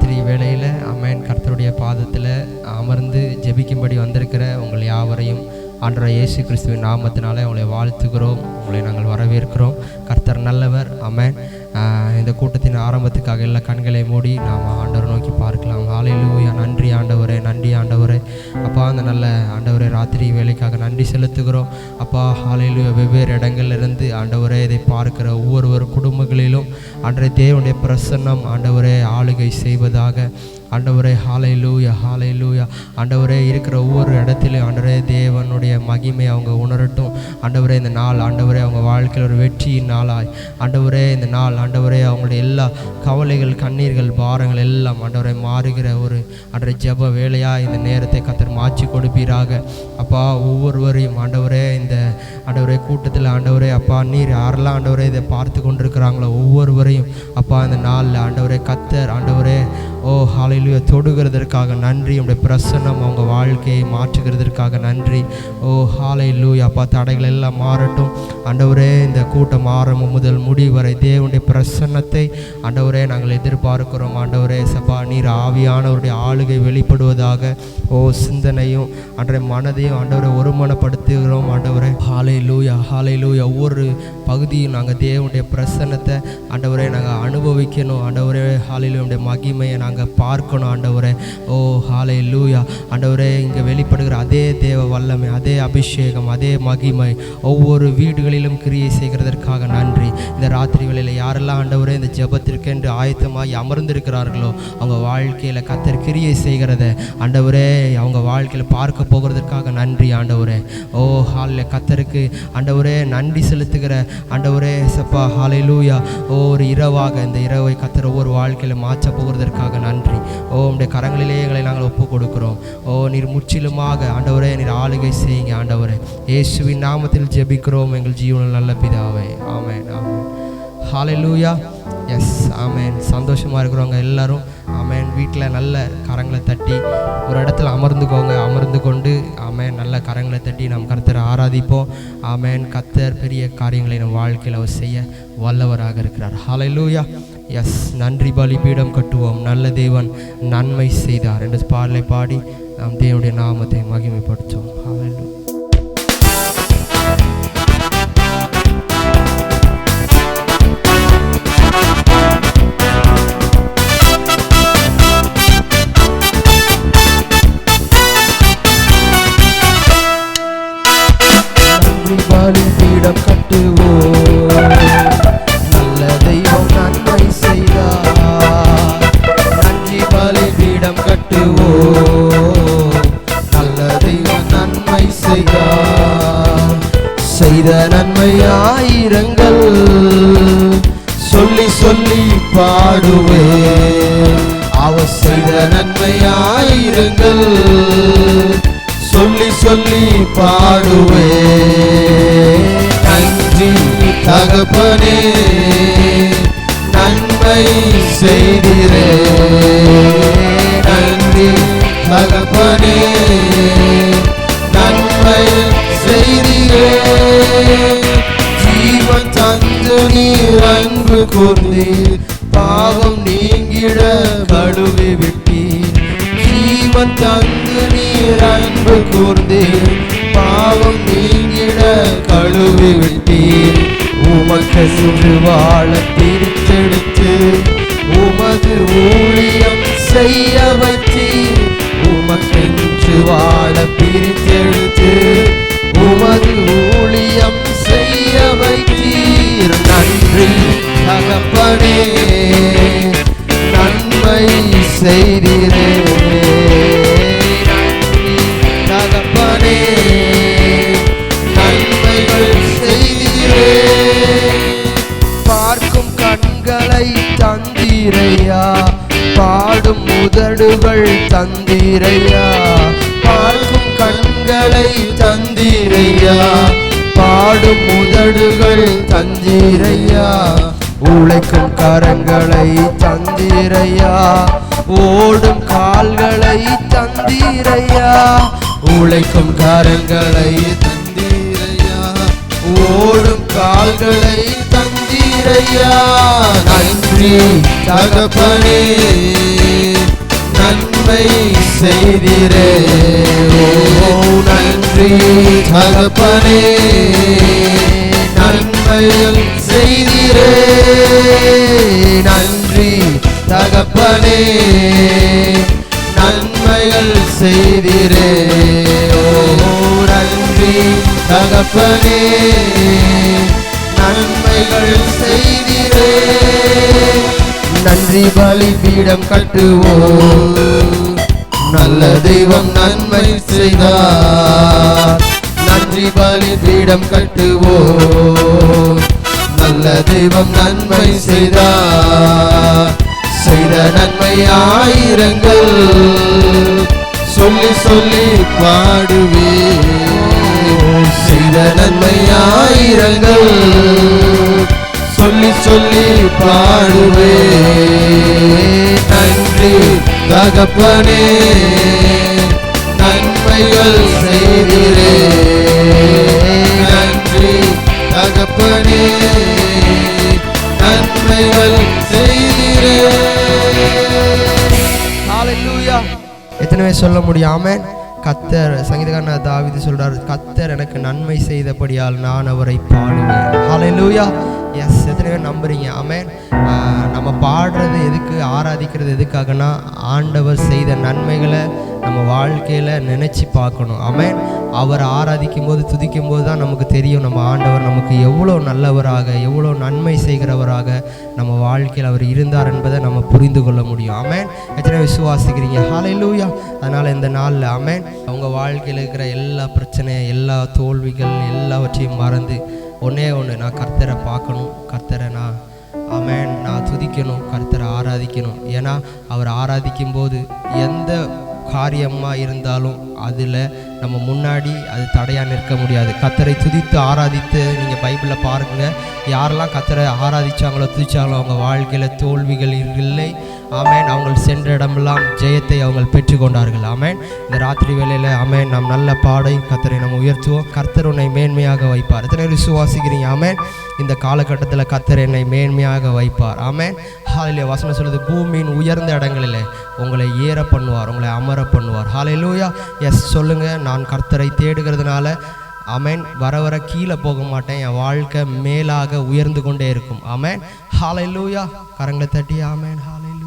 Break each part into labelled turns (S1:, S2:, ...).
S1: ராத்திரி வேளையில் ஆமென் கர்த்தருடைய பாதத்தில் அமர்ந்து ஜெபிக்கும்படி வந்திருக்கிற உங்கள் யாவரையும் ஆண்டவர் இயேசு கிறிஸ்துவின் நாமத்தினாலே உங்களை வாழ்த்துகிறோம், உங்களை நாங்கள் வரவேற்கிறோம். கர்த்தர் நல்லவர். ஆமென். இந்த கூட்டத்தின் ஆரம்பத்துக்காக எல்லா கண்களை மூடி நாம் ஆண்டவரை நோக்கி பார்க்கலாம். ஹல்லேலூயா. நன்றி ஆண்டவரே, நன்றி ஆண்டவரே. அப்பா, அந்த நல்ல ஆண்டவரே ராத்திரி வேலைக்காக நன்றி செலுத்துகிறோம். அப்பா ஹல்லேலூயா. வெவ்வேறு இடங்களிலிருந்து ஆண்டவரே இதை பார்க்கிற ஒவ்வொரு குடும்பங்களிலும் ஆண்டவரே தேவனுடைய பிரசன்னம் ஆண்டவரே ஆளுகை செய்வதாக. ஆண்டவரே ஹல்லேலூயா, ஹல்லேலூயா. ஆண்டவரே இருக்கிற ஒவ்வொரு இடத்திலும் ஆண்டவரே தேவனுடைய மகிமை அவங்க உணரட்டும். ஆண்டவரே இந்த நாள் ஆண்டவரே அவங்க வாழ்க்கையில் ஒரு வெற்றியின் நாளாய் ஆண்டவரே இந்த நாள் ஆண்டவரே அவங்களுடைய எல்லா கவலைகள், கண்ணீர்கள், பாரங்கள் எல்லாம் ஆண்டவரை மாறுகிற ஒரு ஆண்டவரை ஜெப வேலையாக இந்த நேரத்தை கர்த்தர் மாற்றி கொடுப்பீராக. அப்பா, ஒவ்வொருவரையும் ஆண்டவரே இந்த ஆண்டவரே கூட்டத்தில் ஆண்டவரே அப்பா நீர் யாரெல்லாம் ஆண்டவரே இதை பார்த்து கொண்டிருக்கிறாங்களோ ஒவ்வொருவரையும் அப்பா இந்த நாளில் ஆண்டவரே கர்த்தர் ஆண்டவரே ஓ ஹல்லேலூயா தொடுகிறதற்காக நன்றி. உடைய பிரசன்னம் அவங்க வாழ்க்கையை மாற்றுகிறதற்காக நன்றி. ஓ ஹல்லேலூயா. அப்பா, தடைகள் எல்லாம் மாறட்டும் ஆண்டவரே. இந்த கூட்டம் ஆரம்பம் முதல் முடிவு வரை தேவனுடைய பிரசன்னத்தை ஆண்டவரே நாங்கள் எதிர்பார்க்கிறோம். ஆண்டவரே சப்பா நீர் ஆவியானவருடைய ஆளுகை வெளிப்படுவதாக. ஓ சிந்தனையும் ஆண்டவரே மனதையும் ஆண்டவரை ஒருமனப்படுத்துகிறோம். ஆண்டவரே ஹல்லேலூயா, ஹல்லேலூயா. ஒவ்வொரு பகுதியும் நாங்கள் தேவனுடைய பிரசன்னத்தை ஆண்டவரே நாங்கள் அனுபவிக்கணும். ஆண்டவரே ஹல்லேலூயா மகிமையை நாங்கள் பார்க்கணும். ஆண்டவரே ஓ ஹல்லேலூயா. ஆண்டவரே இங்கே வெளிப்படுகிற அதே தேவ வல்லமை, அதே அபிஷேகம், அதே மகிமை ஒவ்வொரு வீடுகளிலும் கிரியை செய்கிறதற்காக நன்றி. இந்த ராத்திரி வேளையில் யாரெல்லாம் ஆண்டவரே இந்த ஜெபத்திற்கென்று ஆயத்தமாகி அமர்ந்திருக்கிறார்களோ அவங்க வாழ்க்கையில் கர்த்தர் கிரியை செய்கிறத ஆண்டவரே அவங்க வாழ்க்கையில் பார்க்க போகிறதற்காக நன்றி. ஆண்டவரே ஓ ஹல்லேலூயா. கர்த்தருக்கு ஆண்டவரே நன்றி செலுத்துகிற ஆண்டவரே சப்பா ஹல்லேலூயா. ஒரு இரவாக இந்த இரவை கர்த்தர் ஒவ்வொரு வாழ்க்கையில் மாற்ற போகிறதற்காக நன்றி. ஓ உம்முடைய கரங்களிலே எங்களை நாங்கள் ஒப்பு கொடுக்கிறோம். ஓ நீர் முற்றிலுமாக ஆண்டவரே நீர் ஆளுகை செய்யுங்க. ஆண்டவரே இயேசுவின் நாமத்தில் ஜெபிக்கிறோம் எங்கள் ஜீவனில் நல்ல பிதாவே. ஆமென், ஆமென். ஹல்லேலூயா. எஸ், ஆமென். சந்தோஷமாக இருக்கிறவங்க எல்லாரும் ஆமென் வீட்டில் நல்ல கரங்களை தட்டி ஒரு இடத்துல அமர்ந்துக்கோங்க. அமர்ந்து கொண்டு ஆமென் நல்ல கரங்களை தட்டி நாம் கர்த்தரை ஆராதிப்போம். ஆமென். கர்த்தர் பெரிய காரியங்களை நம் வாழ்க்கையில் அவர் செய்ய வல்லவராக இருக்கிறார். ஹல்லேலூயா. எஸ், நன்றி பலிபீடம் கட்டுவோம், நல்ல தேவன் நன்மை செய்தார் என்று பாடலை பாடி நாம் தேவனுடைய நாமத்தை மகிமைப்படுத்துவோம். ஹல்லேலூயா. பலிபீடம் கட்டுவோம், நல்ல தெய்வம் நன்மை செய்தார். நன்றி பலிபீடம் கட்டுவோம், நல்ல தெய்வம் நன்மை செய்தார். செய்த நன்மை ஆயிரங்கள் சொல்லி சொல்லி பாடுவேன். அவர் செய்த நன்மை ஆயிரங்கள் சொல்லி சொல்லி பாடுவே. நன்றி தகப்பனே நன்மை செய்திரே. நன்றி தகப்பனே நன்மை செய்திரே. ஜீவன் தந்து நீர் அன்பு கூர்ந்தீர், பாவம் நீங்கிட கழுவி விட்டீர். ஜீவன் தந்து நீர் அன்பு கூர்ந்தீர், பாவம் நீங்கிட கழுவி விட்டீர். உமக்கு சுற்று வாழ பிரித்தெடுத்து உமது ஊழியம் செய்ய வைத்தீர். உமக்கென்று வாழ பிரித்தெடுத்து உமது ஊழியம் செய்ய வைத்தீர். நன்றி தகப்பனே நன்மை செய்திரே. தகப்பனே நன்மைகள் செய்திரே. பார்க்கும் கண்களை தந்தீரையா, பாடும் உதடுகள் தந்தீரையா. பார்க்கும் கண்களை தந்தீரையா, பாடும் உதடுகள் தந்தீரையா. உழைக்கும் கரங்களை தந்தீரையா, ஓடும் கால்களை தந்தீரையா. உழைக்கும் கரங்களை தந்தீரையா, ஓடும் கால்களை தந்தீரையா. நன்றி தகப்பனே
S2: நன்மை செய்திரே. ஓ நன்றி தகப்பனே, நன்மைகள் செய்திரே. நன்றி தகப்பனே, நன்மைகள் செய்திரே. ஓ நன்றி தகப்பனே, நன்மைகள் செய்திரே. நன்றி பலிபீடம் கட்டுவோம், நல்ல தெய்வம் நன்மை செய்தார். நன்றி பலிபீடம் கட்டுவோம், நல்ல தெய்வம் நன்மை செய்தார். செய்த நன்மை ஆயிரங்கள் சொல்லி சொல்லி பாடுவே. செய்த நன்மை ஆயிரங்கள் சொல்லி சொல்லி பாடுவே. நன்றி தகப்பனே, நன்மைகள் செய்திரே. நன்றி தகப்பனே, நன்மைகள் செய்திரே.
S1: ஹல்லேலூயா. எத்தனை பேர் சொல்ல முடியும் ஆமென்? கர்த்தர், சங்கீதக்காரன் தாவீது சொல்றார், கர்த்தர் எனக்கு நன்மை செய்தபடியால் நான் அவரை பாடுவேன். ஹல்லேலூயா. எஸ், எத்தனை பேர் நம்புறீங்க ஆமென்? நம்ம பாடுறது எதுக்கு, ஆராதிக்கிறது எதுக்காகனா ஆண்டவர் செய்த நன்மைகளை நம்ம வாழ்க்கையில் நினச்சி பார்க்கணும் ஆமென். அவர் ஆராதிக்கும் போது துதிக்கும் போது தான் நமக்கு தெரியும் நம்ம ஆண்டவர் நமக்கு எவ்வளோ நல்லவராக, எவ்வளோ நன்மை செய்கிறவராக நம்ம வாழ்க்கையில் அவர் இருந்தார் என்பதை நம்ம புரிந்து கொள்ள முடியும் ஆமென். எத்தனை விசுவாசிக்கிறீங்க? ஹல்லேலூயா. அதனால் இந்த நாளில் ஆமென், அவங்க வாழ்க்கையில் இருக்கிற எல்லா பிரச்சனை, எல்லா தோல்விகள் எல்லாவற்றையும் மறந்து ஒன்றே ஒன்று, நான் கர்த்தரை பார்க்கணும், கர்த்தரை நான் துதிக்கணும், கர்த்தரை ஆராதிக்கணும். ஏன்னா அவர் ஆராதிக்கும் போது எந்த காரியமாக இருந்தாலும் அதில் நம்ம முன்னாடி அது தடையாக நிற்க முடியாது. கர்த்தரை துதித்து ஆராதித்து நீங்கள் பைபிளில் பாருங்கள், யாரெல்லாம் கர்த்தரை ஆராதித்தாங்களோ துதித்தாங்களோ அவங்க வாழ்க்கையில் தோல்விகள் இல்லை ஆமேன். அவங்க சென்ற இடமெல்லாம் ஜெயத்தை அவங்க பெற்றுக்கொண்டார்கள் ஆமேன். இந்த ராத்திரி வேளையில் ஆமேன், நாம் நல்ல பாடை கர்த்தரை நம்ம உயர்த்துவோம். கர்த்தர் உன்னை மேன்மையாக வைப்பார். எத்தனை விசுவாசிக்கிறீங்க ஆமேன்? இந்த காலகட்டத்தில் கர்த்தர் என்னை மேன்மையாக வைப்பார் ஆமேன். ஹல்லேலூயா. வசனம் சொல்லுது, பூமியின் உயர்ந்த இடங்களில் உங்களை ஏற பண்ணுவார், உங்களை அமர பண்ணுவார். ஹல்லேலூயா. எஸ் சொல்லுங்க, நான் கர்த்தரை தேடுகிறதுனால ஆமேன், வர வர கீழே போக மாட்டேன், என் வாழ்க்கை மேலாக உயர்ந்து கொண்டே இருக்கும் ஆமேன். ஹல்லேலூயா. கரங்களை தட்டி ஆமேன். ஹல்லேலூயா.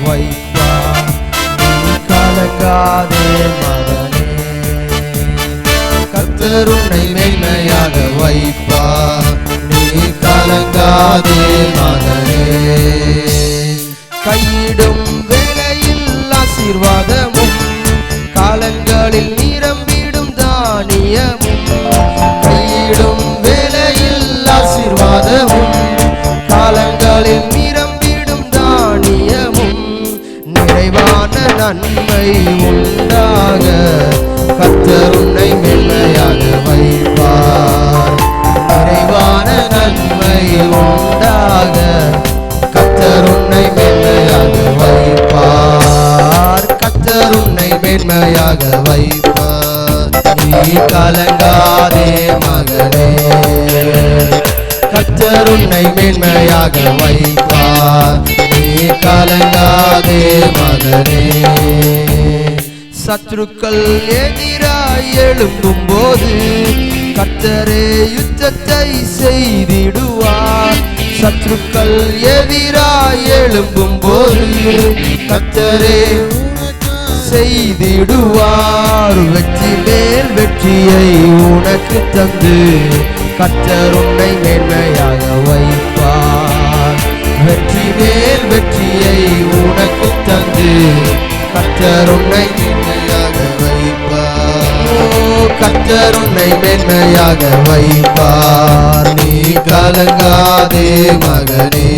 S1: வைப்பார், நீ கலங்காதே மகனே. கர்த்தர் உன்னை மேன்மையாக வைப்பார், நீ கலங்காதே மகனே. கையிடும் வேளையில் ஆசீர்வாதமும், காலங்களில் நிரம்பிடும் தானியமும். கையிடும் வேளையில் ஆசீர்வாதமும், காலங்களில் நிறைவான நன்மை உண்டாக கர்த்தர் உன்னை மேன்மையாக வைப்பார். நிறைவான நன்மை உண்டாக கர்த்தர் உன்னை மேன்மையாக வைப்பார். கர்த்தர் உன்னை மேன்மையாக வைப்பார், நீ கலங்காதே மகனே. கர்த்தர் உன்னை மேன்மையாக வைப்பார், நீ கலங்காதே மகனே. சத்துருக்கள் எதிராய் எழும்பும் போது கர்த்தரே யுத்தத்தை செய்திடுவார். சத்துருக்கள் எதிராய் எழும்பும் போது கர்த்தரே செய்திடுவார். வெற்றி மேல் வெற்றியை உனக்கு தந்து கர்த்தர் உன்னை மேன்மையாக வைப்பார். வெற்றி மேல் வெற்றியை உனக்கு தந்து கர்த்தர் உன்னை மேன்மையாக வைப்பார். கர்த்தர் உன்னை மேன்மையாக வைப்பார், நீ கலங்காதே மகனே.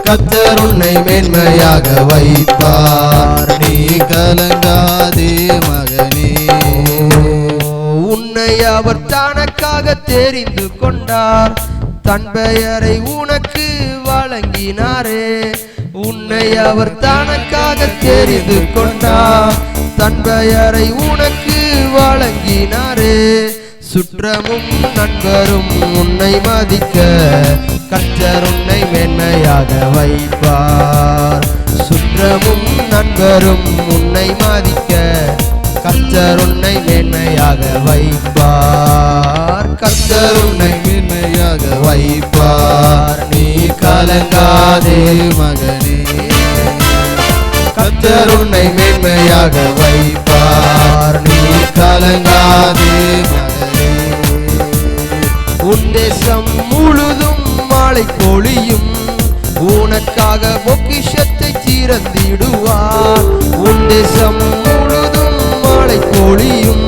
S1: கர்த்தர் உன்னை மேன்மையாக வைப்பார், நீ கலங்காதே மகனே. உன்னை அவர் தனக்காக தெரிந்து கொண்டார், தன் பெயரை உனக்கு வழங்கினாரே. உன்னை அவர் தனக்காக தெரிந்து கொண்டார், தன் பெயரை உனக்கு வழங்கினாரே. சுற்றமும் நண்பரும் உன்னை மதிக்க கர்த்தர் உன்னை மேன்மையாக வைப்பார். சுற்றமும் நண்பரும் உன்னை மதிக்க கர்த்தர் உன்னை மேன்மையாக வைப்பார். கர்த்தர் உன்னை
S2: மேன்மையாக
S1: வைப்பார். நீ கலங்காதே
S2: மகனே,
S1: கர்த்தர் உன்னை மேன்மையாக வைப்பார். நீ கலங்காதே
S2: மகனே.
S1: உன் தேசம் முழுதும் மழை பொழியும், உனக்காக பொக்கிஷத்தை திறந்திடுவார். உன் தேசம் முழுதும் மழை பொழியும்,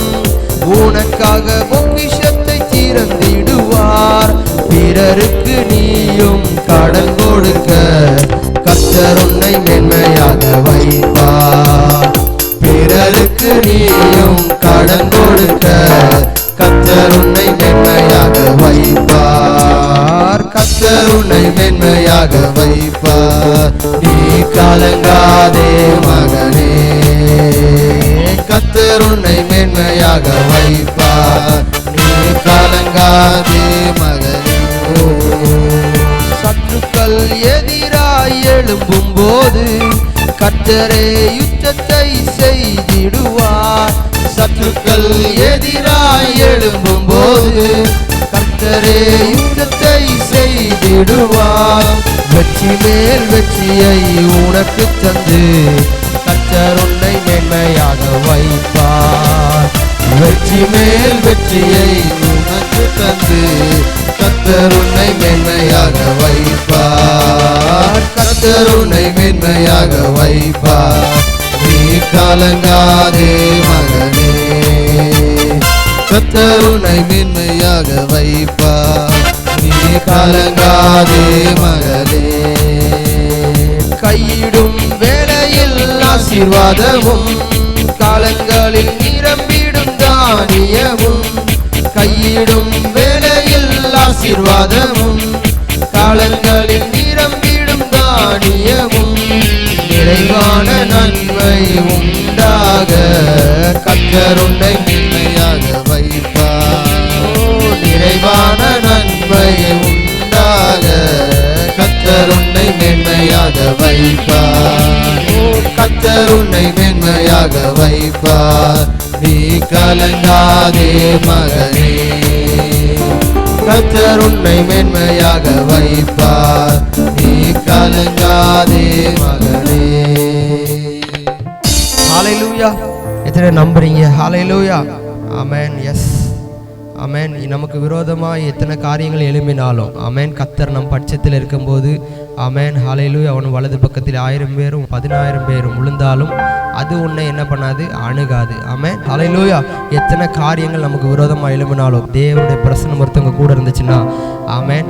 S1: உனக்காக பொக்கிஷத்தை திறந்திடுவார். பிறருக்கு நீயும் கடன் கொடுக்க கர்த்தர் உன்னை மேன்மையாக வைப்பார். பிறருக்கு நீயும் கடன் கொடுக்க கர்த்தர் உன்னை மேன்மையாக வைப்பார். கர்த்தர் உன்னை மேன்மையாக வைப்பார். நீ கலங்காதே மகனே, கர்த்தர் உன்னை மேன்மையாக வைப்பார். நீ கலங்காதே மகனே. சத்துருக்கள் எதிராய் எழும்பும் போது கர்த்தரே யுத்தத்தை செய்திடுவார். சத்துருக்கள் எதிராய் எழும்பும் போது கர்த்தரே யுத்தத்தை செய்திடுவார். வெற்றி மேல் வெற்றியை உனக்கு தந்து கர்த்தர் உன்னை மேன்மையாக வைப்பார். வெற்றி மேல் வெற்றியை உனக்கு தந்து கர்த்தர் உன்னை மேன்மையாக வைப்பார். கர்த்தர் உன்னை மேன்மையாக வைப்பார். நீ கலங்காதே மகனே, கர்த்தர் உன்னை மேன்மையாக வைப்பார். நீ கலங்காதே மகளே. கையிடும் வேளையில் ஆசீர்வாதமும், காலங்களில் நிரம்பிடும் தானியமும். கையிடும் வேளையில் ஆசீர்வாதமும், காலங்களில் நிரம்பிடும் தானியமும். நிறைவான நன்மை உண்டாக கர்த்தர் உன்னை மேன்மையாக வைப்பார். நிறைவான நன்மை உண்டாக கர்த்தர் உன்னை மேன்மையாக வைப்பார். கர்த்தர் உன்னை மேன்மையாக வைப்பார். நீ கலங்காதே மகனே, கர்த்தர் உன்னை மேன்மையாக வைப்பார். நீ கலங்காதே மகனே. ஹல்லேலூயா. எத்தனை நம்புறீங்க? ஹல்லேலூயா. ஆமென். Yes amen. நமக்கு விரோதமாக எத்தனை காரியங்கள் எழும்பினாலும் ஆமென், கர்த்தர் நம் பட்சத்தில் இருக்கும்போது ஆமென். ஹல்லேலூயா. அவன் வலது பக்கத்தில் 1000 பேரும் 10,000 பேரும் விழுந்தாலும் அது உன்னை என்ன பண்ணாது, அணுகாது. ஆமென். ஹல்லேலூயா. எத்தனை காரியங்கள் நமக்கு விரோதமாக எழும்பினாலும் தேவனுடைய பிரசன்னம் ஒருத்தவங்க கூட இருந்துச்சுன்னா ஆமென்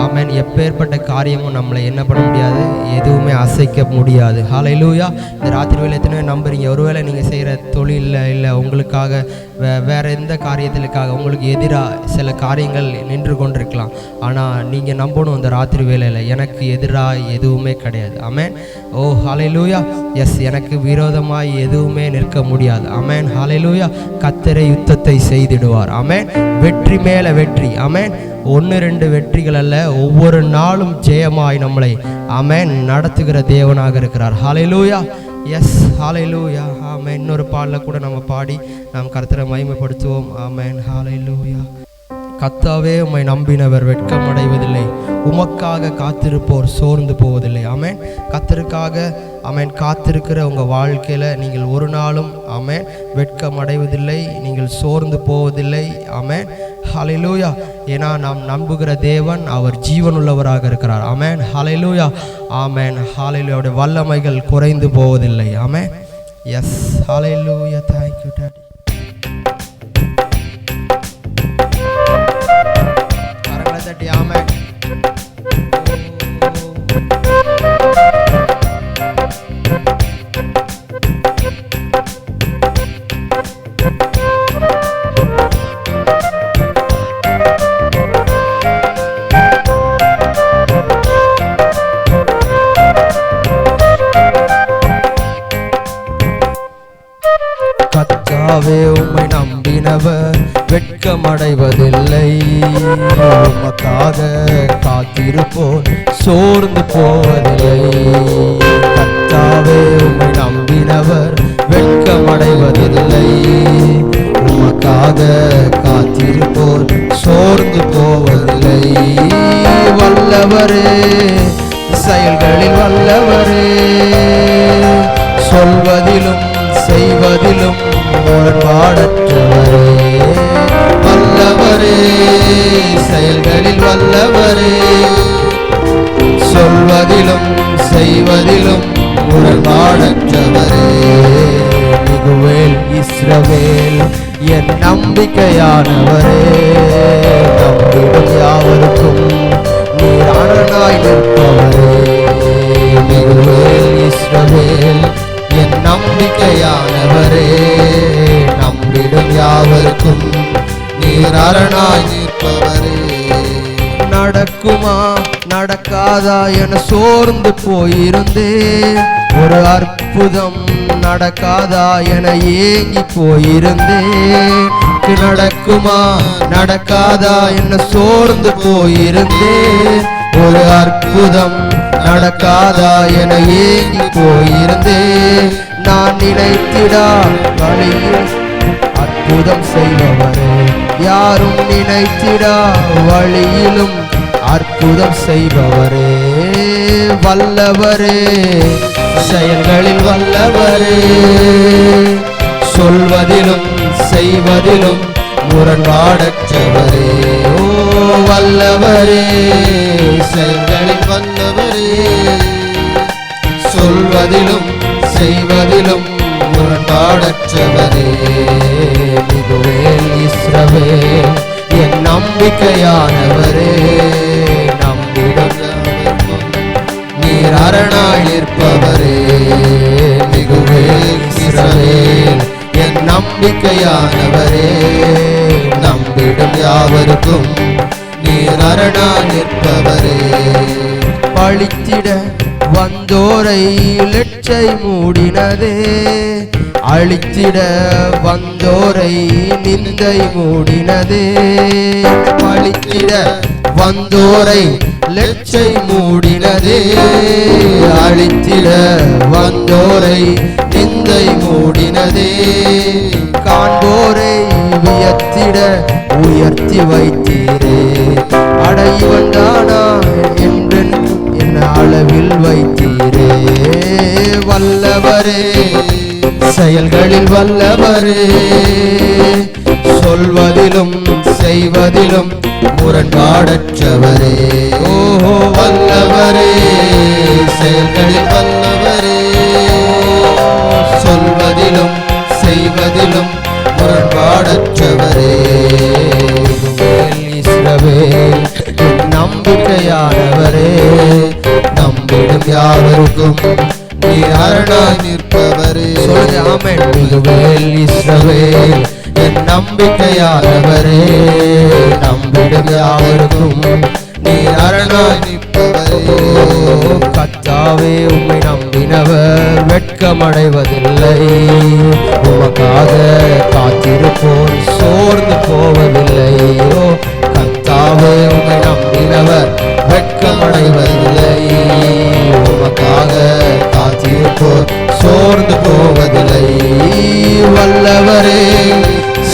S1: ஆமென், எப்பேற்பட்ட காரியமும் நம்மளை என்ன பண்ண முடியாது, எதுவுமே அசைக்க முடியாது. ஹல்லேலூயா. இந்த ராத்திரி வேலை எத்தனை நம்புறீங்க? ஒருவேளை நீங்கள் செய்கிற தொழிலில் இல்லை உங்களுக்காக வேறு எந்த காரியத்திற்காக உங்களுக்கு எதிராக சில காரியங்கள் நின்று கொண்டிருக்கலாம். ஆனால் நீங்கள் நம்பணும் இந்த ராத்திரி வேலையில் எனக்கு எதிராக எதுவுமே கிடையாது. ஆமென். ஓ ஹல்லேலூயா. எஸ், எனக்கு விரோதமாய் எதுவுமே நிற்க முடியாது. ஆமென். ஹல்லேலூயா. கர்த்தரே யுத்தத்தை செய்திடுவார். ஆமென். வெற்றி மேலே வெற்றி. ஆமென். 1-2 வெற்றிகள் அல்ல, ஒவ்வொரு நாளும் ஜெயமாய் நம்மளை ஆமென் நடத்துகிற தேவனாக இருக்கிறார். ஹல்லேலூயா. எஸ், ஹல்லேலூயா. ஆமென். இன்னொரு பாடல கூட நம்ம பாடி நாம் கர்த்தரை மகிமைப்படுத்துவோம். ஆமென். ஹல்லேலூயா. கர்த்தாவே உம்மை நம்பினவர் வெட்கமடைவதில்லை, உமக்காக காத்திருப்போர் சோர்ந்து போவதில்லை. ஆமென். கர்த்தருக்காக ஆமென் காத்திருக்கிற உங்கள் வாழ்க்கையில் நீங்கள் ஒரு நாளும் ஆமென் வெட்கமடைவதில்லை, நீங்கள் சோர்ந்து போவதில்லை. ஆமென். ஹல்லேலூயா. ஏன்னா நாம் நம்புகிற தேவன் அவர் ஜீவனுள்ளவராக இருக்கிறார். ஆமென். ஹல்லேலூயா. ஆமென். ஹல்லேலூயா. அவருடைய வல்லமைகள் குறைந்து போவதில்லை. Amen. Yes, hallelujah. Thank you daddy. கரங்களை தட்டி ஆமென். கர்த்தாவே உம்மை நம்பினவர் வெட்கமடைவதில்லை. உமக்காக காத்திருப்போர் சோர்ந்து போவதில்லை. கர்த்தாவே உம்மை நம்பினவர் வெட்கமடைவதில்லை. உமக்காக காத்திருப்போர் சோர்ந்து போவதில்லை. வல்லவரே, செயல்களில் வல்லவரே, சொல்வதிலும் செய்வதிலும் முரண்பாடற்றவரே. வல்லவரே, செயல்களில் வல்லவரே, சொல்வதிலும் செய்வதிலும் முரண்பாடற்றவரே. மிகுவேல் இஸ்ரவேல் என் நம்பிக்கையானவரே. நம்பிடும் யாவருக்கும் நீர் அரணாய் நிற்பவரே. மிகுவேல் இஸ்ரவேல் என் நம்பிக்கையானவரே. நம்பிடும் யாவருக்கும் நீர் அரணாய் நிற்பவரே. நடக்குமா நடக்காதா என சோர்ந்து போயிருந்தேன். ஒரு அற்புதம் நடக்காதா என ஏங்கி போயிருந்தேன். நடக்குமா நடக்காதா என சோர்ந்து போயிருந்தேன். ஒரு அற்புதம் நடக்காதா என ஏங்கி போயிருந்தேன். நான் நினைத்திடா வழியில் அற்புதம் செய்பவரே. யாரும் நினைத்திடா வழியிலும் அற்புதம் செய்பவரே. வல்லவரே, செயல்களில் வல்லவரே, சொல்வதிலும் செய்வதிலும் முரண்பாடற்றவரே. ஓ வல்லவரே, செயல்களில் வல்லவரே, சொல்வதிலும் செய்வதிலும் முரண்பாடற்றவரே. மிகுவேல் இஸ்ரவேல் என் நம்பிக்கையானவரே. நம்பிடும் நீர் அரணாய் நிற்பவரே. மிகுவேல் இஸ்ரவேல் என் நம்பிக்கையானவரே. நம்பிடும் யாவருக்கும் நீர் அரணாய் நிற்பவரே. பழித்திட வந்தோரை லட்சை மூடினதே. அழித்திட வந்தோரை நிந்தை மூடினதே. பழித்திட வந்தோரை லட்சை மூடினதே. அழித்திட வந்தோரை நிந்தை மூடினதே. காண்போரை வியத்திட உயர்த்தி வைத்தீரே. அடைவன் தானா என்றென்று என்ன அளவில் வைத்தீரே. வல்லவரே, செயல்களில் வல்லவரே, சொல்வதிலும் செய்வதிலும் முரண்பாடற்றவரே. ஓஹோ வல்லவரே, செயல்களில் வல்லவரே, சொல்வதிலும் செய்வதிலும் முரண்பாடற்றவரே. இஸ்ரவேல் நம்பிக்கையானவரே. நம்பிடும் யாவருக்கும் நீர் அரணாய் நிற்பவரே. சொல்லுங்க ஆமென். மிகுவேல் இஸ்ரவேல் என் நம்பிக்கையானவரே. நம்பிடும் யாவருக்கும் நீர் அரணாய் நிற்பவரே. கர்த்தாவே உம்மை நம்பினவர் வெட்கமடைவதில்லை. உமக்காக காத்திருப்போர் சோர்ந்து போவதில்லை. ஓ கர்த்தாவே உம்மை நம்பினவர் வெட்கமடைவதில்லை. உமக்காக காத்திருப்போர் சோர்ந்து போவதில்லை. வல்லவரே,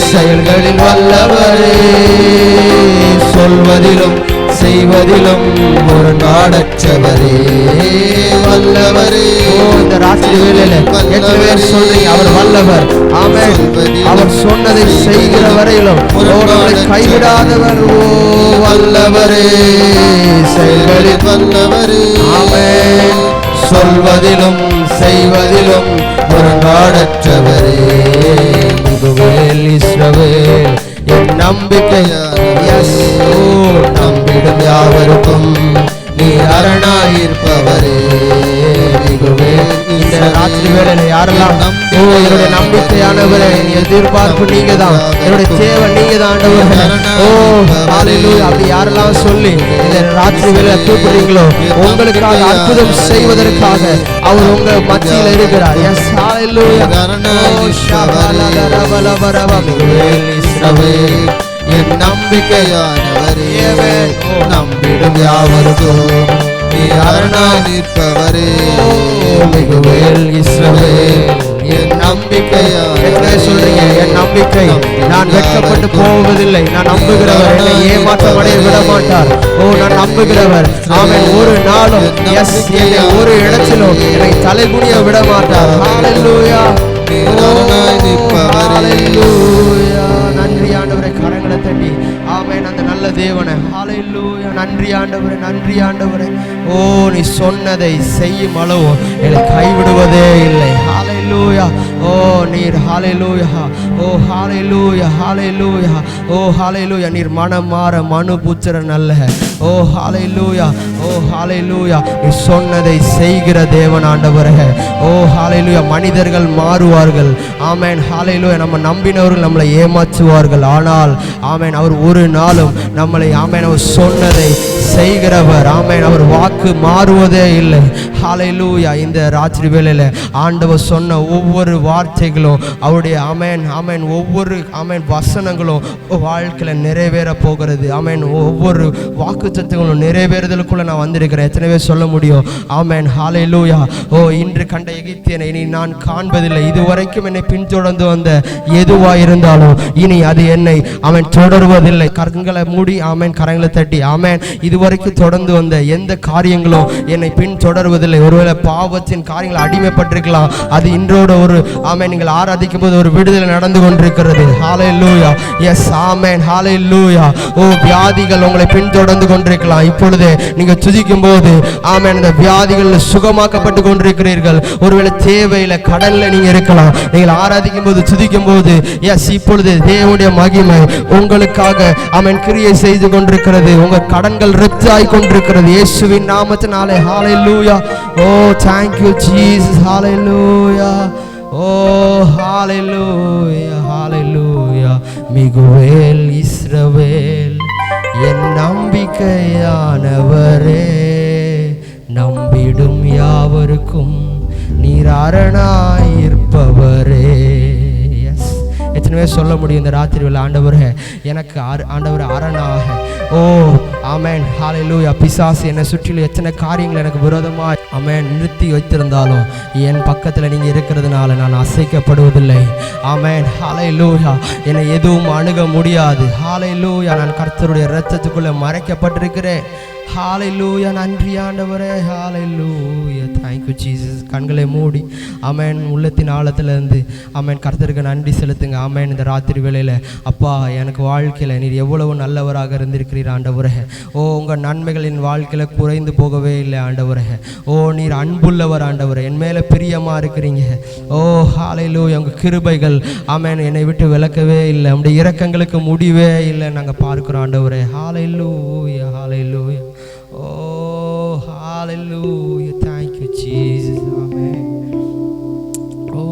S1: செயல்களில் வல்லவரே, சொல்வதிலும் செய்வதிலும் முரண்பாடற்றவரே. வல்லவரே, இந்த ராத்திரி வேளையில 8 பேர் சொல்றீங்க அவர் வல்லவர். ஆமென். அவர் சொன்னதை செய்கிற வரையிலும் அவரை கைவிடாதவர். ஓ வல்லவரே, செயல்களில் வல்லவரே. ஆமென். சொல்வதிலும் செய்வதிலும் முரண்பாடற்றவரே. மிகுவேல் இஸ்ரவேல் என் நம்பிக்கையானவரே. நம்பிடும் யாவருக்கும் நீ அரணாயிருப்பவரே. மிகுவேல் இந்த ராத்திரி ராத்திரி வேளையில யாரெல்லாம் ஓ என்னுடைய நம்பிக்கையானவரே, எதிர்பார்ப்பு நீங்க தான், என்னுடைய தேவை நீங்க தான் ஆண்டவரே. ஓ ஹல்லேலூயா. அப்படி யாரெல்லாம் சொல்லி இந்த ராத்திரி வேளையில கூப்பிடுறீங்களோ, உங்களுக்காக அற்புதம் செய்வதற்காக அவர் உங்க மத்தியில இருக்கிறார். எஸ் ஹல்லேலூயா. ஓ ஷபலலரபலபரப இஸ்ரவேல்
S2: என் நம்பிக்கையானவரே, நம்பிடும் யாவருக்கும் நீ அரணாய் நிற்பவரே.
S1: மிகுவேல் இஸ்ரவேல் என் நம்பிக்கையானவரே. என்ன சொல்றீங்க? என் நம்பிக்கை, நான் வெட்கப்பட்டு போவதில்லை. நான் நம்புகிறவர் என்னை ஏமாற்றமடைய விட மாட்டார். ஓ நான் நம்புகிறவர். ஆமென். ஒரு நாளும் எஸ் என்னை ஒரு இடத்திலும் என்னை தலைகுனிய விட மாட்டார். ஹல்லேலூயா. ஹல்லேலூயா. நன்றி ஆண்டவரே. கரங்களை தட்டி ஆமென். அந்த நல்ல தேவனே, ஹல்லேலூயா. நன்றி ஆண்டவரே, நன்றி ஆண்டவரே. ஓ நீ சொன்னதை செய்யும் அளவு என்னை கைவிடுவதே இல்லை. ஹல்லேலூயா. ஓ நீர் ஹல்லேலூயா. ஓ ஹல்லேலூயா. ஹல்லேலூயா. ஓ ஹல்லேலூயா. நீர் மனம் மாற மனு புத்திரன் அல்ல. ஓ ஹல்லேலூயா. ஓ ஹல்லேலூயா. நீ சொன்னதை செய்கிற தேவன் ஆண்டவரே. ஓ ஹல்லேலூயா. மனிதர்கள் மாறுவார்கள். ஆமென். ஹல்லேலூயா. நம்ம நம்பினவர்கள் நம்மளை ஏமாற்றுவார்கள். ஆனால் ஆமென் அவர் ஒரு நாளும் நம்மளை ஆமென் அவர் சொன்னதை செய்கிறவர். ஆமென். அவர் வாக்கு மாறுவதே இல்லை. ஹல்லேலூயா. இந்த ராத்திரி வேளையில ஆண்டவர் சொன்ன ஒவ்வொரு வார்த்தைகளும் அவருடைய ஆமென் ஆமென் ஒவ்வொரு ஆமென் வசனங்களும் வாழ்க்கையில நிறைவேற போகிறது. ஆமென். ஒவ்வொரு வாக்குத்தத்தங்களும் நிறைவேறுதலுக்குள்ள நான் வந்திருக்கிறேன். எத்தனை பேர் சொல்ல முடியும்? ஆமென். ஹல்லேலூயா. ஓ இன்று கண்ட எகிப்தியனை இனி நான் காண்பதில்லை. இதுவரைக்கும் என்னை பின்தொடர்ந்து வந்த எதுவா இருந்தாலும் இனி அது என்னை ஆமென் தொடருவதில்லை. கரங்களை மூடி ஆமென் கரங்களை தட்டி ஆமென். இதுவரைக்கும் தொடர்ந்து வந்த எந்த காரியங்களும் என்னை பின் தொடருவதில்லை. ஒருவேளை பாவத்தின் காரியங்கள் அடிமைப்பட்டிருக்கலாம். அது இன்றோட ஒரு ஆமென் நீங்கள் ஆராதிக்கும் போது ஒரு விடுதலை நடந்து கொண்டிருக்கிறது. ஹல்லேலூயா. எஸ் ஆமென். ஹல்லேலூயா. ஓ வியாதிகள் உங்களை பின்தொடர்ந்து கொண்டிருக்கலாம். இப்பொழுது நீங்க துதிக்கும் போது ஆமென் இந்த வியாதிகள் சுகமாக்கப்பட்டு கொண்டிருக்கிறீர்கள். ஒருவேளை தேவையில கடல்ல நீங்க இருக்கலாம். நீங்கள் ஆராதிக்கும் போது துதிக்கும் போது எஸ் இப்பொழுது தேவனுடைய மகிமை உங்களுக்காக ஆமென் கிரியை செய்து கொண்டிருக்கிறது. உங்க கடன்கள் ரத்தாய் கொண்டிருக்கிறது இயேசுவின் நாமத்தினாலே. ஹல்லேலூயா. ஓ thank you Jesus. ஹல்லேலூயா. ஓ ஹல்லேலூயா. ஹல்லேலூயா. மிகுவேல் இஸ்ரவேல் என் நம்பிக்கையானவரே, நம்பிடும் யாவருக்கும் நீர் அரணாய் இருப்பவரே. எஸ் எத்தனை பேர் சொல்ல முடியும் இந்த ராத்திரி வேளை ஆண்டவரே எனக்கு ஆண்டவர் அரணாக. ஓ ஆமென். ஹல்லேலூயா. பிசாசு என்னை சுற்றிலும் எத்தனை காரியங்கள் எனக்கு விரோதமாக ஆமென் நிறுத்தி வைத்திருந்தாலும் என் பக்கத்தில் நீங்கள் இருக்கிறதுனால நான் அசைக்கப்படுவதில்லை. ஆமென். ஹல்லேலூயா. என்னை எதுவும் அணுக முடியாது. ஹல்லேலூயா. நான் கர்த்தருடைய இரத்தத்துக்குள்ளே மறைக்கப்பட்டிருக்கிறேன். ஹல்லேலூயா. நன்றி ஆண்டவரே. ஹல்லேலூயா. thank you Jesus. கண்களை மூடி ஆமென் உள்ளத்தின் ஆழத்திலிருந்து ஆமென் கர்த்தருக்கு நன்றி செலுத்துங்க. ஆமென். இந்த ராத்திரி வேளையில் அப்பா எனக்கு வாழ்க்கையில் நீர் எவ்வளவு நல்லவராக இருந்திருக்கிறீர் ஆண்டவரே. ஓ உங்கள் நன்மைகளின் வாழ்க்கையில் குறைந்து போகவே இல்லை ஆண்டவரே. ஓ நீர் அன்புள்ளவர் ஆண்டவரே. என் மேலே பிரியமாக இருக்கிறீங்க. ஓ ஹல்லேலூயா. உங்கள் கிருபைகள் ஆமென் என்னை விட்டு விலக்கவே இல்லை. உங்களுடைய இரக்கங்களுக்கு முடிவே இல்லை நாங்கள் பார்க்கிறோம் ஆண்டவரே. ஹல்லேலூயா. ஹல்லேலூயா. Oh, hallelujah. Thank you, Jesus. Amen. Oh,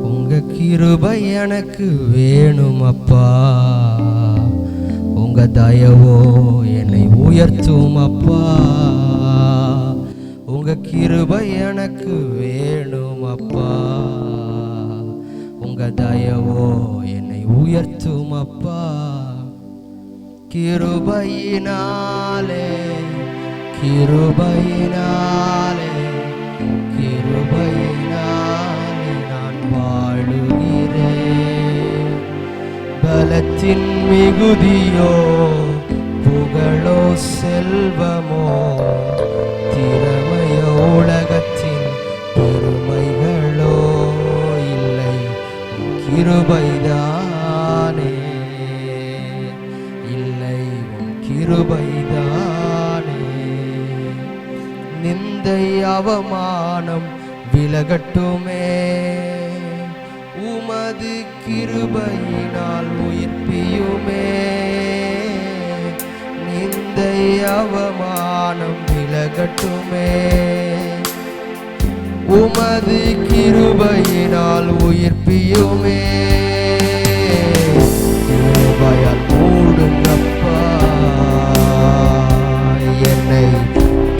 S1: உங்க கிருபை எனக்கு வேணும் அப்பா. உங்க தயவோ என்னை உயர்த்தும் அப்பா. உங்க கிருபை எனக்கு வேணும் அப்பா. உங்க தயவோ என்னை உயர்த்தும் அப்பா. கிருபையினாலே கிருபையினாலே கிருபையினாலே நான் வாழுகிறேன். பலத்தின் மிகுதியோ புகழோ செல்வமோ திறமையோ உலகத்தின் பெருமைகளோ இல்லை. கிருபைதானே கிருபைதானே. நிந்தை அவமானம் விலகட்டுமே. உமது கிருபையினால் உயிர்ப்பியுமே. நிந்தை அவமானம் விலகட்டுமே. உமது கிருபையினால் உயிர்ப்பியுமே. கிருபையால் மூடுங்கப்பா என்னை,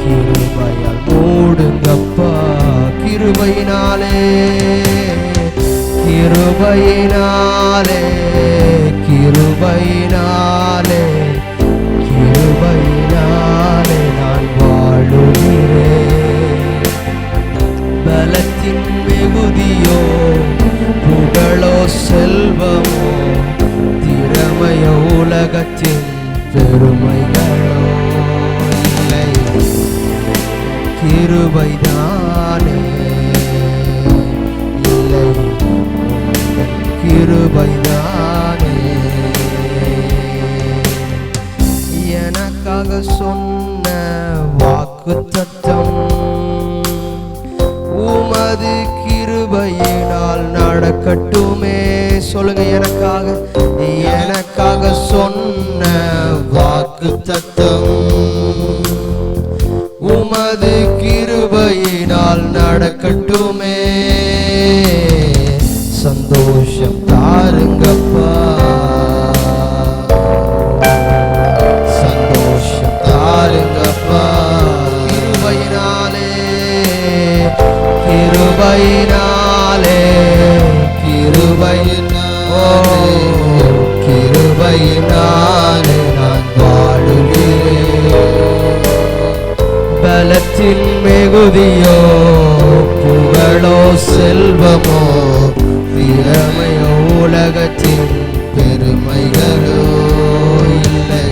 S1: கிருபையால் மூடுங்கப்பா. கிருபையினாலே கிருபையினாலே கிருபையினாலே கிருபையினாலே நான் வாழுகிறேன். பலத்தின் மிகுதியோ புகழோ செல்வமோ திறமையோ உலகத்தின் பெருமைகளோ இல்லை, கிருபைதானே இல்லை, கிருபைதானே. எனக்காக சொன்ன வாக்குத்தத்தம் உமது கிருபையினால் நடக்கட்டுமே. சொல்லுங்க, எனக்காக சொன்ன வாக்குத்தத்தம் உமது கிருபையினால் நடக்கட்டுமே. சந்தோஷம் தாருங்கப்பா, சந்தோஷம் தாருங்கப்பா. கிருபையினாலே கிருபையினாலே கிருபையினாலே நான் வாழுகிறேன். பலத்தின் மிகுதியோ புகழோ செல்வமோ திறமையோ உலகத்தின் பெருமைகளோ இல்லை,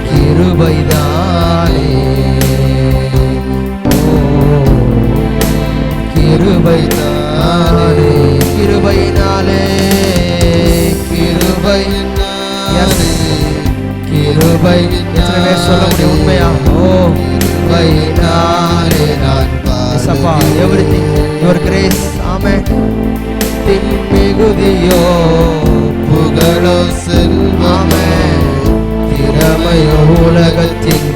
S1: கிருபைதானே கிருபைதானே. கிருபையினாலே கிருபையினாலே கிருபை. எத்தனை பேர் சொல்ல முடியும் உண்மையா? கிருபையினாலே நான் பாசப்பா. Everything your grace. ஆமென். தின் மிகுதியோ புகழோ செல்வமே திறமையோ உலகத்தின்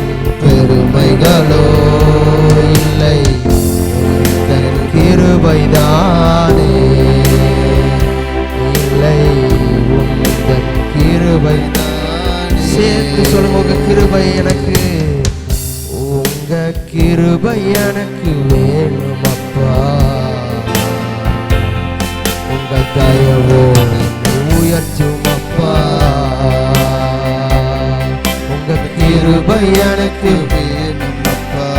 S1: பெருமைகளோ இல்லை, கிருபைதானே இல்லை, உந்தன் கிருபைதானே. சேர்த்து சொல்லுங்க, உங்க கிருபை எனக்கு, உங்க கிருபை எனக்கு வேணும் அப்பா. உங்க தயவோ உயர்த்தும் அப்பா. உங்க கிருபை எனக்கு வேணும் அப்பா.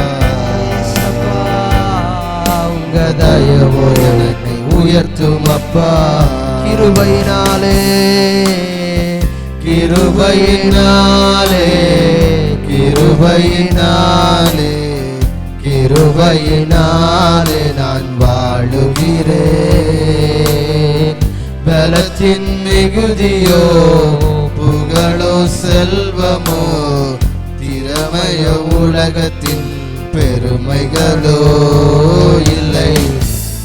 S1: உங்க தயவோ என்னை உயர்த்தும் அப்பா. கிருபையினாலே கிருபையினாலே கிருபையினாலே கிருபையினாலே நான் வாழுகிறேன். பலத்தின் மிகுதியோ புகழோ செல்வமோ திறமையோ உலகத்தின் பெருமைகளோ இல்லை,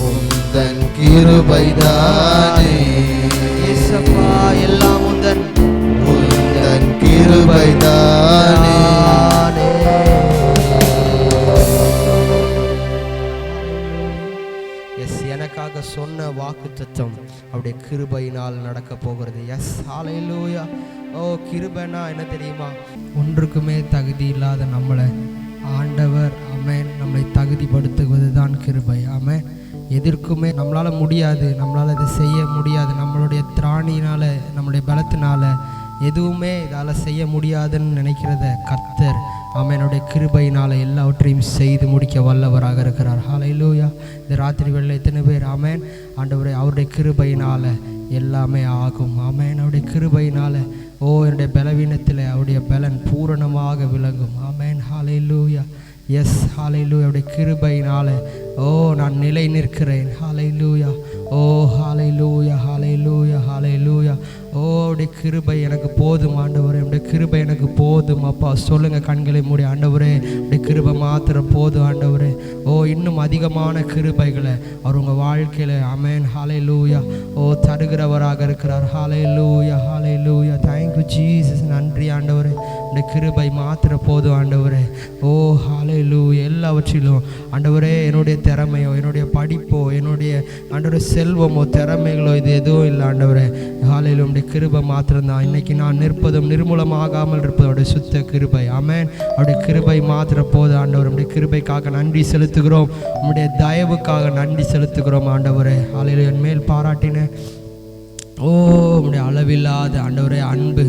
S1: உந்தன் கிருபைதானே. எல்லாம் உந்தன் கிருபைதானே. எனக்காக சொன்ன வாக்குத்தத்தம் அவருடைய கிருபையினால் நடக்க போகிறது. எஸ், ஹல்லேலூயா. ஓ, கிருபைனா என்ன தெரியுமா? ஒன்றுக்குமே தகுதி இல்லாத நம்மளை ஆண்டவர் ஆமென் நம்மை தகுதிப்படுத்துவது தான் கிருபை. ஆமென். எதற்குமே நம்மளால் முடியாது, நம்மளால் இதை செய்ய முடியாது, நம்மளுடைய திராணியினால் நம்மளுடைய பலத்தினால எதுவுமே இதால் செய்ய முடியாதுன்னு நினைக்கிறத கர்த்தர் ஆமெனுடைய கிருபையினால் எல்லாவற்றையும் செய்து முடிக்க வல்லவராக இருக்கிறார். ஹல்லேலூயா. இந்த ராத்திரி வேளையில் எத்தனை பேர் ஆமென் ஆண்டவரே அவருடைய கிருபையினால் எல்லாமே ஆகும். ஆமென். அவருடைய கிருபையினால் என்னுடைய பலவீனத்தில் அவருடைய பலன் பூரணமாக விளங்கும். ஆமென். ஹல்லேலூயா. எஸ், ஹல்லேலூயா. அவருடைய கிருபையினால் நான் நிலை நிற்கிறேன். ஹல்லேலூயா. ஹல்லேலூயா, ஹல்லேலூயா, ஹல்லேலூயா. அவருடைய கிருபை எனக்கு போதும் ஆண்டவரே, அவருடைய கிருபை எனக்கு போதும் அப்பா. சொல்லுங்க, கண்களை மூடி, ஆண்டவரே அவருடைய கிருபை மாத்திரம் போதும் ஆண்டவரே. இன்னும் அதிகமான கிருபைகளை அவர் உங்கள் வாழ்க்கையில் ஆமென் ஹல்லேலூயா தருகிறவராக இருக்கிறார். Hallelujah, hallelujah. Thank you Jesus. நன்றி ஆண்டவரே. உடைய கிருபை மாத்திர போதும் ஆண்டவரே. ஓ ஹல்லேலூயா. எல்லாவற்றிலும் ஆண்டவரே என்னுடைய திறமையோ என்னுடைய படிப்போ என்னுடைய ஆண்டவரே செல்வமோ திறமைகளோ இது எதுவும் இல்லை ஆண்டவரே. ஹல்லேலூயா. உடைய கிருபை மாத்திரம்தான் இன்னைக்கு நான் நிற்பதும் நிர்மூலமாகாமல் இருப்பதும் அவருடைய சுத்த கிருபை. ஆமென். அவருடைய கிருபை மாத்திர போதும் ஆண்டவர். உடைய கிருபைக்காக நன்றி செலுத்துகிறோம். உம்முடைய தயவுக்காக நன்றி செலுத்துகிறோம் ஆண்டவரே. ஹல்லேலூயா. என் மேல் பாராட்டின ஓ உம்முடைய அளவில்லாத ஆண்டவரே அன்பு.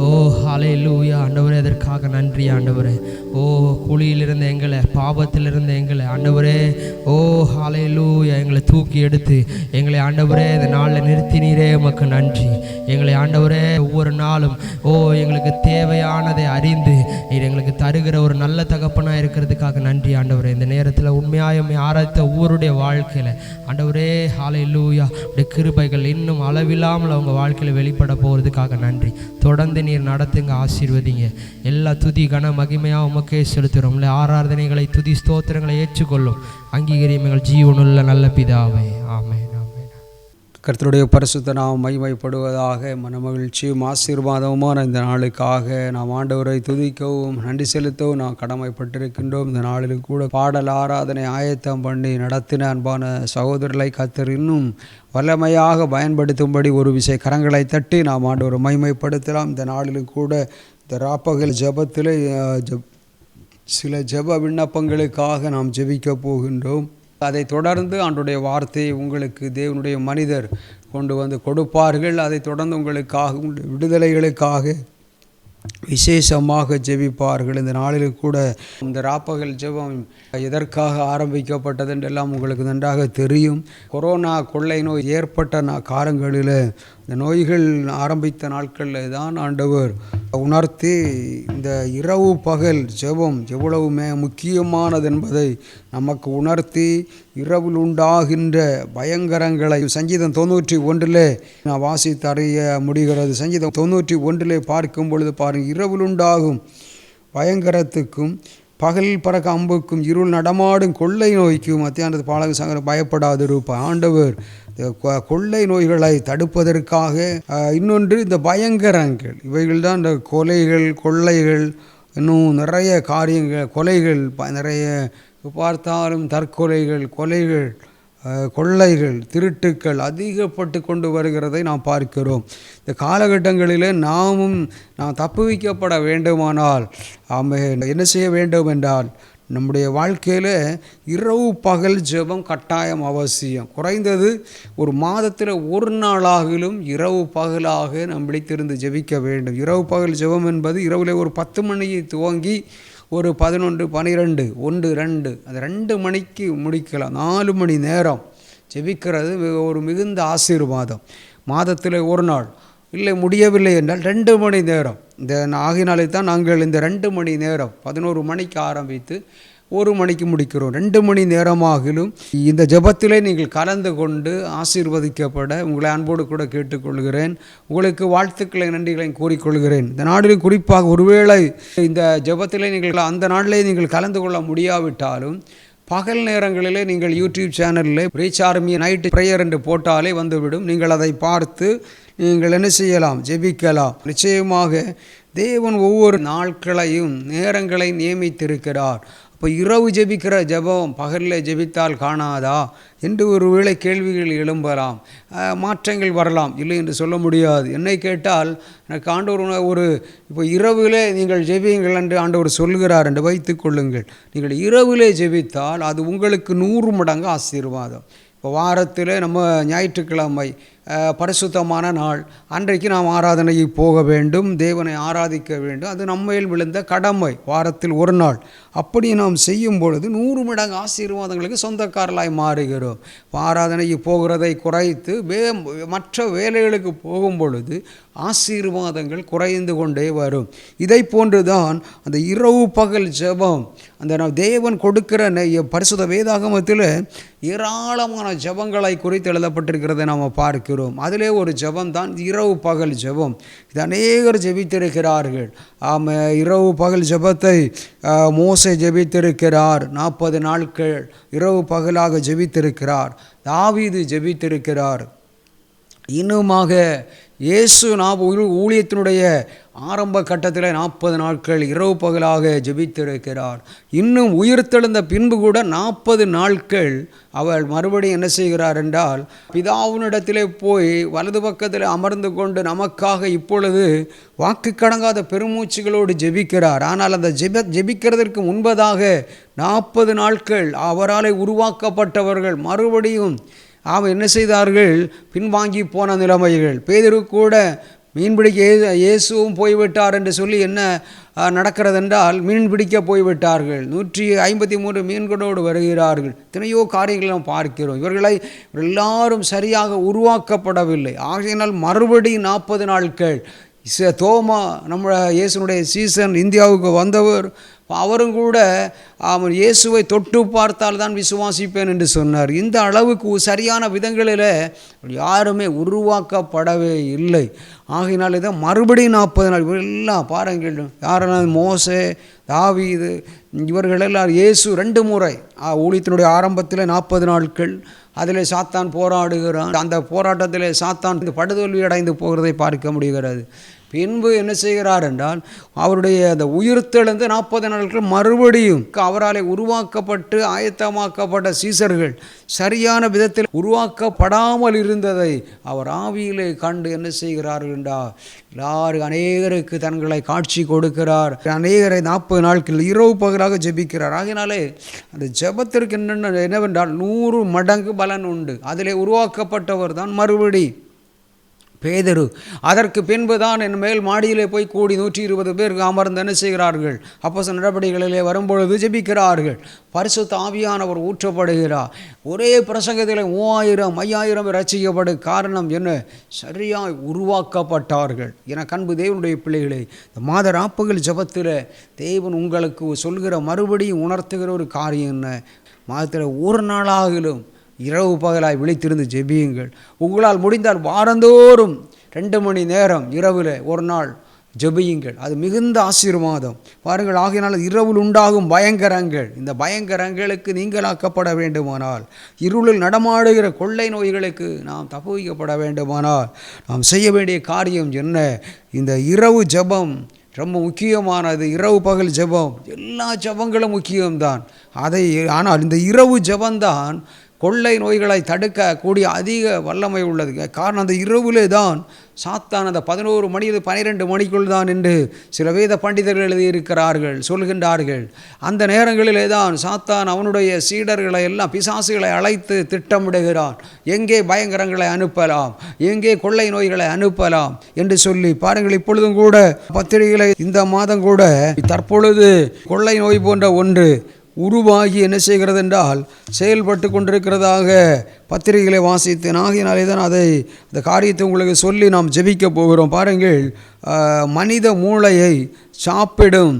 S1: ஓ ஹல்லேலூயா ஆண்டவரே, அதற்காக நன்றி ஆண்டவரே. ஓ குழியிலிருந்து எங்களை பாவத்திலிருந்து எங்களை ஆண்டவரே ஓ ஹல்லேலூயா எங்களை தூக்கி எடுத்து எங்களை ஆண்டவரே இந்த நாளில் நிறுத்தினீரே உமக்கு நன்றி. எங்களை ஆண்டவரே ஒவ்வொரு நாளும் ஓ எங்களுக்கு தேவையானதை அறிந்து நீர் எங்களுக்கு தருகிற ஒரு நல்ல தகப்பனாக இருக்கிறதுக்காக நன்றி ஆண்டவரே. இந்த நேரத்தில் உண்மையாய் ஆராய்த்த ஒவ்வொருடைய வாழ்க்கையில் ஆண்டவரே ஹல்லேலூயா உடைய கிருபைகள் இன்னும் அளவில்லாமல் அவங்க வாழ்க்கையில் வெளிப்பட போகிறதுக்காக நன்றி. தொடர்ந்து நீர் நடத்துங்க, ஆசீர்வதிங்க. எல்லா துதி கன மகிமையாக உமக்கே செலுத்துகிறோம். ஆராதனைகளை துதி ஸ்தோத்திரங்களை ஏற்றுக்கொள்ளும் அங்கீகரியும் எங்கள் ஜீவனுள்ள நல்ல பிதாவே. ஆமென்.
S3: கர்த்தருடைய பரிசுத்த நாம் மகிமைப்படுவதாக. மனமகிழ்ச்சியும் ஆசீர்வாதமான இந்த நாளுக்காக நாம் ஆண்டவரை துதிக்கவும் நன்றி செலுத்தவும் நாம் கடமைப்பட்டிருக்கின்றோம். இந்த நாளில் கூட பாடல் ஆராதனை ஆயத்தம் பண்ணி நடத்தின அன்பான சகோதரர்களை கர்த்தர் இன்னும் வல்லமையாக பயன்படுத்தும்படி ஒரு விசை கரங்களை தட்டி நாம் ஆண்டவரை மகிமைப்படுத்தலாம். இந்த நாளிலும் கூட இந்த ராப்பகல் ஜெபத்தில் சில ஜெப விண்ணப்பங்களுக்காக நாம் ஜெபிக்க போகின்றோம். அதை தொடர்ந்து ஆண்டுடைய வார்த்தையை உங்களுக்கு தேவனுடைய மனிதர் கொண்டு வந்து கொடுப்பார்கள். அதை தொடர்ந்து உங்களுக்காக விடுதலைகளுக்காக விசேஷமாக ஜெபிப்பார்கள். இந்த நாளில் கூட இந்த ராப்பகல் ஜெபம் எதற்காக ஆரம்பிக்கப்பட்டது என்றெல்லாம் உங்களுக்கு நன்றாக தெரியும். கொரோனா கொள்ளை நோய் ஏற்பட்ட காலங்களில் இந்த நோய்கள் ஆரம்பித்த நாட்களில் தான் ஆண்டவர் உணர்த்தி இந்த இரவு பகல் ஜெபம் எவ்வளவு முக்கியமானது என்பதை நமக்கு உணர்த்தி இரவில் உண்டாகின்ற பயங்கரங்களை சங்கீதம் 91 நான் வாசித்து அறிய முடிகிறது. சங்கீதம் 91 பார்க்கும் பொழுது பாருங்கள், இரவில் உண்டாகும் பயங்கரத்துக்கும் பகல் பறக்க அம்புக்கும் இருள் நடமாடும் கொள்ளை நோய்க்கும் மத்தியானது பாலக சங்கர பயப்படாது இருப்பார். ஆண்டவர் கொள்ளை நோய்களை தடுப்பதற்காக இன்னொன்று இந்த பயங்கரங்கள், இவைகள் தான் இந்த கொலைகள் கொள்ளைகள் இன்னும் நிறைய காரியங்கள், கொலைகள் நிறைய பார்த்தாலும் தற்கொலைகள் கொலைகள் கொள்ளைகள் திருட்டுக்கள் அதிகப்பட்டு கொண்டு வருகிறதை நாம் பார்க்கிறோம். இந்த காலகட்டங்களில் நாம் தப்புவிக்கப்பட வேண்டுமானால் என்ன செய்ய வேண்டும் என்றால் நம்முடைய வாழ்க்கையில் இரவு பகல் ஜெபம் கட்டாயம் அவசியம். குறைந்தது ஒரு மாதத்தில் ஒரு நாளாகிலும் இரவு பகலாக நாம் விழித்திருந்து ஜெபிக்க வேண்டும். இரவு பகல் ஜெபம் என்பது இரவில் ஒரு 10 மணிக்கு துவங்கி ஒரு 11, 12, 1, 2 அது 2 மணிக்கு முடிக்கலாம். 4 மணி நேரம் ஜெபிக்கிறது ஒரு மிகுந்த ஆசீர்வாதம். மாதத்தில் ஒரு நாள் இல்லை முடியவில்லை என்றால் 2 மணி நேரம். இந்த ஆகினாலே தான் நாங்கள் இந்த 2 மணி நேரம் 11 மணிக்கு ஆரம்பித்து 1 மணிக்கு முடிக்கிறோம். 2 மணி நேரமாகிலும் இந்த ஜெபத்திலே நீங்கள் கலந்து கொண்டு ஆசீர்வதிக்கப்பட உங்களை அன்போடு கூட கேட்டுக்கொள்கிறேன். உங்களுக்கு வாழ்த்துக்களை நன்றிகளையும் கூறிக்கொள்கிறேன். இந்த நாளில் குறிப்பாக ஒருவேளை இந்த ஜெபத்திலே நீங்கள் அந்த நாளிலே நீங்கள் கலந்து கொள்ள முடியாவிட்டாலும் பகல் நேரங்களிலே நீங்கள் யூடியூப் சேனலில் ரீச் ஆர்மி நைட் ப்ரேயர் என்று போட்டாலே வந்துவிடும். நீங்கள் அதை பார்த்து நீங்கள் என்ன செய்யலாம், ஜெபிக்கலாம். நிச்சயமாக தேவன் ஒவ்வொரு நாட்களையும் நேரங்களை நியமித்திருக்கிறார். இப்போ இரவு ஜெபிக்கிற ஜெபம் பகலில் ஜெபித்தால் காணாதா என்று ஒரு வேளை கேள்விகள் எழும்பலாம், மாற்றங்கள் வரலாம். இல்லை என்று சொல்ல முடியாது. என்னை கேட்டால் எனக்கு ஆண்டவர் இப்போ இரவிலே நீங்கள் ஜெபியுங்கள் என்று ஆண்டவர் சொல்கிறார் என்று வைத்து கொள்ளுங்கள். நீங்கள் இரவிலே ஜெபித்தால் அது உங்களுக்கு 100 மடங்கு ஆசீர்வாதம். இப்போ வாரத்தில் நம்ம ஞாயிற்றுக்கிழமை பரிசுத்தமான நாள், அன்றைக்கு நாம் ஆராதனையை போக வேண்டும், தேவனை ஆராதிக்க வேண்டும். அது நம்மையில் விழுந்த கடமை. வாரத்தில் ஒரு நாள் அப்படி நாம் செய்யும் பொழுது 100 மடங்கு ஆசீர்வாதங்களுக்கு சொந்தக்காரலாய் மாறுகிறோம். ஆராதனைக்கு போகிறதை குறைத்து மற்ற வேலைகளுக்கு போகும் பொழுது ஆசீர்வாதங்கள் குறைந்து கொண்டே வரும். இதை போன்றுதான் அந்த இரவு பகல் ஜெபம், அந்த தேவன் கொடுக்கிற பரிசுத்த வேதாகமத்தில் ஏராளமான ஜெபங்களை குறித்து எழுதப்பட்டிருக்கிறதை நாம் பார்க்கிறோம். அதிலே ஒரு ஜெபம் தான் இரவு பகல் ஜெபம். இது அநேகர் ஜெபித்திருக்கிறார்கள். இரவு பகல் ஜெபத்தை மோசே ஜெபித்திருக்கிறார். 40 நாட்கள் இரவு பகலாக ஜெபித்திருக்கிறார். தாவீது ஜெபித்திருக்கிறார். இன்னுமாக இயேசு ஊழியத்தினுடைய ஆரம்ப கட்டத்தில் 40 நாட்கள் இரவு பகலாக ஜெபித்திருக்கிறார். இன்னும் உயிர்த்தெழுந்த பின்பு கூட 40 நாட்கள் அவள் மறுபடியும் என்ன செய்கிறார் என்றால், பிதாவினிடத்திலே போய் வலது பக்கத்தில் அமர்ந்து கொண்டு நமக்காக இப்பொழுது வாக்கு கடங்காத பெருமூச்சுகளோடு ஜெபிக்கிறார். ஆனால் அந்த ஜெபிக்கிறதற்கு முன்பதாக 40 நாட்கள் அவரால் உருவாக்கப்பட்டவர்கள் மறுபடியும் என்ன செய்தார்கள், பின்வாங்கி போன நிலைமைகள். பேதுரு கூட மீன்பிடிக்க இயேசுவும் போய்விட்டார் என்று சொல்லி என்ன நடக்கிறது என்றால், மீன் பிடிக்க போய்விட்டார்கள். 153 மீன்களோடு வருகிறார்கள். எத்தனையோ காரியங்களை நாம் பார்க்கிறோம். இவர்கள் எல்லாரும் சரியாக உருவாக்கப்படவில்லை. ஆகையினால் மறுபடியும் 40 நாட்கள் தோமா நம்ம இயேசுனுடைய சீசன் இந்தியாவுக்கு வந்தவர், அவரும் கூட அவன் இயேசுவை தொட்டு பார்த்தால் தான் விசுவாசிப்பேன் என்று சொன்னார். இந்த அளவுக்கு சரியான விதங்களில் யாருமே உருவாக்கப்படவே இல்லை. ஆகையினாலே தான் மறுபடியும் 40 நாள் எல்லாம் பாருங்கள். யாரெல்லாம் மோசே, தாவீது, இவர்களெல்லாம் இயேசு 2 முறை ஊழியத்தினுடைய ஆரம்பத்தில் 40 நாட்கள் அதில் சாத்தான் போராடுகிறான். அந்த போராட்டத்தில் சாத்தான் படுதோல்வி அடைந்து போகிறதை பார்க்க முடிகிறது. பின்பு என்ன செய்கிறார் என்றால், அவருடைய அந்த உயிர்த்தெழுந்து 40 நாட்கள் மறுபடியும் அவரால் உருவாக்கப்பட்டு ஆயத்தமாக்கப்பட்ட சீசர்கள் சரியான விதத்தில் உருவாக்கப்படாமல் இருந்ததை அவர் ஆவியிலே கண்டு என்ன செய்கிறார்கள் என்றால், எல்லாரும் அநேகருக்கு தங்களை காட்சி கொடுக்கிறார். அநேகரை 40 நாட்கள் இரவு பகலாக ஜெபிக்கிறார். ஆகினாலே அந்த ஜெபத்திற்கு என்னவென்றால் 100 மடங்கு பலன் உண்டு. அதிலே உருவாக்கப்பட்டவர் தான் மறுபடி பேதுரு. அதற்கு பின்பு தான் என் மேல் மாடியிலே போய் கூடி 120 பேர் அமர்ந்து என்ன செய்கிறார்கள், அப்போஸ்தலர் நடபடிகளிலே வரும்பொழுது ஜெபிக்கிறார்கள். பரிசுத்த ஆவியானவர் ஊற்றப்படுகிறார். ஒரே பிரசங்கத்தில் 3000 5000 ரட்சிக்கப்படும். காரணம் என்ன? சரியாய் உருவாக்கப்பட்டார்கள். என கண்பு தேவனுடைய பிள்ளைகளே, இந்த மாத ராப்பகல் ஜெபத்தில் தேவன் உங்களுக்கு சொல்கிற மறுபடியும் உணர்த்துகிற ஒரு காரியம் என்ன? மாதத்தில் ஒரு நாளாகிலும் இரவு பகலாய் விழித்திருந்து ஜெபியுங்கள். உங்களால் முடிந்தால் வாரந்தோறும் 2 மணி நேரம் இரவில் ஒரு நாள் ஜெபியுங்கள். அது மிகுந்த ஆசீர்வாதம். பாருங்கள், ஆகையினால் இரவில் உண்டாகும் பயங்கரங்கள், இந்த பயங்கரங்களுக்கு நீங்களாக்கப்பட வேண்டுமானால், இருளில் நடமாடுகிற கொள்ளை நோய்களுக்கு நாம் தப்புவிக்கப்பட வேண்டுமானால் நாம் செய்ய வேண்டிய காரியம் என்ன? இந்த இரவு ஜெபம் ரொம்ப முக்கியமானது. இரவு பகல் ஜெபம், எல்லா ஜெபங்களும் முக்கியம்தான். ஆனால் இந்த இரவு ஜெபந்தான் கொள்ளை நோய்களை தடுக்கக்கூடிய அதிக வல்லமை உள்ளது. காரணம், அந்த இரவிலே தான் சாத்தான் அந்த 11 மணி 12 மணிக்குள் தான் என்று சில வேத பண்டிதர்கள் எழுதியிருக்கிறார்கள், சொல்கின்றார்கள். அந்த நேரங்களிலே தான் சாத்தான் அவனுடைய சீடர்களை எல்லாம், பிசாசுகளை அழைத்து திட்டமிடுகிறான். எங்கே பயங்கரங்களை அனுப்பலாம், எங்கே கொள்ளை நோய்களை அனுப்பலாம் என்று சொல்லி பாருங்கள். இப்பொழுதும் கூட பத்திரிகைகளை இந்த மாதம் கூட தற்பொழுது கொள்ளை நோய் போன்ற ஒன்று உருவாகி என்ன செய்கிறது என்றால் செயல்பட்டு கொண்டிருக்கிறதாக பத்திரிகைகளை வாசித்தேன். ஆகினாலே தான் அந்த காரியத்தை உங்களுக்கு சொல்லி நாம் ஜெபிக்க போகிறோம். பாருங்கள், மனித மூளையை சாப்பிடும்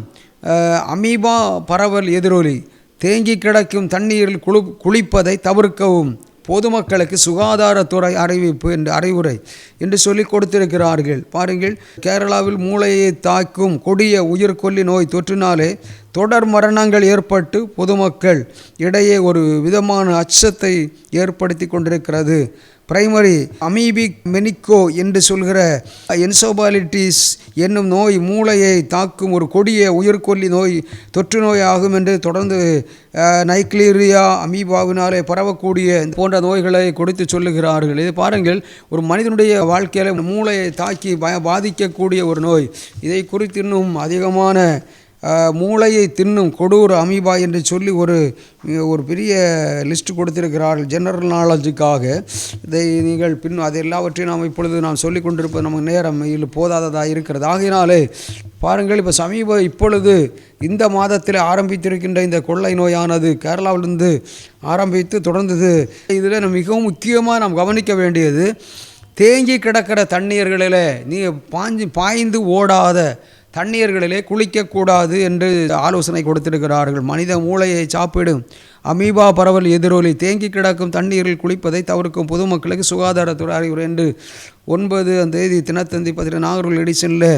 S3: அமீபா பரவல் எதிரொலி, தேங்கி கிடக்கும் தண்ணீரில் குளிப்பதை தவிர்க்கவும் பொதுமக்களுக்கு சுகாதாரத்துறை அறிவுரை என்று சொல்லி கொடுத்திருக்கிறார்கள். பாருங்கள், கேரளாவில் மூளையை தாக்கும் கொடிய உயிர்கொல்லி நோய் தொற்றினாலே தொடர் மரணங்கள் ஏற்பட்டு பொதுமக்கள் இடையே ஒரு விதமான அச்சத்தை ஏற்படுத்தி கொண்டிருக்கிறது. பிரைமரி அமீபிக் மெனிக்கோ என்று சொல்கிற என்சோபாலிட்டிஸ் என்னும் நோய் மூளையை தாக்கும் ஒரு கொடிய உயிர்கொல்லி நோய், தொற்று நோய் ஆகும் என்று தொடர்ந்து நைக்லீரியா அமீபாவினாலே பரவக்கூடிய போன்ற நோய்களை கொடுத்து சொல்லுகிறார்கள். இது பாருங்கள், ஒரு மனிதனுடைய வாழ்க்கையில் மூளையை தாக்கி பாதிக்கக்கூடிய ஒரு நோய். இதை குறித்து இன்னும் அதிகமான மூளையை தின்னும் கொடூர அமீபா என்று சொல்லி ஒரு பெரிய லிஸ்ட் கொடுத்திருக்கிறார்கள் ஜெனரல் நாலேஜுக்காக. இதை நீங்கள் அது எல்லாவற்றையும் நாம் இப்பொழுது நாம் சொல்லிக் கொண்டிருப்பது நமக்கு நேரம் இதில் போதாததாக இருக்கிறது. ஆகினாலே பாருங்கள், இப்போ இப்பொழுது இந்த மாதத்தில் ஆரம்பித்திருக்கின்ற இந்த கொள்ளை நோயானது கேரளாவிலிருந்து ஆரம்பித்து தொடர்ந்தது. இதில் மிகவும் முக்கியமாக நாம் கவனிக்க வேண்டியது, தேங்கி கிடக்கிற தண்ணீர்களில் பாய்ந்து ஓடாத தண்ணீர்களிலே குளிக்கக்கூடாது என்று ஆலோசனை கொடுத்திருக்கிறார்கள். மனித மூளையை சாப்பிடும் அமீபா பரவல் எதிரொலி, தேங்கி கிடக்கும் தண்ணீரில் குளிப்பதை தவிர்க்கும் பொதுமக்களுக்கு சுகாதாரத்துறை அறிவுரை என்று 9 தினத்தந்தி நாகர்கோவில் எடிஷனில்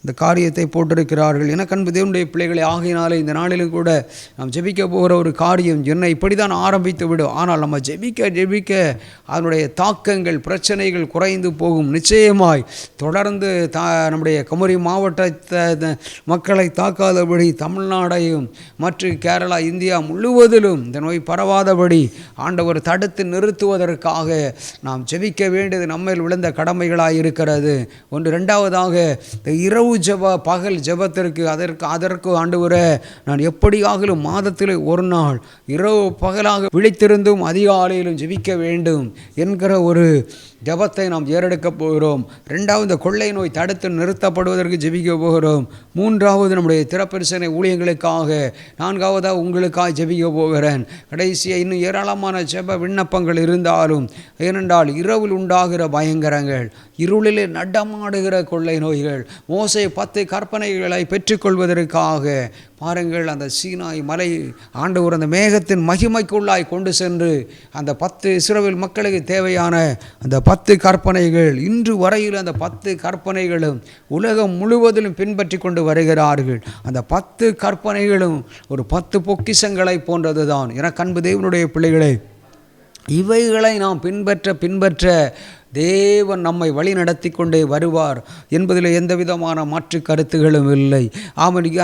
S3: இந்த காரியத்தை போட்டிருக்கிறார்கள். எனக்கு அன்பு தேவனுடைய பிள்ளைகளை, ஆகையினாலே இந்த நாளிலும் கூட நாம் ஜெபிக்க போகிற ஒரு காரியம் என்ன, இப்படி தான் ஆரம்பித்து விடும். ஆனால் நம்ம ஜெபிக்க அதனுடைய தாக்கங்கள், பிரச்சனைகள் குறைந்து போகும். நிச்சயமாய் தொடர்ந்து நம்முடைய குமரி மாவட்டத்தை மக்களை தாக்காதபடி தமிழ்நாடையும் மற்ற கேரளா, இந்தியா முழுவதிலும் இந்த நோய் பரவாதபடி ஆண்டவர் தடுத்து நிறுத்துவதற்காக நாம் ஜெபிக்க வேண்டியது நம்மில் விழுந்த கடமைகளாக இருக்கிறது. ஒன்று. இரண்டாவதாக, இரவு ஜெப, பகல் ஜெபத்திற்கு அதற்கு ஆண்டவரே, நான் எப்படியாகிலும் மாதத்தில் ஒரு நாள் இரவு பகலாக விழித்திருந்தும் அதிகாலையிலும் ஜெபிக்க வேண்டும் என்கிற ஒரு ஜெபத்தை நாம் ஏறெடுக்கப் போகிறோம். 2வது, கொள்ளை நோய் தடுத்து நிறுத்தப்படுவதற்கு ஜெபிக்க போகிறோம். 3வது, நம்முடைய திறப்பரிசனை ஊழியங்களுக்காக. 4வது, உங்களுக்காக ஜெபிக்க போகிறேன். கடைசியாக இன்னும் ஏராளமான ஜெப விண்ணப்பங்கள் இருந்தாலும், ஏனென்றால் இரவில் உண்டாகிற பயங்கரங்கள், இருளிலே நடமாடுகிற கொள்ளை நோய்கள், மோசே 10 கற்பனைகளை பெற்றுக்கொள்வதற்காக பாருங்கள், அந்த சீனாய் மலை ஆண்டவர் அந்த மேகத்தின் மகிமைக்குள்ளாய் கொண்டு சென்று அந்த 10 இஸ்ரவேல் மக்களுக்கு தேவையான அந்த 10 கற்பனைகள், இன்று வரையில் அந்த 10 கற்பனைகளும் உலகம் முழுவதிலும் பின்பற்றி கொண்டு வருகிறார்கள். அந்த 10 கற்பனைகளும் ஒரு 10 பொக்கிஷங்களை போன்றது தான். எனக்கு அன்பு தேவனுடைய பிள்ளைகளே, இவைகளை நாம் பின்பற்ற தேவன் நம்மை வழி நடத்தி கொண்டே வருவார் என்பதில் எந்த விதமான மாற்று கருத்துகளும் இல்லை.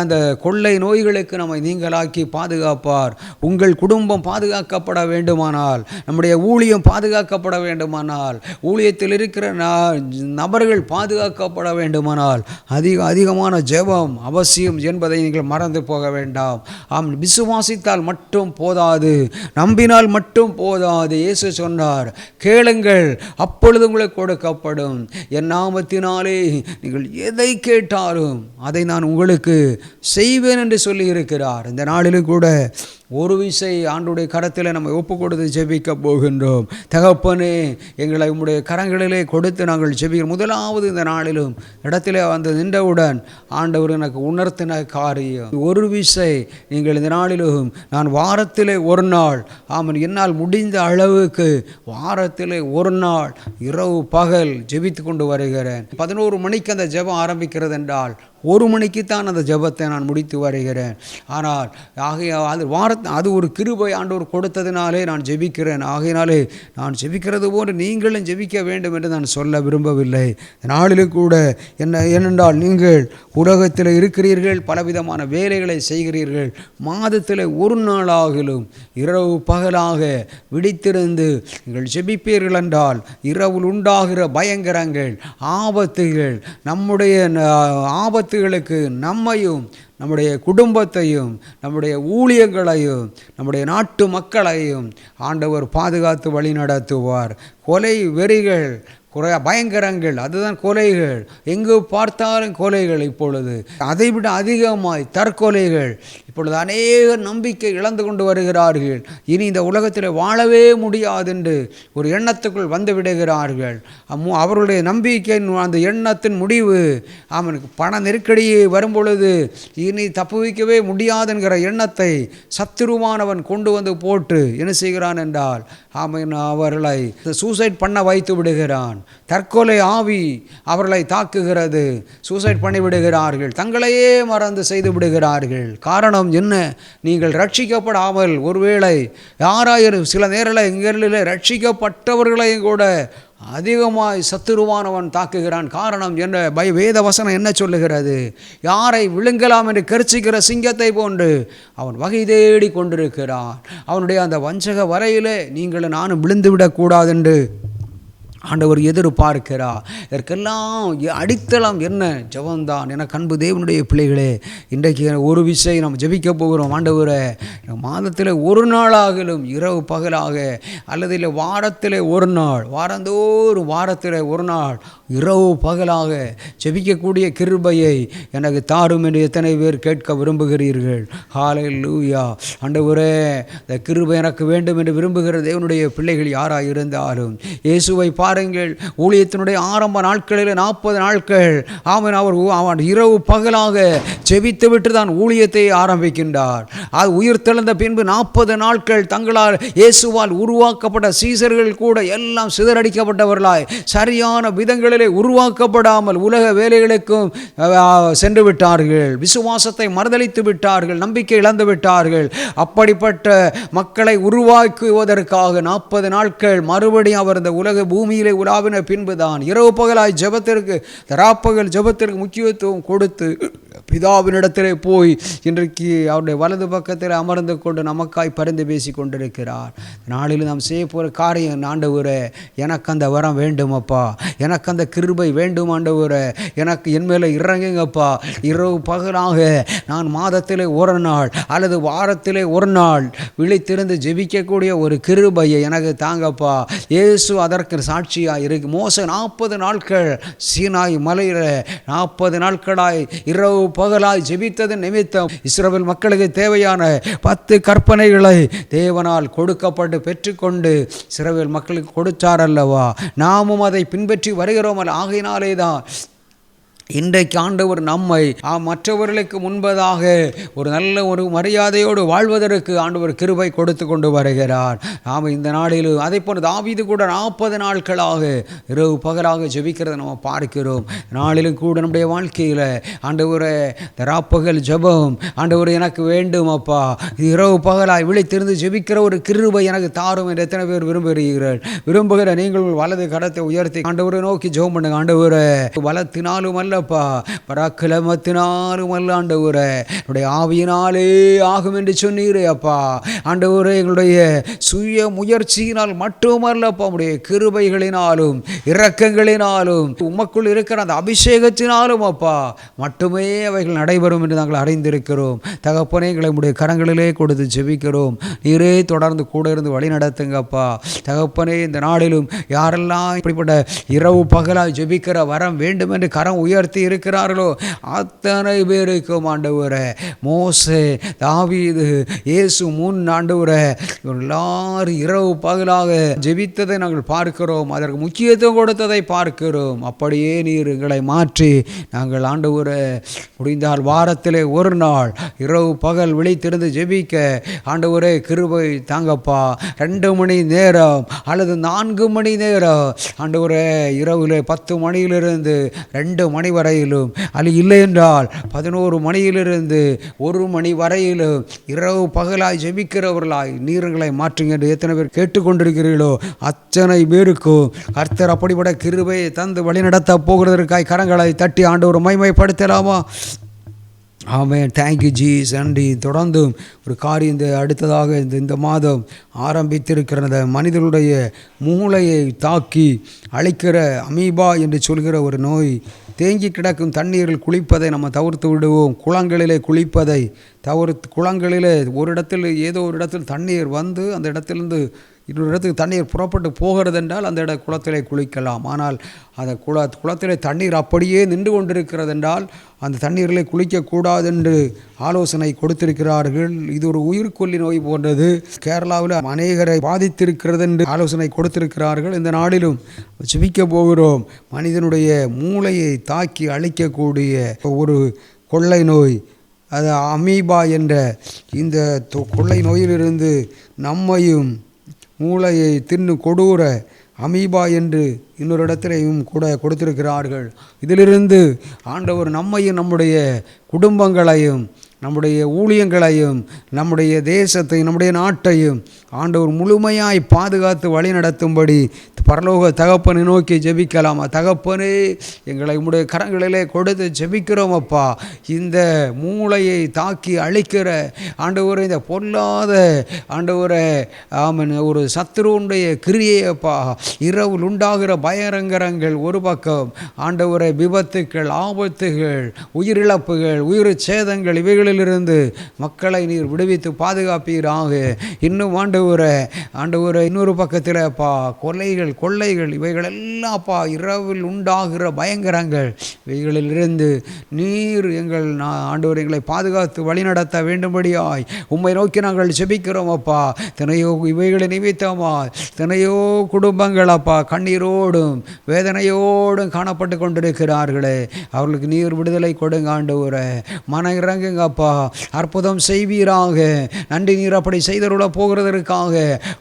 S3: அந்த கொள்ளை நோய்களுக்கு நம்மை நீங்களாக்கி பாதுகாப்பார். உங்கள் குடும்பம் பாதுகாக்கப்பட வேண்டுமானால், நம்முடைய ஊழியம் பாதுகாக்கப்பட வேண்டுமானால், ஊழியத்தில் இருக்கிற நபர்கள் பாதுகாக்கப்பட வேண்டுமானால் அதிகமான ஜெபம் அவசியம் என்பதை நீங்கள் மறந்து போக வேண்டாம். விசுவாசித்தால் மட்டும் போதாது, நம்பினால் மட்டும் போதாது. இயேசு சொன்னார், கேளுங்கள் அப்பொழுது உங்களுக்கு கொடுக்கப்படும், என் நாமத்தினாலே நீங்கள் எதை கேட்டாலும் அதை நான் உங்களுக்கு செய்வேன் என்று சொல்லி இருக்கிறார். இந்த நாளிலும் கூட ஒரு விசை ஆண்டுடைய கரத்தில் நம்ம ஒப்பு கொடுத்து ஜெபிக்க போகின்றோம். தகப்பனே, எங்களை உம்முடைய கரங்களிலே கொடுத்து நாங்கள் ஜெபிக்கிறோம். முதலாவது, இந்த நாளிலும் இடத்திலே வந்து நின்றவுடன் ஆண்டவர் எனக்கு உணர்த்தின காரியம், ஒரு விசை நீங்கள் இந்த நாளிலும், நான் வாரத்திலே ஒரு நாள், என்னால் முடிந்த அளவுக்கு வாரத்திலே ஒரு நாள் இரவு பகல் ஜெபித்து கொண்டு வருகிறேன். 11 மணிக்கு அந்த ஜெபம் ஆரம்பிக்கிறது என்றால் 1 மணிக்குத்தான் அந்த ஜெபத்தை நான் முடித்து வருகிறேன். ஆனால் அது ஒரு கிருபை ஆண்டவர் கொடுத்ததினாலே நான் ஜெபிக்கிறேன். ஆகையினாலே நான் ஜெபிக்கிறது போன்று நீங்களும் ஜெபிக்க வேண்டும் என்று நான் சொல்ல விரும்பவில்லை. நாளிலும் கூட ஏனென்றால் நீங்கள் உலகத்தில் இருக்கிறீர்கள், பலவிதமான வேலைகளை செய்கிறீர்கள். மாதத்தில் ஒரு நாளாகிலும் இரவு பகலாக விழித்திருந்து நீங்கள் ஜெபிப்பீர்கள் என்றால் இரவில் உண்டாகிற பயங்கரங்கள், ஆபத்துகள், நம்முடைய ஆபத்துகளுக்கு நம்மையும், நம்முடைய குடும்பத்தையும், நம்முடைய ஊழியங்களையும், நம்முடைய நாட்டு மக்களையும் ஆண்டவர் பாதுகாத்து வழி நடத்துவார். கொலை வெறிகள், பயங்கரங்கள், அதுதான் கொலைகள். எங்கு பார்த்தாலும் கொலைகள். இப்பொழுது அதைவிட அதிகமாய் தற்கொலைகள். இப்பொழுது அநேக நம்பிக்கை இழந்து கொண்டு வருகிறார்கள். இனி இந்த உலகத்தில் வாழவே முடியாது என்று ஒரு எண்ணத்துக்குள் வந்து விடுகிறார்கள். அவருடைய நம்பிக்கையின் அந்த எண்ணத்தின் முடிவு, அவனுக்கு பண நெருக்கடி வரும்பொழுது இனி தப்புவிக்கவே முடியாது என்கிற எண்ணத்தை சத்துருவானவன் கொண்டு வந்து போட்டு என்ன செய்கிறான் என்றால் அவர்களை சூசைட் பண்ண வைத்து விடுகிறான். தற்கொலை ஆவி அவர்களை தாக்குகிறது. சூசைட் பண்ணிவிடுகிறார்கள். தங்களையே மறந்து செய்து விடுகிறார்கள். காரணம் என்ன? நீங்கள் ரட்சிக்கப்படாமல், ஒருவேளை யாராயிரம் சில நேரத்தில் எங்களில் ரட்சிக்கப்பட்டவர்களையும் கூட அதிகமாய் சத்துருவானவன் தாக்குகிறான். காரணம் என்ன? வேத வசனம் என்ன சொல்லுகிறது? யாரை விழுங்கலாம் என்று கர்ச்சிக்கிற சிங்கத்தை போன்று அவன் வகை தேடி கொண்டிருக்கிறான். அவனுடைய அந்த வஞ்சக வரையிலே நீங்களும் நானும் விழுந்து விடக்கூடாது என்று ஆண்டவர் எதிர்பார்க்கிறார். இதற்கெல்லாம் அடித்தளம் என்ன? ஜெபம்தான். என அன்பு தேவனுடைய பிள்ளைகளே, இன்றைக்கு ஒரு விஷயம் நாம் ஜெபிக்க போகிறோம். ஆண்டவரே, மாதத்தில் ஒரு நாளாகிலும் இரவு பகலாக, அல்லது இல்லை வாரத்தில் ஒரு நாள், வாரந்தோறும் வாரத்தில் ஒரு நாள் இரவு பகலாக ஜெபிக்கக்கூடிய கிருபையை எனக்கு தாரும் என்று எத்தனை பேர் கேட்க விரும்புகிறீர்கள்? ஹல்லேலூயா. ஆண்டவரே, இந்த கிருபை எனக்கு வேண்டும் என்று விரும்புகிற தேவனுடைய பிள்ளைகள் யாராக இருந்தாலும் இயேசுவை பார்த்து பாருங்கள், ஊழியத்தினுடைய ஆரம்ப நாட்களில் 40 நாட்கள் அவர் இரவு பகலாக ஜெபித்து விட்டு தான் ஊழியத்தை ஆரம்பிக்கின்றார். அது உயிர் தெழுந்த பின்பு 40 நாட்கள் தங்களால் இயேசுவால் உருவாக்கப்பட்ட சீசர்கள் கூட எல்லாம் சிதறடிக்கப்பட்டவர்களாய் சரியான விதங்களிலே உருவாக்கப்படாமல் உலக வேலைகளுக்கும் சென்று விட்டார்கள். விசுவாசத்தை மறுதலித்து விட்டார்கள், நம்பிக்கை இழந்து விட்டார்கள். அப்படிப்பட்ட மக்களை உருவாக்குவதற்காக 40 நாட்கள் மறுபடியும் அவர் இந்த உலக பூமியிலே உலாவின பின்புதான் இரவு பகலாய் ஜெபத்திற்கு, ராப்பகல் ஜெபத்திற்கு முக்கியத்துவம் கொடுத்து பிதாவினிடத்திலே போய் இன்றைக்கு அவருடைய வலது பக்கத்தில் அமர்ந்து கொண்டு நமக்காய் பரிந்து பேசி கொண்டிருக்கிறார். நாளில் நாம் செய்ய போகிற காரியம், ஆண்டவரே எனக்கு அந்த வரம் வேண்டுமப்பா, எனக்கு அந்த கிருபை வேண்டும் ஆண்டவரே, எனக்கு என் மேலே இறங்குங்கப்பா. இரவு பகலாக நான் மாதத்திலே ஒரு நாள் அல்லது வாரத்திலே ஒரு நாள் விழித்திருந்து ஜெபிக்கக்கூடிய ஒரு கிருபையை எனக்கு தாங்கப்பா. இயேசு அதற்கு சாட்சியாக இருக்கு. மோசே 40 நாட்கள் சீனாய் மலையில் 40 நாட்களாய் இரவு பகலாய் ஜெபித்தது நிமித்தம் இஸ்ரவேல் மக்களுக்கு தேவையான 10 கற்பனைகளை தேவனால் கொடுக்கப்பட்டு பெற்றுக்கொண்டு இஸ்ரவேல் மக்களுக்கு கொடுத்தார் அல்லவா. நாமும் அதை பின்பற்றி வருகிறோம். ஆகையினாலே தான் இன்றைக்கு ஆண்டவர் நம்மை மற்றவர்களுக்கு முன்பதாக ஒரு நல்ல ஒரு மரியாதையோடு வாழ்வதற்கு ஆண்டவர் கிருபை கொடுத்து கொண்டு வருகிறார். நாம் இந்த நாளில் அதை போல தாவீது கூட 40 நாட்களாக இரவு பகலாக ஜெபிக்கிறதை நம்ம பார்க்கிறோம். நாளிலும் கூட நம்முடைய வாழ்க்கையில் ஆண்டவரே ராப்பகல் ஜெபம் ஆண்டவர் எனக்கு வேண்டும் அப்பா, இரவு பகலாய் விழித்திருந்து ஜெபிக்கிற ஒரு கிருபை எனக்கு தாரும் என்று எத்தனை பேர் விரும்புகிற நீங்கள் வலது கரத்தை உயர்த்தி ஆண்டவரை நோக்கி ஜெபம் பண்ணுங்க. ஆண்டவரே பலத்தினாலும் அல்ல பராக்கிரமத்தினாலும் அல்ல ஆண்டவரே, என்னுடைய ஆவியினாலே ஆகும் என்று சொன்னீரே அப்பா. ஆண்டவரே எங்களுடைய சுய முயற்சியினால் மட்டுமல்லப்பா, உடைய கிருபைகளினாலும் இரக்கங்களினாலும் உமக்குள் இருக்கிற அந்த அபிஷேகத்தினாலும் அப்பா மட்டுமே அவைகள் நடைபெறும் என்று நாங்கள் அறிந்திருக்கிறோம். தகப்பனே, எங்களை உடைய கரங்களிலே கொடுத்து ஜெபிக்கிறோம். நீரே தொடர்ந்து கூட இருந்து வழி நடத்துங்கப்பா. தகப்பனே, இந்த நாளிலும் யாரெல்லாம் இப்படிப்பட்ட இரவு பகலாய் ஜெபிக்கிற வரம் வேண்டும் என்று கரம் உயர்த்தி இருக்கிறார்களோ அத்தனை பேருக்கும் ஆண்டவரே, மோசே, தாவீது, இயேசு முன் ஆண்டவரே எல்லாரும் இரவு பகலாக ஜெபித்ததை நாங்கள் பார்க்கிறோம். அதற்கு முக்கியத்துவம் கொடுத்ததை பார்க்கிறோம். அப்படியே நீர் எங்களை மாற்றி நாங்கள் ஆண்டவரே முடிந்தால் வாரத்திலே ஒரு நாள் இரவு பகல் விழித்திருந்து ஜெபிக்க ஆண்டவரே கிருபை தாங்கப்பா. 2 மணி நேரம் அல்லது 4 மணி நேரம் ஆண்டவரே, இரவில் 10 மணியிலிருந்து 2 மணி வரையிலும், அது இல்லை என்றால் 11 மணியிலிருந்து 1 மணி வரையிலும் இரவு பகலாய் ஜெபிக்கிறவர்களாய் நீர்களை மாற்றுங்க என்று எத்தனை பேர் கேட்டுக்கொண்டிருக்கிறீர்களோ அத்தனை பேருக்கும் கர்த்தர் அப்படிப்பட்ட கிருபையை தந்து வழிநடத்த போகிறதற்காய் கரங்களை தட்டி ஆண்டவர் மகிமைப்படுத்தலாமா? ஆமென். தேங்க்யூ ஜீஸ். நன்றி. தொடர்ந்தும் ஒரு காரியம் அடுத்ததாக இந்த மாதம் ஆரம்பித்திருக்கிற மனிதனுடைய மூளையை தாக்கி அழிக்கிற அமீபா என்று சொல்கிற ஒரு நோய். தேங்கி கிடக்கும் தண்ணீரில் குளிப்பதை நம்ம தவிர்த்து விடுவோம். குளங்களிலே குளிப்பதை தவிர்த்து, குளங்களிலே ஒரு இடத்தில் ஏதோ ஒரு இடத்தில் தண்ணீர் வந்து அந்த இடத்திலிருந்து இன்னொரு இடத்துக்கு தண்ணீர் புறப்பட்டு போகிறது என்றால் அந்த குளத்திலே குளிக்கலாம். ஆனால் அந்த குளத்திலே தண்ணீர் அப்படியே நின்று கொண்டிருக்கிறது என்றால் அந்த தண்ணீரிலே குளிக்கக்கூடாது என்று ஆலோசனை கொடுத்திருக்கிறார்கள். இது ஒரு உயிர்கொல்லி நோய் போன்றது. கேரளாவில் அநேகரை பாதித்திருக்கிறது என்று ஆலோசனை கொடுத்திருக்கிறார்கள். இந்த நாளிலும் ஜெபிக்க போகிறோம். மனிதனுடைய மூளையை தாக்கி அழிக்கக்கூடிய ஒரு கொள்ளை நோய், அது அமீபா என்ற இந்த கொள்ளை நோயிலிருந்து நம்மையும் மூளையை தின்னு கொடூர அமீபா என்று இன்னொரு இடத்திலையும் கூட கொடுத்திருக்கிறார்கள். இதிலிருந்து ஆண்டவர் நம்மையும் நம்முடைய குடும்பங்களையும் நம்முடைய ஊழியங்களையும் நம்முடைய தேசத்தை நம்முடைய நாட்டையும் ஆண்டவர் முழுமையாய் பாதுகாத்து வழி நடத்தும்படி பரலோக தகப்பனை நோக்கி ஜெபிக்கலாமா? தகப்பனே, எங்களை உம்முடைய கரங்களிலே கொடுத்து ஜெபிக்கிறோம் அப்பா. இந்த மூளையை தாக்கி அழிக்கிற ஆண்டவரை, இந்த பொல்லாத ஆண்டவரை ஆமன் ஒரு சத்துருவுடைய கிரியையப்பா, இரவில் உண்டாகிற பயங்கரங்கள் ஒரு பக்கம், ஆண்டவரை விபத்துக்கள், ஆபத்துகள், உயிரிழப்புகள், உயிர் சேதங்கள், இவைகளிலிருந்து மக்களை நீர் விடுவித்து பாதுகாப்பீராக. இன்னும் ஆண்டவரை இன்னொரு பக்கத்தில் அப்பா கொள்ளைகள், இவைகளெல்லாம் அப்பா இரவில் உண்டாகிற பயங்கரங்கள், இவைகளிலிருந்து நீர் எங்கள் ஆண்டவர் எங்களை பாதுகாத்து வழிநடத்த வேண்டும்படியாய் உம்மை நோக்கி நாங்கள் ஜெபிக்கிறோம் அப்பா. தினையோ இவைகளை நிமித்தமா தினையோ குடும்பங்கள் அப்பா கண்ணீரோடும் வேதனையோடும் காணப்பட்டு கொண்டிருக்கிறார்களே, அவர்களுக்கு நீர் விடுதலை கொடுங்க ஆண்டவரே. மன இறங்குங்க அப்பா, அற்புதம் செய்வீராக. நன்றி, நீர் அப்படி செய்தருள போகிறதற்காக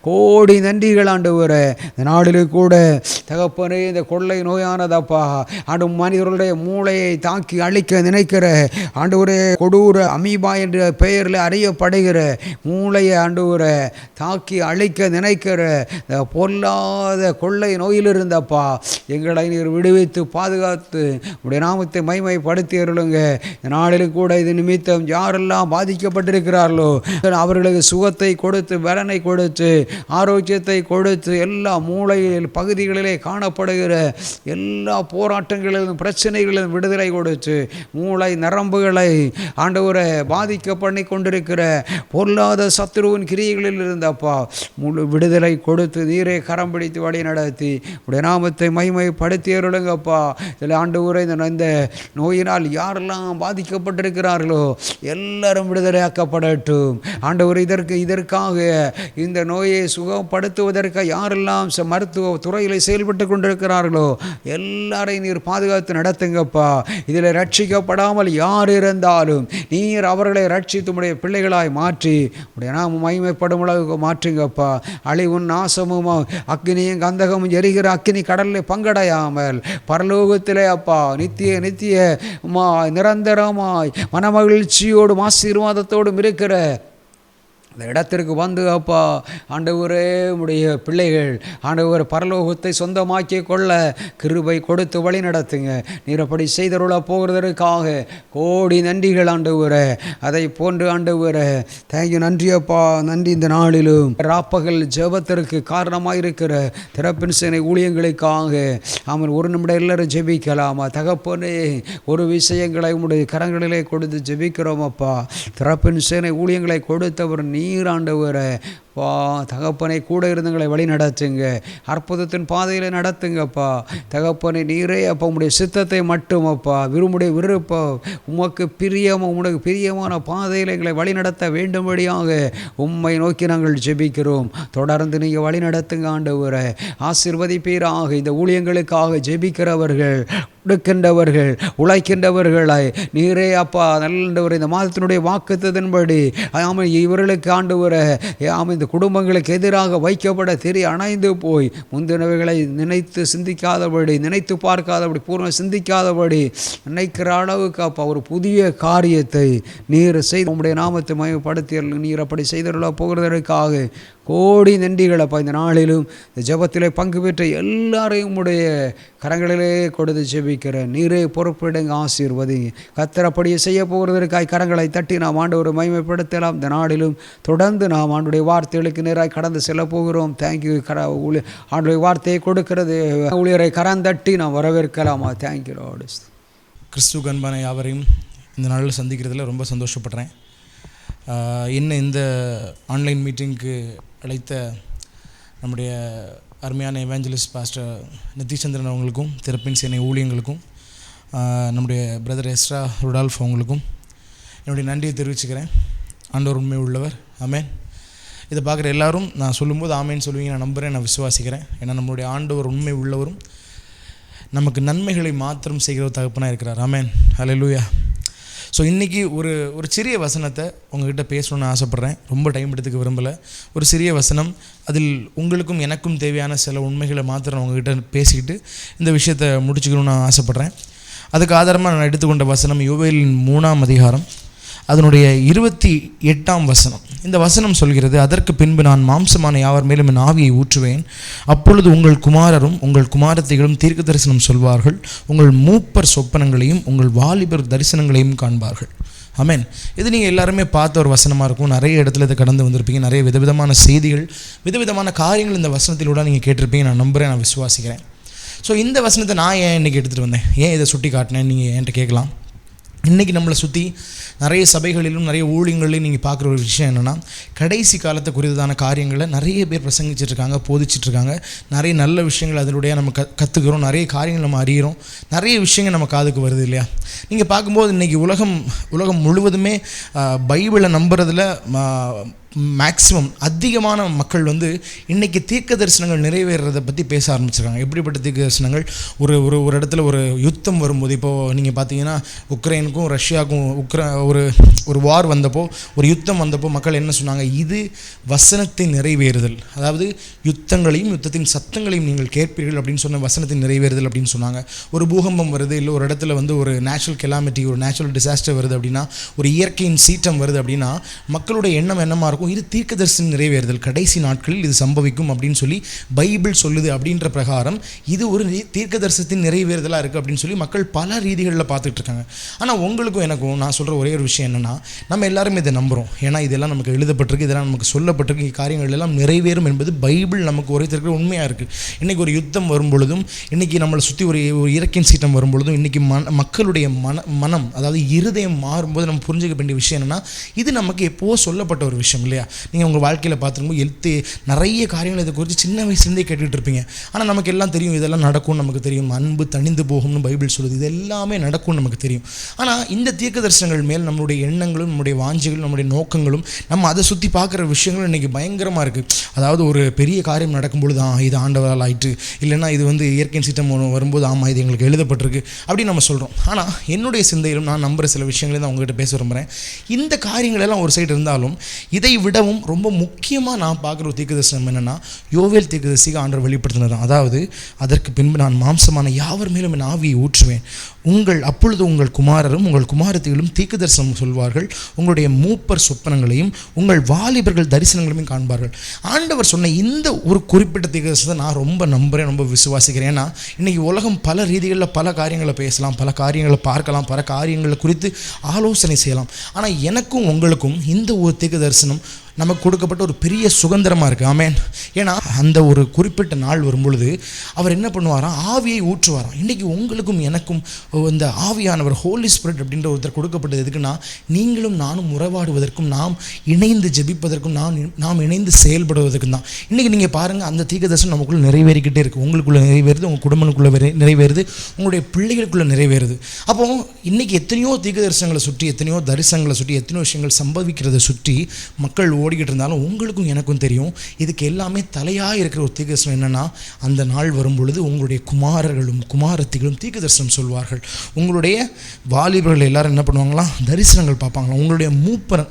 S3: கோடி நன்றிகள் ஆண்டவரே. இந்த நாளில் கூட தகப்பனே, இந்த கொள்ளை நோயானதப்பா ஆண்டு மனிதர்களுடைய மூளையை தாக்கி அழிக்க நினைக்கிற ஆண்டவரே கொடூர அமீபா என்ற பெயரில் அறியப்படுகிற மூளையை ஆண்டவரை தாக்கி அழிக்க நினைக்கிற இந்த பொல்லாத கொள்ளை நோயிலிருந்தப்பா எங்களை நீர் விடுவித்து பாதுகாத்து உடைய நாமத்தை மகிமைப்படுத்தி அருளுங்க. இந்த நாளில் கூட இது நிமித்தம் யாரெல்லாம் பாதிக்கப்பட்டிருக்கிறார்களோ அவர்களுக்கு சுகத்தை கொடுத்து, பலனை கொடுத்து, ஆரோக்கியத்தை கொடுத்து, எல்லா மூளையில் பகுதிகளிலே காணப்படுகிற எல்லா போராட்டங்களிலும் பிரச்சனைகளிலும் விடுதலை கொடுத்து, மூளை நரம்புகளை ஆண்டவரை பாதிக்க பண்ணி கொண்டிருக்கிற பொல்லாத சத்துருவின் கிரியைகளில் இருந்தப்பா முழு விடுதலை கொடுத்து நீரே கரம் பிடித்து வழி நடத்தி உடைய நாமத்தை மகிமைப்படுத்தி அருளுங்கப்பா. இதில் ஆண்டவரை இந்த நோயினால் யாரெல்லாம் பாதிக்கப்பட்டிருக்கிறார்களோ எல்லாரும் விடுதலையாக்கப்படட்டும் ஆண்டவர். இதற்காக இந்த நோயை சுகப்படுத்துவதற்கு யாரெல்லாம் மருத்துவ துறையில் செயல்பட்டு கொண்டிருக்கிறார்களோ எல்லாரையும் நீர் பாதுகாத்து நடத்துங்கப்பா. இதில் ரட்சிக்கப்படாமல் யார் இருந்தாலும் நீர் அவர்களை ரட்சித்து உடைய பிள்ளைகளாய் மாற்றி உடைய நாம மகிமைப்படும் அளவுக்கு மாற்றுங்கப்பா. அழிவும் நாசமும் அக்னியும் கந்தகமும் எரிகிற அக்னி கடலில் பங்கடையாமல் பரலோகத்திலே அப்பா நித்திய நிரந்தரமாய் மனமகிழ்ச்சியோடும் ஆசீர்வாதத்தோடும் இருக்கிற அந்த இடத்திற்கு வந்து அப்பா ஆண்டவரே உடைய பிள்ளைகள் ஆண்டவர் பரலோகத்தை சொந்தமாக்கி கொள்ள கிருபை கொடுத்து வழி நடத்துங்க. நீர் அப்படி செய்தருள போகிறதற்காக கோடி நன்றிகள் ஆண்டவரே. அதை போன்று ஆண்டவரே தேங்க்யூ, நன்றி அப்பா, நன்றி. இந்த நாளிலும் ராப்பகல் ஜெபத்திற்கு காரணமாயிருக்கிற திறப்பின் சேனை ஊழியங்களுக்காக அவன் ஒரு நிமிடம் எல்லாரும் ஜெபிக்கலாமா தகப்பனே? ஒரு விஷயங்களை உங்களுடைய கரங்களிலே கொடுத்து ஜெபிக்கிறோம் அப்பா. திறப்பின் சேனை ஊழியங்களை கொடுத்தவர் நீர் ஆண்டவரே. தகப்பனை கூட இருந்தங்களை வழி நடத்துங்க, அற்புதத்தின் பாதையில் நடத்துங்கப்பா. தகப்பனை நீரே அப்போ உங்களுடைய சித்தத்தை மட்டும் அப்பா விரும்புடைய விருப்பம் உமக்கு உனக்கு பிரியமான பாதையில் எங்களை வழி நடத்த வேண்டும்படியாக உம்மை நோக்கி நாங்கள் ஜெபிக்கிறோம். தொடர்ந்து நீங்கள் வழி நடத்துங்க ஆண்டவரே. ஆசீர்வதிப்பீராக. இந்த ஊழியங்களுக்காக ஜெபிக்கிறவர்கள், கொடுக்கின்றவர்கள், உழைக்கின்றவர்களாய் நீரே அப்பா நல்லவர். இந்த மாதத்தினுடைய வாக்குத்தத்தின்படி இவர்களுக்கு ஆண்டவரே இந்த குடும்பங்களுக்கு எதிராக வைக்கப்பட அணைந்து போய் முந்தினவைகளை நினைத்து சிந்திக்காதபடி, நினைத்து பார்க்காதபடி, பூர்ண சிந்திக்காதபடி நினைக்கிற அளவுக்கு அப்பா ஒரு புதிய காரியத்தை நீர் செய்து உங்களுடைய நாமத்தை மகிமைப்படுத்தி நீர் அப்படி செய்தருள போகிறதற்காக கோடி நன்றிகளப்பா. இந்த நாளிலும் இந்த ஜெபத்திலே பங்கு பெற்ற எல்லாரையும் உடைய கரங்களிலே கொடுத்து ஜெபிக்கிற நீரே பொறுப்பிடுங்க, ஆசீர்வதிங்க. கர்த்தர் அப்படியே செய்ய போகிறதற்காய் கரங்களை தட்டி நாம் ஆண்டவரை மகிமைப்படுத்தலாம். இந்த நாளிலும் தொடர்ந்து நாம் ஆண்டுடைய வார்த்தைகளுக்கு நேராக கடந்து செல்ல போகிறோம். தேங்க்யூ. ஆண்டுடைய வார்த்தையை கொடுக்கிறது ஊழியரை கரந்தட்டி நாம் வரவேற்கலாமா? Thank you Lord.
S4: கிறிஸ்துவுக்கு அன்பான யாவரையும் இந்த நாளில் சந்திக்கிறதுல ரொம்ப சந்தோஷப்படுறேன். இன்னும் இந்த ஆன்லைன் மீட்டிங்க்கு அழைத்த நம்முடைய அருமையான எவாஞ்சலிஸ்ட் பாஸ்டர் நித்திச்சந்திரன் அவங்களுக்கும், திறப்பின் சேனை ஊழியங்களுக்கும், நம்முடைய பிரதர் எஸ்ரா ருடால்ஃப் அவங்களுக்கும் என்னுடைய நன்றியை தெரிவிச்சுக்கிறேன். ஆண்டவர் உண்மை உள்ளவர். ஆமேன். இதை பார்க்குற எல்லாரும் நான் சொல்லும்போது ஆமேன்னு சொல்லுவீங்க, நான் நம்புகிறேன், நான் விசுவாசிக்கிறேன். ஏன்னா நம்மளுடைய ஆண்டவர் உண்மை உள்ளவரும் நமக்கு நன்மைகளை மாத்திரம் செய்கிற தகப்பனாக இருக்கிறார். ஆமேன். ஹல்லேலூயா. ஸோ இன்றைக்கி ஒரு சிறிய வசனத்தை உங்கள்கிட்ட பேசணுன்னு ஆசைப்பட்றேன். ரொம்ப டைம் எடுத்துக்க விரும்பலை. ஒரு சிறிய வசனம், அதில் உங்களுக்கும் எனக்கும் தேவையான சில உண்மைகளை மாத்திரம் உங்கள்கிட்ட பேசிக்கிட்டு இந்த விஷயத்தை முடிச்சுக்கணுன்னு நான் ஆசைப்பட்றேன். அதுக்கு ஆதாரமாக நான் எடுத்துக்கொண்ட வசனம் யோவேலின் 3ஆம் அதிகாரம் அதனுடைய 28ஆம் வசனம். இந்த வசனம் சொல்கிறது, அதற்கு பின்பு நான் மாம்சமான யாவர் மேலும் என் ஆவியை ஊற்றுவேன். அப்பொழுது உங்கள் குமாரரும் உங்கள் குமாரத்திகளும் தீர்க்க தரிசனம் சொல்வார்கள். உங்கள் மூப்பர் சொப்பனங்களையும் உங்கள் வாலிபர் தரிசனங்களையும் காண்பார்கள். ஆமேன். இது நீங்கள் எல்லாருமே பார்த்த ஒரு வசனமாக இருக்கும். நிறைய இடத்துல இதை கடந்து வந்திருப்பீங்க. நிறைய விதவிதமான செய்திகள், விதவிதமான காரியங்கள் இந்த வசனத்திலூட நீங்கள் கேட்டிருப்பீங்க. நான் நம்புகிறேன், நான் விசுவாசிக்கிறேன். ஸோ இந்த வசனத்தை நான் ஏன் இன்றைக்கி எடுத்துகிட்டு வந்தேன், ஏன் இதை சுட்டி காட்டினேன் நீங்கள் என்கிட்ட கேட்கலாம். இன்றைக்கி நம்மளை சுற்றி நிறைய சபைகளிலும் நிறைய ஊழியங்களிலும் நீங்கள் பார்க்குற ஒரு விஷயம் என்னென்னா, கடைசி காலத்தை குறித்ததான காரியங்களை நிறைய பேர் பிரசங்கிச்சிட்ருக்காங்க, போதிச்சிட்ருக்காங்க. நிறைய நல்ல விஷயங்கள் அதனுடைய நம்ம கற்றுக்கிறோம், நிறைய காரியங்கள் நம்ம அறிகிறோம், நிறைய விஷயங்கள் நம்ம காதுக்கு வருது இல்லையா? நீங்கள் பார்க்கும்போது இன்றைக்கி உலகம் முழுவதுமே பைபிளை நம்புறதில் மேக்ஸிமம் அதிகமான மக்கள் இன்றைக்கி தீர்க்க தரிசனங்கள் நிறைவேறதை பற்றி பேச ஆரம்பிச்சிருக்காங்க. எப்படிப்பட்ட தீர்க்க தரிசனங்கள்? ஒரு இடத்துல ஒரு யுத்தம் வரும்போது, இப்போது நீங்கள் பார்த்தீங்கன்னா உக்ரைனுக்கும் ரஷ்யாவுக்கும் ஒரு வார் வந்தப்போ, ஒரு யுத்தம் வந்தப்போ மக்கள் என்ன சொன்னாங்க? இது வசனத்தின் நிறைவேறுதல், அதாவது யுத்தங்களையும் யுத்தத்தின் சத்தங்களையும் நீங்கள் கேட்பீர்கள் அப்படின்னு சொன்ன வசனத்தின் நிறைவேறுதல் அப்படின்னு சொன்னாங்க. ஒரு பூகம்பம் வருது, இல்லை ஒரு இடத்துல ஒரு நேச்சுரல் கெலாமிட்டி, ஒரு நேச்சுரல் டிசாஸ்டர் வருது அப்படின்னா, ஒரு இயற்கையின் சீற்றம் வருது அப்படின்னா, மக்களுடைய எண்ணம் என்னமா இருக்கும்? இது தீர்க்கதரிசன நிறைவேறுதல், கடைசி நாட்களில் இது சம்பவிக்கும் அப்படின்னு சொல்லி பைபிள் சொல்லுது அப்படின்ற பிரகாரம் இது ஒரு தீர்க்கதரிசனத்தின் நிறைவேறுதலாக இருக்குது அப்படின்னு சொல்லி மக்கள் பல ரீதிகளில் பார்த்துட்டு இருக்காங்க. ஆனால் உங்களுக்கும் எனக்கும் நான் சொல்கிற ஒரே ஒரு விஷயம் என்னென்னா, நம்ம எல்லாரும் இதை நம்புகிறோம். ஏன்னா இதெல்லாம் நமக்கு எழுதப்பட்டிருக்கு, இதெல்லாம் நமக்கு சொல்லப்பட்டிருக்கு, காரியங்கள் எல்லாம் நிறைவேறும் என்பது பைபிள் நமக்கு உரைத்திருக்கிற உண்மையாக இருக்குது. இன்றைக்கி ஒரு யுத்தம் வரும் பொழுதும், இன்றைக்கி நம்மளை சுற்றி ஒரு இயற்கையின் சீற்றம் வரும் பொழுதும், இன்றைக்கி மக்களுடைய மனம் அதாவது இருதயம் மாறும்போது நம்ம புரிஞ்சுக்க வேண்டிய விஷயம் என்னென்னா, இது நமக்கு எப்போது சொல்லப்பட்ட ஒரு விஷயம் இல்லையா? நீங்கள் உங்கள் வாழ்க்கையில் பார்த்துருக்கும்போது நிறைய காரியங்கள் இதை குறித்து சின்ன வயசுலேருந்தே கேட்டுகிட்டு இருப்பீங்க. ஆனால் நமக்கு எல்லாம் தெரியும், இதெல்லாம் நடக்கும்னு நமக்கு தெரியும். அன்பு தணிந்து போகும்னு பைபிள் சொல்லுது, இது எல்லாமே நடக்கும்னு நமக்கு தெரியும். ஆனால் இந்த தீர்க்க தரிசனங்கள் மேல் நம்மளுடைய எண்ணங்களும், நம்முடைய வாஞ்சைகளும், நம்முடைய நோக்கங்களும், நம்ம அதை சுற்றி பார்க்குற விஷயங்களும் இன்றைக்கி பயங்கரமாக இருக்குது. அதாவது ஒரு பெரிய காரியம் நடக்கும்பொழுது இது ஆண்டவரால் ஆயிட்டு, இல்லைன்னா இது இயற்கையின் சீற்றம் வரும்போது ஆமாம் இது எங்களுக்கு எழுதப்பட்டிருக்கு அப்படின்னு நம்ம சொல்கிறோம். ஆனால் என்னுடைய சிந்தையிலும் நான் நம்புகிற சில விஷயங்களே தான் உங்கள்கிட்ட பேச விரும்புகிறேன். இந்த காரியங்களெல்லாம் ஒரு சைடு இருந்தாலும், இதை விடவும் ரொம்ப முக்கியமாக நான் பார்க்குற ஒரு தீர்க்கதரிசனம் என்னென்னா, யோவேல் தீர்க்கதரிசிக்கு ஆண்டவர் வெளிப்படுத்தினது தான். அதாவது அதற்கு பின்பு நான் மாம்சமான யாவர் மேலும் என் ஆவியை ஊற்றுவேன், அப்பொழுது உங்கள் குமாரரும் உங்கள் குமாரத்திகளும் தீர்க்கதரிசனம் சொல்வார்கள், உங்களுடைய மூப்பர் சொப்பனங்களையும் உங்கள் வாலிபர்கள் தரிசனங்களையும் காண்பார்கள். ஆண்டவர் சொன்ன இந்த ஒரு குறிப்பிட்ட தீர்க்கதரிசனத்தை நான் ரொம்ப நம்புகிறேன், ரொம்ப விசுவாசிக்கிறேன். ஏன்னா இன்றைக்கி உலகம் பல ரீதிகளில் பல காரியங்களை பேசலாம், பல காரியங்களை பார்க்கலாம், பல காரியங்களை குறித்து ஆலோசனை செய்யலாம். ஆனால் எனக்கும் உங்களுக்கும் இந்த ஒரு தீர்க்கதரிசனம் நமக்கு கொடுக்கப்பட்ட ஒரு பெரிய சுதந்திரமாக இருக்குது. ஆமேன். ஏன்னா அந்த ஒரு குறிப்பிட்ட நாள் வரும்பொழுது அவர் என்ன பண்ணுவாராம்? ஆவியை ஊற்றுவாராம். இன்றைக்கி உங்களுக்கும் எனக்கும் இந்த ஆவியானவர், ஹோலி ஸ்பிரிட் அப்படின்ற ஒருத்தர் கொடுக்கப்பட்டது எதுக்குன்னா, நீங்களும் நானும் உறவாடுவதற்கும், நாம் இணைந்து ஜெபிப்பதற்கும், நாம் இணைந்து செயல்படுவதற்கும் தான். இன்றைக்கி நீங்கள் பாருங்கள், அந்த தீர்க்கதரிசனம் நமக்குள்ளே நிறைவேறிக்கிட்டே இருக்குது. உங்களுக்குள்ளே நிறைவேறுது, உங்கள் குடும்பங்களுக்குள்ளே நிறைவேறுது, உங்களுடைய பிள்ளைகளுக்குள்ளே நிறைவேறுது. அப்போது இன்றைக்கி எத்தனையோ தீர்க்கதரிசனங்களை சுற்றி, எத்தனையோ தரிசனங்களை சுற்றி, எத்தனையோ விஷயங்கள் சம்பவிக்கிறதை சுற்றி மக்கள் ஓடிக்கிட்டு இருந்தாலும், உங்களுக்கும் எனக்கும் தெரியும் இதுக்கு எல்லாமே தலையாக இருக்கிற ஒரு தீர்க்கதரிசனம் என்னென்னா, அந்த நாள் வரும் பொழுது உங்களுடைய குமாரர்களும் குமாரத்திகளும் தீர்க்கதரிசனம் சொல்வார்கள், உங்களுடைய வாலிபர்கள் எல்லாரும் என்ன பண்ணுவாங்களாம்? தரிசனங்கள் பார்ப்பாங்களாம், உங்களுடைய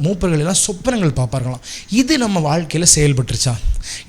S4: மூப்பர்கள் எல்லாம் சொப்பனங்கள் பார்ப்பார்களாம். இது நம்ம வாழ்க்கையில் செயல்பட்டுருச்சா?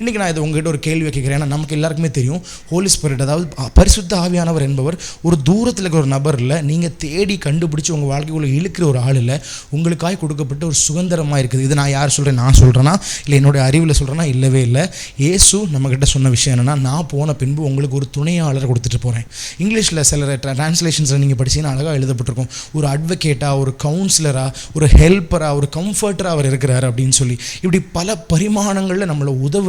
S4: இன்றைக்கி நான் இதை உங்கள்கிட்ட ஒரு கேள்வி கேட்குறேன். ஏன்னா நமக்கு எல்லாருக்குமே தெரியும், ஹோலி ஸ்பிரிட் அதாவது பரிசுத்த ஆவியானவர் என்பவர் ஒரு தூரத்தில் இருக்கிற ஒரு நபர் இல்லை, நீங்கள் தேடி கண்டுபிடிச்சி உங்கள் வாழ்க்கைக்குள்ளே இழுக்கிற ஒரு ஆள் இல்லை, உங்களுக்காக கொடுக்கப்பட்ட ஒரு சுதந்திரமாக இருக்குது. இது நான் யார் சொல்கிறேன்? நான் சொல்கிறேன்னா இல்லை என்னுடைய அறிவில் சொல்கிறேன்னா? இல்லவே இல்லை. இயேசு நம்மக்கிட்ட சொன்ன விஷயம் என்னென்னா, நான் போன பின்பு உங்களுக்கு ஒரு துணையாளரை கொடுத்துட்டு போகிறேன். இங்கிலீஷில் சில டிரான்ஸ்லேஷன்ஸில் நீங்கள் படிச்சீங்கன்னா அழகாக எழுதப்பட்டிருக்கும், ஒரு அட்வொகேட்டாக, ஒரு கவுன்சிலராக, ஒரு ஹெல்ப்பராக, ஒரு கம்ஃபர்டராக அவர் இருக்கிறார் அப்படின்னு சொல்லி. இப்படி பல பரிமாணங்களில் நம்மளை உதவுற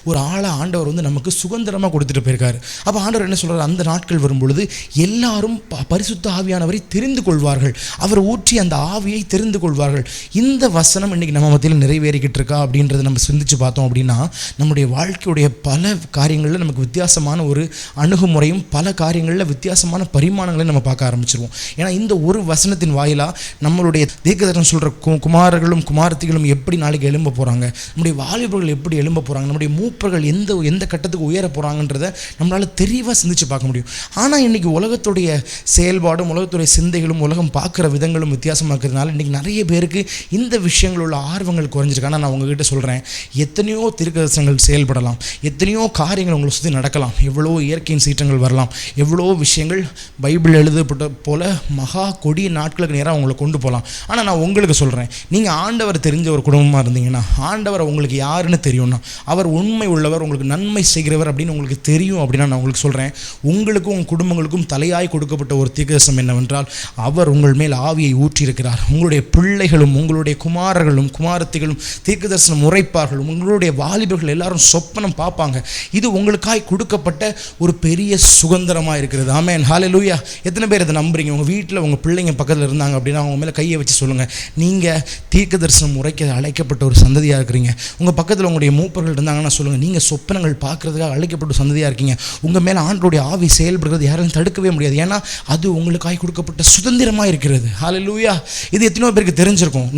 S4: ஒரு ஆளை ஆண்டவர் நமக்கு சுதந்திரமாக கொடுத்துட்டு போயிருக்காரு. அப்போ ஆண்டவர் என்ன சொல்கிறார்? அந்த நாட்கள் வரும்பொழுது எல்லாரும் பரிசுத்த ஆவியானவரை தெரிந்து கொள்வார்கள், அவர் ஊற்றி அந்த ஆவியை தெரிந்து கொள்வார்கள். இந்த வசனம் இன்றைக்கி நம்ம மத்தியில் நிறைவேறிக்கிட்டு இருக்கா அப்படின்றத நம்ம சிந்திச்சு பார்த்தோம் அப்படின்னா, நம்முடைய வாழ்க்கையுடைய பல காரியங்களில் நமக்கு வித்தியாசமான ஒரு அணுகுமுறையும், பல காரியங்களில் வித்தியாசமான பரிமாணங்களையும் நம்ம பார்க்க ஆரம்பிச்சிருவோம். ஏன்னா இந்த ஒரு வசனத்தின் வாயிலாக நம்மளுடைய தீர்க்கதரிசனம் சொல்கிற குமாரர்களும் குமாரத்திகளும் எப்படி நாளைக்கு எழும்ப போகிறாங்க, நம்முடைய வாலிபர்கள் எப்படி எழும்ப போகிறாங்க, நம்முடைய மூப்பர்கள் எந்த கட்டத்துக்கு உயர போகிறாங்கன்றதை நம்மளால் தெளிவாக சிந்திச்சு பார்க்க முடியும். ஆனால் இன்றைக்கி உலகத்துடைய செயல்பாடும், உலகத்துடைய சிந்தைகளும், உலகம் பார்க்குற விதங்களும் வித்தியாசமாக இருக்கிறதுனால இன்றைக்கி நிறைய பேருக்கு இந்த விஷயங்கள் உள்ள ஆர்வங்கள் குறைஞ்சிருக்கு. ஆனால் நான் உங்ககிட்ட சொல்கிறேன், எத்தனையோ தீர்க்கதரிசனங்கள் செயல்படலாம், எத்தனையோ காரியங்கள் உங்களை சுற்றி நடக்கலாம், எவ்வளோ இயற்கையின் சீற்றங்கள் வரலாம், எவ்வளோ விஷயங்கள் பைபிள் எழுதப்பட்ட போல மகா கொடிய நாட்களுக்கு நேராக அவங்களை கொண்டு போகலாம். ஆனால் நான் உங்களுக்கு சொல்கிறேன், நீங்கள் ஆண்டவர் தெரிஞ்ச ஒரு குடும்பமாக இருந்தீங்கன்னா, ஆண்டவர் உங்களுக்கு யாருன்னு தெரியும்னா, அவர் உண்மை உள்ளவர், உங்களுக்கு நன்மை செய்கிறவர் அப்படின்னு உங்களுக்கு தெரியும் அப்படின்னா, நான் உங்களுக்கு சொல்கிறேன், உங்களுக்கும் உங்கள் குடும்பங்களுக்கும் தலையாய் கொடுக்கப்பட்ட ஒரு தீர்க்கதரிசனம் என்னவென்றால், அவர் உங்கள் மேல் ஆவியை ஊற்றியிருக்கிறார். உங்களுடைய பிள்ளைகளும் உங்களுடைய குமாரர்களும் குமாரத்திகளும் தீர்க்க தரிசனம் உரைப்பார்கள். உங்களுடைய வாலிபர்கள் எல்லாரும் சொப்பனம் பார்ப்பாங்க. இது உங்களுக்காய் கொடுக்கப்பட்ட ஒரு பெரிய சுதந்திரமாக இருக்கிறது. ஆமென், ஹல்லேலூயா. எத்தனை பேர் இதை நம்புறீங்க? உங்கள் வீட்டில் உங்கள் பிள்ளைங்க பக்கத்தில் இருந்தாங்க அப்படின்னா அவங்க மேலே கையை வச்சு சொல்லுங்கள், நீங்கள் தீர்க்க தரிசனம் உரைக்க அழைக்கப்பட்ட ஒரு சந்ததியாக இருக்கிறீங்க. உங்கள் பக்கத்தில் உங்களுடைய மூப்பர்கள் இருந்தாங்கன்னா சொல்லுங்கள், நீங்கள் சொப்பனங்கள் பார்க்குறதுக்காக அழைக்கப்பட்ட சந்ததியாக இருக்கீங்க. உங்கள் மேலே ஆண்டவருடைய ஆவி செயல்படுறது யாரும் தடுக்கவே முடியாது. ஏன்னா அது உங்களுக்காய் கொடுக்கப்பட்ட சுதந்திரமாக இருக்கிறது. ஹல்லேலூயா. இது எத்தனையோ பேருக்கு தெரிஞ்சிருக்கும்.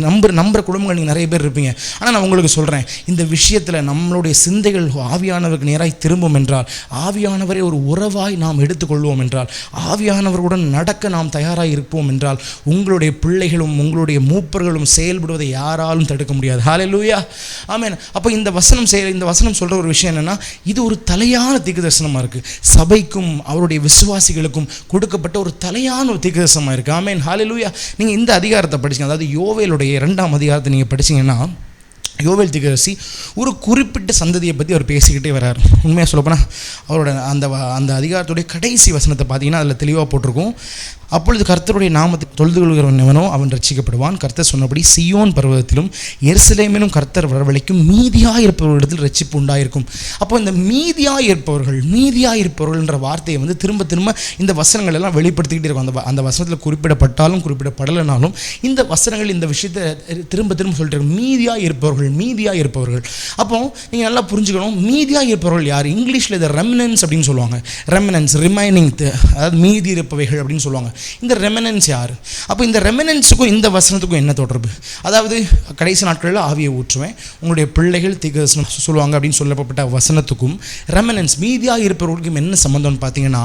S4: நம்புற குடும்பங்கள் நீங்கள் நிறைய பேர் இருப்பீங்க. ஆனால் நான் உங்களுக்கு சொல்கிறேன், இந்த விஷயத்தில் நம்மளுடைய சிந்தைகள் ஆவியானவருக்கு நேராய் திரும்பும் என்றால், ஆவியானவரை ஒரு உறவாய் நாம் எடுத்துக்கொள்வோம் என்றால், ஆவியானவருடன் நடக்க நாம் தயாராக இருப்போம் என்றால், உங்களுடைய பிள்ளைகளும் உங்களுடைய மூப்பர்களும் செயல்படுவதை யாராலும் தடுக்க முடியாது. ஹல்லேலூயா, ஆமென். அப்போ இந்த வசனம் சொல்கிற ஒரு விஷயம் என்னென்னா, இது ஒரு தலையான தீர்க்க தரிசனமாக இருக்குது. சபைக்கும் அவருடைய விசுவாசிகளுக்கும் கொடுக்கப்பட்ட ஒரு தலையான ஒரு தீர்க்க தரிசனமாக இருக்குது. ஆமென், ஹல்லேலூயா. நீங்கள் இந்த அதிகாரத்தை படிச்சீங்க, அதாவது யோவேலுடைய 2ஆம் அதிகாரத்தை நீங்கள் படிச்சீங்கன்னா, யோவேல் தீர்க்கதரிசி ஒரு குறிப்பிட்ட சந்ததியை பற்றி அவர் பேசிக்கிட்டே வர்றார். உண்மையாக சொல்லப்போனால் அவரோட அந்த அதிகாரத்துடைய கடைசி வசனத்தை பார்த்தீங்கன்னா அதில் தெளிவாக போட்டிருக்கும், அப்பொழுது கர்த்தருடைய நாமத்தை தொழுது கொள்கிறவனோ அவன் ரட்சிக்கப்படுவான். கர்த்தர் சொன்னபடி சியோன் பர்வதத்திலும் எருசலேமிலும் கர்த்தர் வரவழைக்கும் மீதியாக இருப்பவர்களிடத்தில் ரட்சிப்பு உண்டாயிருக்கும். அப்போ இந்த மீதியாக இருப்பவர்கள்ன்ற வார்த்தையை வந்து திரும்ப திரும்ப இந்த வசனங்கள் எல்லாம் வெளிப்படுத்திக்கிட்டே இருக்கும். அந்த வசனத்தில் குறிப்பிடப்பட்டாலும் குறிப்பிடப்படலைனாலும் இந்த வசனங்கள் இந்த விஷயத்தை திரும்ப திரும்ப சொல்லிட்டு இருக்கும், மீதியாக இருப்பவர்கள். அப்போ நீங்கள் நல்லா புரிஞ்சுக்கணும், மீதியாக இருப்பவர்கள் யார்? இங்கிலீஷில் இதை ரெமினன்ஸ் அப்படின்னு சொல்லுவாங்க. ரெமினன்ஸ், ரிமைனிங், அதாவது மீதி இருப்பவைகள் அப்படின்னு சொல்லுவாங்க. இந்த ரெமினன்ஸ் யார்? அப்போ இந்த ரெமினன்ஸுக்கும் இந்த வசனத்துக்கும் என்ன தொடர்பு? அதாவது கடைசி நாட்களில் ஆவியை ஊற்றுவேன், உங்களுடைய பிள்ளைகள் தீர்க்கதரிசனம் சொல்லுவாங்க அப்படின்னு சொல்லப்பட்ட வசனத்துக்கும் ரெமினன்ஸ் மீதியாக இருப்பவர்களுக்கும் என்ன சம்மந்தம்னு பார்த்தீங்கன்னா,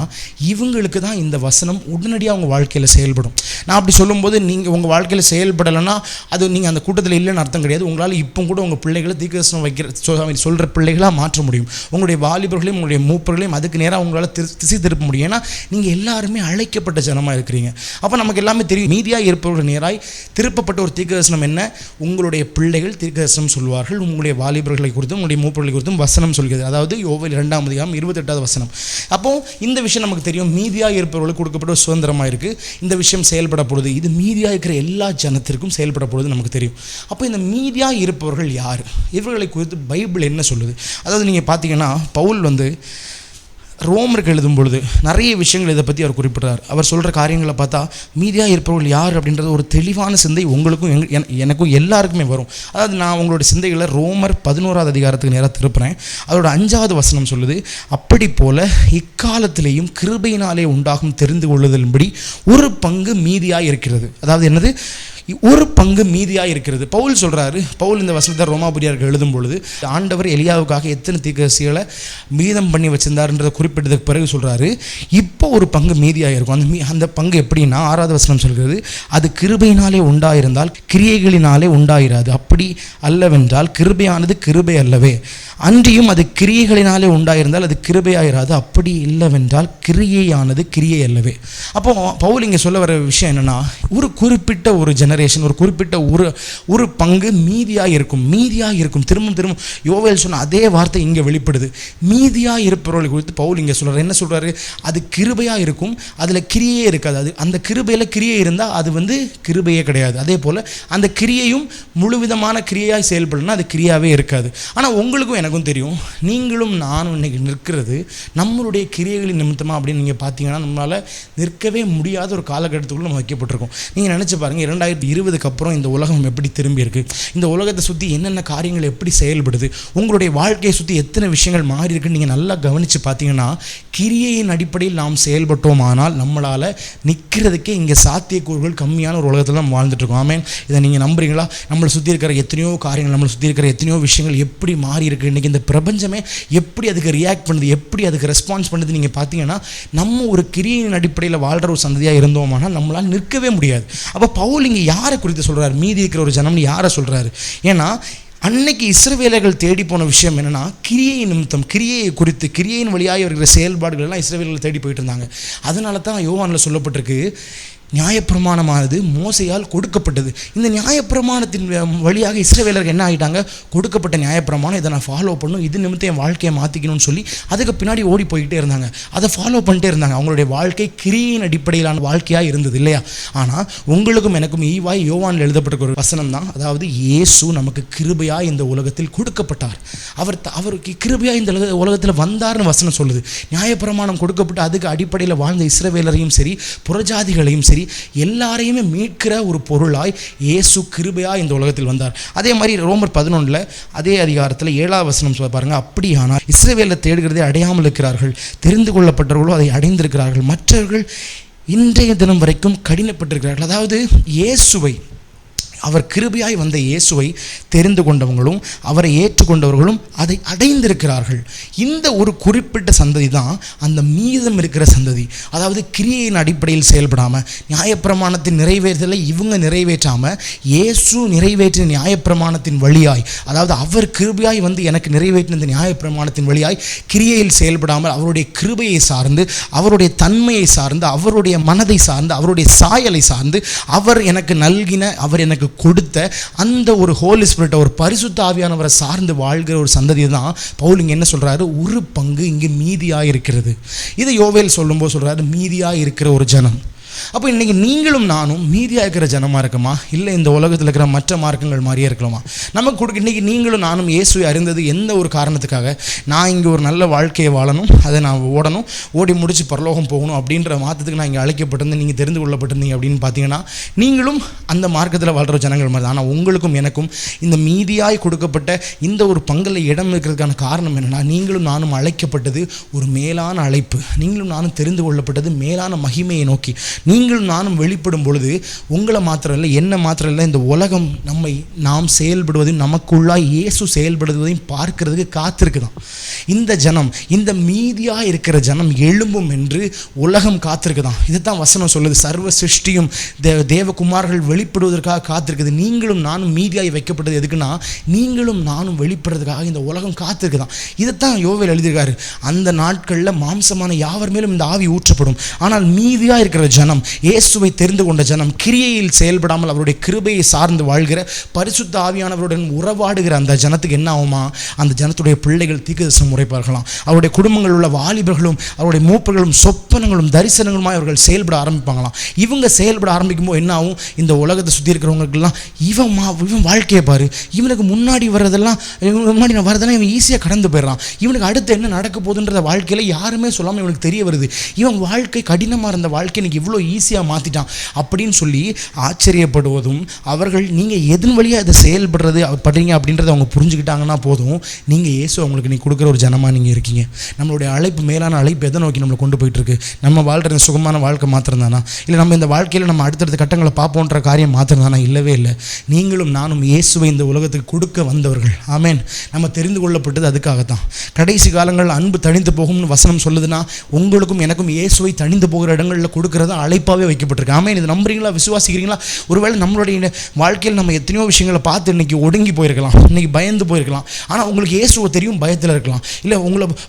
S4: இவங்களுக்கு தான் இந்த வசனம் உடனடியாக அவங்க வாழ்க்கையில் செயல்படும். நான் அப்படி சொல்லும்போது நீங்கள் உங்கள் வாழ்க்கையில் செயல்படலைன்னா அது நீங்கள் அந்த கூட்டத்தில் இல்லைன்னு அர்த்தம் கிடையாது. உங்களால் இப்போ கூட உங்கள் பிள்ளைகளை தீர்க்கதரிசனம் சொல்கிற பிள்ளைகளாக மாற்ற முடியும். உங்களுடைய வாலிபர்களையும் உங்களுடைய மூப்பர்களையும் அதுக்கு நேராக உங்களால் திசை திருப்ப முடியும். ஏன்னா நீங்கள் எல்லாருமே அழைக்கப்பட்ட ஜனமாக இருக்கிறீங்க. அப்போ நமக்கு எல்லாமே தெரியும், மீதியாக இருப்பவர்கள் நேராய் திருப்பப்பட்ட ஒரு தீர்க்கதரிசனம் என்ன? உங்களுடைய பிள்ளைகள் தீர்க்கதரிசனம் சொல்வார்கள். உங்களுடைய வாலிபர்களை குறித்தும் உங்களுடைய மூப்பர்களை குறித்தும் வசனம் சொல்கிறது. அதாவது யோவேல் 2ஆம் அதிகாரம் 28வது வசனம். அப்போ இந்த விஷயம் நமக்கு தெரியும், மீதியாக இருப்பவர்களுக்கு கொடுக்கப்பட்ட ஒரு சுதந்திரமாக இருக்குது. இந்த விஷயம் செயல்படப்படுது, இது மீதியாக இருக்கிற எல்லா ஜனத்திற்கும் செயல்படப்படுது நமக்கு தெரியும். அப்போ இந்த மீதியாக இருப்பவர்கள் யார்? இவர்களை குறித்து பைபிள் என்ன சொல்லுது? அதாவது நீங்கள் பார்த்தீங்கன்னா பவுல் வந்து ரோமருக்கு எழுதும் பொழுது நிறைய விஷயங்கள் இதை பற்றி அவர் குறிப்பிட்றார். அவர் சொல்கிற காரியங்களை பார்த்தா மீதியாக இருப்பவர்கள் யார் அப்படின்றது ஒரு தெளிவான சிந்தை உங்களுக்கும் எனக்கும் எல்லாருக்குமே வரும். அதாவது நான் உங்களுடைய சிந்தைகளை ரோமர் 11ஆவது அதிகாரத்துக்கு நேராக திருப்புறேன். அதோட 5வது வசனம் சொல்லுது, அப்படி போல இக்காலத்திலேயும் கிருபையினாலே உண்டாகும் தெரிந்து கொள்ளுதலின்படி ஒரு பங்கு மீதியாக இருக்கிறது. அதாவது என்னது? ஒரு பங்கு மீதியாக இருக்கிறது. பவுல் சொல்கிறாரு, பவுல் இந்த வசனத்தை ரோமாபுரியருக்கு எழுதும் பொழுது ஆண்டவர் எலியாவுக்காக எத்தனை தீர்க்கதரிசிகளை மீதம் பண்ணி வச்சிருந்தாருன்றதை குறிப்பிட்டதுக்கு பிறகு சொல்கிறாரு, இப்போ ஒரு பங்கு மீதியாக இருக்கும். அந்த பங்கு எப்படின்னா 6வது வசனம் சொல்கிறது, அது கிருபையினாலே உண்டாயிருந்தால் கிரியைகளினாலே உண்டாயிராது. அப்படி அல்லவென்றால் கிருபையானது கிருபை அல்லவே, அன்றியும் அது கிரியைகளினாலே உண்டாயிருந்தால் அது கிருபையாயிராது. அப்படி இல்லவென்றால் கிரியையானது கிரியை அல்லவே. அப்போ பவுல் இங்கே சொல்ல வர விஷயம் என்னென்னா, ஒரு குறிப்பிட்ட ஒரு ஜெனரேஷன், ஒரு குறிப்பிட்ட ஒரு பங்கு மீதியாக இருக்கும். திரும்ப யோவேல் சொன்ன அதே வார்த்தை இங்கே வெளிப்படுது. மீதியாக இருப்பவர்களை குறித்து பவுல் இங்கே சொல்கிறார். என்ன சொல்கிறாரு? அது கிருபையாக இருக்கும், அதில் கிரியையே இருக்காது. அது அந்த கிருபையில் கிரியை இருந்தால் அது வந்து கிருபையே கிடையாது. அதே போல் அந்த கிரியையும் முழுவிதமான கிரியையாக செயல்படணும்னா அது கிரியாவே இருக்காது. ஆனால் உங்களுக்கும் எனக்கும் தெரியும், நீங்களும் நானும் இன்றைக்கி நிற்கிறது நம்மளுடைய கிரியைகளின் நிமித்தமாக அப்படின்னு நீங்கள் பார்த்தீங்கன்னா நம்மளால் நிற்கவே முடியாத ஒரு காலகட்டத்துக்குள்ளே நம்ம வைக்கப்பட்டிருக்கோம். நீங்கள் நினச்சி பாருங்கள், 2020க்கு அப்புறம் இந்த உலகம் எப்படி திரும்பி இருக்குது, இந்த உலகத்தை சுற்றி என்னென்ன காரியங்கள் எப்படி செயல்படுது, உங்களுடைய வாழ்க்கையை சுற்றி எத்தனை விஷயங்கள் மாறி இருக்குன்னு நீங்கள் நல்லா கவனித்து பார்த்தீங்கன்னா, கிரியையின் அடிப்படையில் நாம் செயல்பட்டோமானால் நம்மளால் நிற்கிறதுக்கே இங்கே சாத்தியக்கூறுகள் கம்மியான ஒரு உலகத்தில் நம்ம வாழ்ந்துட்டுருக்கோம். ஆமென். இதை நீங்கள் நம்புறீங்களா? நம்மளை சுற்றி இருக்கிற எத்தனையோ காரியங்கள், நம்மளை சுற்றி இருக்கிற எத்தனையோ விஷயங்கள் எப்படி மாறி இருக்குது, இன்றைக்கி இந்த பிரபஞ்சமே எப்படி அதுக்கு ரியாக்ட் பண்ணுது, எப்படி அதுக்கு ரெஸ்பான்ஸ் பண்ணுது. நீங்கள் பார்த்தீங்கன்னா நம்ம ஒரு கிரியையின் அடிப்படையில் வாழ்கிற ஒரு சந்ததியாக இருந்தோமானால் நம்மளால் நிற்கவே முடியாது. அப்போ பவுல் இங்கே யாரை குறித்து சொல்கிறார்? மீதி இருக்கிற ஒரு ஜனம்னு யாரை சொல்கிறாரு? ஏன்னா அன்னைக்கு இஸ்ரவேலர்கள் தேடி போன விஷயம் என்னென்னா, கிரியை நிமித்தம், கிரியையை குறித்து, கிரியையின் வழியாக இருக்கிற செயல்பாடுகள் எல்லாம் இஸ்ரவேலர்கள் தேடி போயிட்டு இருந்தாங்க. அதனால தான் யோவானில் சொல்லப்பட்டிருக்கு, நியாயப்பிரமாணமானது மோசையால் கொடுக்கப்பட்டது. இந்த நியாயப்பிரமாணத்தின் வழியாக இஸ்ரவேலர்கள் என்ன ஆகிட்டாங்க, கொடுக்கப்பட்ட நியாயப்பிரமாணம் இதை நான் ஃபாலோ பண்ணும், இது நிமித்தம் என் வாழ்க்கையை மாற்றிக்கணும்னு சொல்லி அதுக்கு பின்னாடி ஓடி போய்கிட்டே இருந்தாங்க. அதை ஃபாலோ பண்ணிட்டே இருந்தாங்க. அவங்களுடைய வாழ்க்கை கிரியின் அடிப்படையிலான வாழ்க்கையாக இருந்தது இல்லையா? ஆனால் உங்களுக்கும் எனக்கும் ஈவாய் யோவானில் எழுதப்பட்ட ஒரு வசனம் தான், அதாவது இயேசு நமக்கு கிருபையாக இந்த உலகத்தில் கொடுக்கப்பட்டார். அவருக்கு கிருபையாக இந்த உலகத்தில் வந்தார்னு வசனம் சொல்லுது. நியாயப்பிரமாணம் கொடுக்கப்பட்டு அதுக்கு அடிப்படையில் வாழ்ந்த இஸ்ரவேலரையும் சரி புறஜாதிகளையும் சரி எல்லாரையுமே மீட்கிற ஒரு பொருளாய் இயேசு கிருபையாக இந்த உலகத்தில் வந்தார். அதே மாதிரி ரோமர் 11 அதே அதிகாரத்தில் 7ஆம் வசனம் பாருங்க, அப்படியானால் இஸ்ரவேலை தேடுகிறதை அடையாமல் இருக்கிறார்கள், தெரிந்து கொள்ளப்பட்டவர்களோ அதை அடைந்திருக்கிறார்கள், மற்றவர்கள் இன்றைய தினம் வரைக்கும் கடினப்பட்டிருக்கிறார்கள். அதாவது இயேசுவை, அவர் கிருபையாய் வந்த இயேசுவை தெரிந்து கொண்டவங்களும் அவரை ஏற்றுக்கொண்டவர்களும் அதை அடைந்திருக்கிறார்கள். இந்த ஒரு குறிப்பிட்ட சந்ததி தான் அந்த மீதம் இருக்கிற சந்ததி. அதாவது கிரியையின் அடிப்படையில் செயல்படாமல் நியாயப்பிரமாணத்தின் நிறைவேற்றலை இவங்க நிறைவேற்றாமல் இயேசு நிறைவேற்றின நியாயப்பிரமாணத்தின் வழியாய், அதாவது அவர் கிருபையாய் வந்து எனக்கு நிறைவேற்றின இந்த நியாயப்பிரமாணத்தின் வழியாய் கிரியையில் செயல்படாமல் அவருடைய கிருபையை சார்ந்து, அவருடைய தன்மையை சார்ந்து, அவருடைய மனதை சார்ந்து, அவருடைய சாயலை சார்ந்து, அவர் எனக்கு நல்கின, அவர் எனக்கு கொடுத்த அந்த ஒரு ஹோலி ஸ்பிரிட், ஒரு பரிசுத்த ஆவியானவரை சார்ந்து வாழ்கிற ஒரு சந்ததி தான் பவுல் இங்கே என்ன சொல்கிறாரு, ஒரு பங்கு இங்கே மீதியாக இருக்கிறது. இதை யோவேல் சொல்லும்போது சொல்கிறாரு, மீதியாக இருக்கிற ஒரு ஜனம். அப்போ இன்றைக்கி நீங்களும் நானும் மீதியாக இருக்கிற ஜனமாக இருக்குமா, இல்லை இந்த உலகத்தில் இருக்கிற மற்ற மார்க்கங்கள் மாதிரியே இருக்கலாமா? நமக்கு இன்றைக்கி நீங்களும் நானும் இயேசுவை அறிந்தது எந்த ஒரு காரணத்துக்காக, நான் இங்கே ஒரு நல்ல வாழ்க்கையை வாழணும், அதை நான் ஓடணும், ஓடி முடித்து பரலோகம் போகணும் அப்படின்ற மாற்றத்துக்கு நான் இங்கே அழைக்கப்பட்டிருந்தேன், நீங்கள் தெரிந்து கொள்ளப்பட்டிருந்தீங்க அப்படின்னு பார்த்தீங்கன்னா நீங்களும் அந்த மார்க்கத்தில் வாழ்கிற ஜனங்கள் மாதிரி. ஆனால் உங்களுக்கும் எனக்கும் இந்த மீதியாய் கொடுக்கப்பட்ட இந்த ஒரு பங்கில் இடம் இருக்கிறதுக்கான காரணம் என்னென்னா, நீங்களும் நானும் அழைக்கப்பட்டது ஒரு மேலான அழைப்பு, நீங்களும் நானும் தெரிந்து கொள்ளப்பட்டது மேலான மகிமையை நோக்கி. நீங்களும் நானும் வெளிப்படும் பொழுது உங்களை மாத்திரம் இல்லை, என்ன மாத்திரம் இல்லை, இந்த உலகம் நாம் செயல்படுவதையும் நமக்குள்ளாய் இயேசு செயல்படுவதையும் பார்க்கறதுக்கு காத்திருக்குதான். இந்த ஜனம், இந்த மீதியாக இருக்கிற ஜனம் எழும்பும் என்று உலகம் காத்திருக்குதான். இதுதான் வசனம் சொல்லுது, சர்வ சிருஷ்டியும் தேவகுமார்கள் வெளிப்படுவதற்காக காத்திருக்குது. நீங்களும் நானும் மீதியாய் வைக்கப்பட்டது எதுக்குன்னா, நீங்களும் நானும் வெளிப்படுறதுக்காக இந்த உலகம் காத்திருக்குதான். இதைத்தான் யோவேல் எழுதியிருக்காரு, அந்த நாட்களில் மாம்சமான யாவர் மேலும் இந்த ஆவி ஊற்றப்படும், ஆனால் மீதியாக இருக்கிற ஜனம், இயேசுவை தெரிந்து கொண்ட ஜனம், கிரியையில் செயல்படாமல் அவருடைய கிருபையை சார்ந்து வாழ்கிற பரிசுத்த ஆவியானவருடன் உறவாடுகிற அந்த ஜனத்துக்கு என்ன ஆகுமா, அந்த ஜனத்துடைய பிள்ளைகள் தீர்க்கதரிசனம் உரைப்பார்களாம். அவருடைய குடும்பங்கள் உள்ள வாலிபர்களும் அவருடைய மூப்பர்களும் சொப்பனங்களும் தரிசனங்களுமாய் அவர்கள் செயல்பட ஆரம்பிப்பாங்களாம். இவங்க செயல்பட ஆரம்பிக்கும்போது என்ன ஆகும், இந்த உலகத்தை சுற்றி இருக்கிறவங்களுக்கெல்லாம் இவன் வாழ்க்கையை பாரு, இவனுக்கு முன்னாடி வர்றதெல்லாம் இவன் ஈஸியாக கடந்து போயிடறான், இவனுக்கு அடுத்து என்ன நடக்க போகுதுன்றத வாழ்க்கையில் யாருமே சொல்லாமல் இவனுக்கு தெரிய வருது, இவன் வாழ்க்கை கடினமாக இருந்த வாழ்க்கை இன்னைக்கு இவ்வளோ ஈஸியாக மாற்றிட்டான் அப்படின்னு சொல்லி ஆச்சரியப்படுவதும், அவர்கள் நீங்கள் எதன் வழியாக அதை செயல்படுறது படுறீங்க அப்படின்றத அவங்க புரிஞ்சுக்கிட்டாங்கன்னா போதும், நீங்கள் இயேசு அவங்களுக்கு நீ கொடுக்குற ஒரு ஜனமாக நீங்கள் இருக்கீங்க. நம்மளுடைய அழைப்பு, மேலான அழைப்பு எதை நோக்கி நம்மளை கொண்டு போயிட்டுருக்கு? நம்ம வாழ்கிற சுகமான வாழ்க்கை மாத்திரம் தானா, இல்லை நம்ம இந்த வாழ்க்கையில் நம்ம அடுத்தடுத்த கட்டங்களை பார்ப்போன்ற காரியம் மாத்திரம் தானா? இல்லவே இல்லை. நீங்களும் நானும் இயேசுவை இந்த உலகத்துக்கு கொடுக்க வந்தவர்கள். ஆமேன். நம்ம தெரிந்து கொள்ளப்பட்டது அதுக்காகத்தான். கடைசி காலங்கள் அன்பு தணிந்து போகும்னு வசனம் சொல்லுதுன்னா, உங்களுக்கும் எனக்கும் இயேசுவை தணிந்து போகிற இடங்களில் கொடுக்கறது அழைப்பாகவே வைக்கப்பட்டிருக்கு. ஆமேன். இது நம்புறீங்களா, விசுவாசிக்கிறீங்களா? ஒருவேளை நம்மளுடைய வாழ்க்கையில் நம்ம எத்தனையோ விஷயங்களை பார்த்து இன்னைக்கு ஒடுங்கி போயிருக்கலாம், இன்னைக்கு பயந்து போயிருக்கலாம். ஆனால் உங்களுக்கு இயேசுவை தெரியும், பயத்தில் இருக்கலாம். இல்லை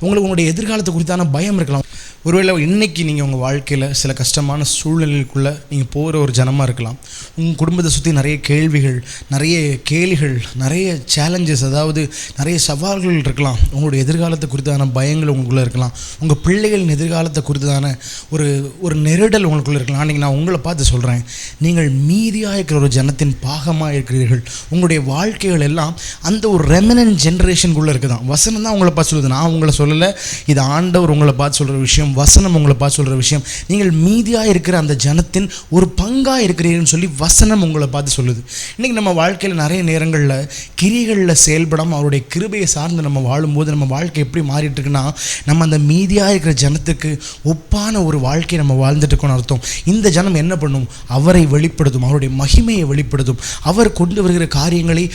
S4: உங்களுடைய எதிர்காலத்தை குறித்தான பயம் இருக்கலாம். ஒருவேளை இன்னைக்கு நீங்கள் உங்கள் வாழ்க்கையில் சில கஷ்டமான சூழ்நிலைக்குள்ளே நீங்கள் போகிற ஒரு ஜனமாக இருக்கலாம். உங்கள் குடும்பத்தை சுற்றி நிறைய கேள்விகள், நிறைய கேலிகள், நிறைய சேலஞ்சஸ், அதாவது நிறைய சவால்கள் இருக்கலாம். உங்களுடைய எதிர்காலத்தை குறித்தான பயங்கள் உங்களுக்குள்ளே இருக்கலாம். உங்கள் பிள்ளைகளின் எதிர்காலத்தை குறித்தான ஒரு நெருடல் உங்களுக்குள்ளே இருக்கலாம். அன்றைக்கி நான் உங்களை பார்த்து சொல்கிறேன், நீங்கள் மீதியாக இருக்கிற ஒரு ஜனத்தின் பாகமாக இருக்கிறீர்கள். உங்களுடைய வாழ்க்கைகள் எல்லாம் அந்த ஒரு ரெமினன்ட் ஜென்ரேஷனுக்குள்ளே இருக்குதான். வசனம் தான் உங்களை பார்த்து சொல்லுது, நான் உங்களை சொல்லலை. இது ஆண்டவர் உங்களை பார்த்து சொல்கிற விஷயம், வசனம் உங்களை பார்த்து சொல்கிற விஷயம். நீங்கள் மீதியாக இருக்கிற அந்த ஜனத்தின் ஒரு பங்காக இருக்கிறீர்கள்னு சொல்லி வசனம் உங்களை பார்த்து சொல்லுது. இன்றைக்கி நம்ம வாழ்க்கையில் நிறைய நேரங்களில் கிரிகளில் செயல்படாமல் அவருடைய கிருபையை சார்ந்து நம்ம வாழும்போது நம்ம வாழ்க்கை எப்படி மாறிட்டு இருக்குன்னா, நம்ம அந்த மீதியாக இருக்கிற ஜனத்துக்கு ஒப்பான ஒரு வாழ்க்கையை நம்ம வாழ்ந்துட்டு இருக்கோம்னு அர்த்தம். இந்த ஜனம் என்ன பண்ணும்? அவரை வெளிப்படுத்தும், அவருடைய மகிமையை வெளிப்படுத்தும். அவர் கொண்டு வருகிற காரியங்களை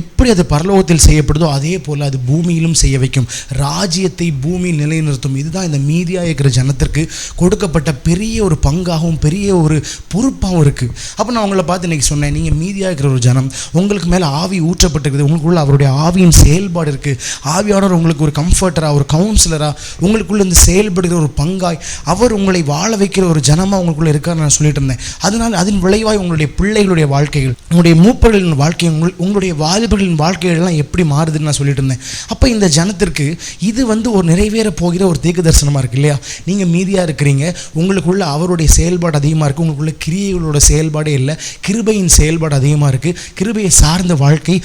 S4: எப்படி அது பரலோகத்தில் செய்யப்படுதோ அதே போல் அது பூமியிலும் செய்ய வைக்கும். ராஜ்யத்தை பூமியில் நிலைநிறுத்தும். இதுதான் இந்த மீதியாக இருக்கிற ஜனத்திற்கு கொடுக்கப்பட்ட பெரிய ஒரு பங்காகவும் பெரிய ஒரு பொறுப்பாகவும் இருக்குது. அப்போ நான் உங்களை பார்த்து இன்றைக்கி சொன்னேன், நீங்கள் மீதியாக இருக்கிற ஒரு ஜனம், உங்களுக்கு மேலே ஆவி ஊற்றப்பட்டிருக்குது, உங்களுக்குள்ள அவருடைய ஆவியின் செயல்பாடு இருக்குது. ஆவியானவர் உங்களுக்கு ஒரு கம்ஃபர்டராக, ஒரு கவுன்சிலராக, உங்களுக்குள்ள இந்த செயல்படுகிற ஒரு பங்காய், அவர் உங்களை வாழ வைக்கிற ஒரு ஜனமாக உங்களுக்குள்ளே இருக்கான்னு நான் சொல்லிட்டு இருந்தேன். அதனால் அதன் விளைவாய் உங்களுடைய பிள்ளைகளுடைய வாழ்க்கைகள், உங்களுடைய மூப்பர்களின் வாழ்க்கை, உங்களுடைய வாலிபர்களின் வாழ்க்கைகள்லாம் எப்படி மாறுதுன்னு நான் சொல்லிட்டு இருந்தேன். அப்போ இந்த ஜனத்திற்கு இது ஒரு நிறைவேற போகிற ஒரு தீர்க்க தரிசனமாக இருக்குது இல்லையா? நீங்கள் மீதியாக இருக்கிறீங்க, உங்களுக்குள்ள அவருடைய செயல்பாடு அதிகமாக இருக்குது, உங்களுக்குள்ள கிரியைகளோட செயல்பாடே இல்லை, கிருபையின் செயல்பாடு அதிகமாக இருக்குது. கிருபையை சார்ந்த வாழ்க்கை,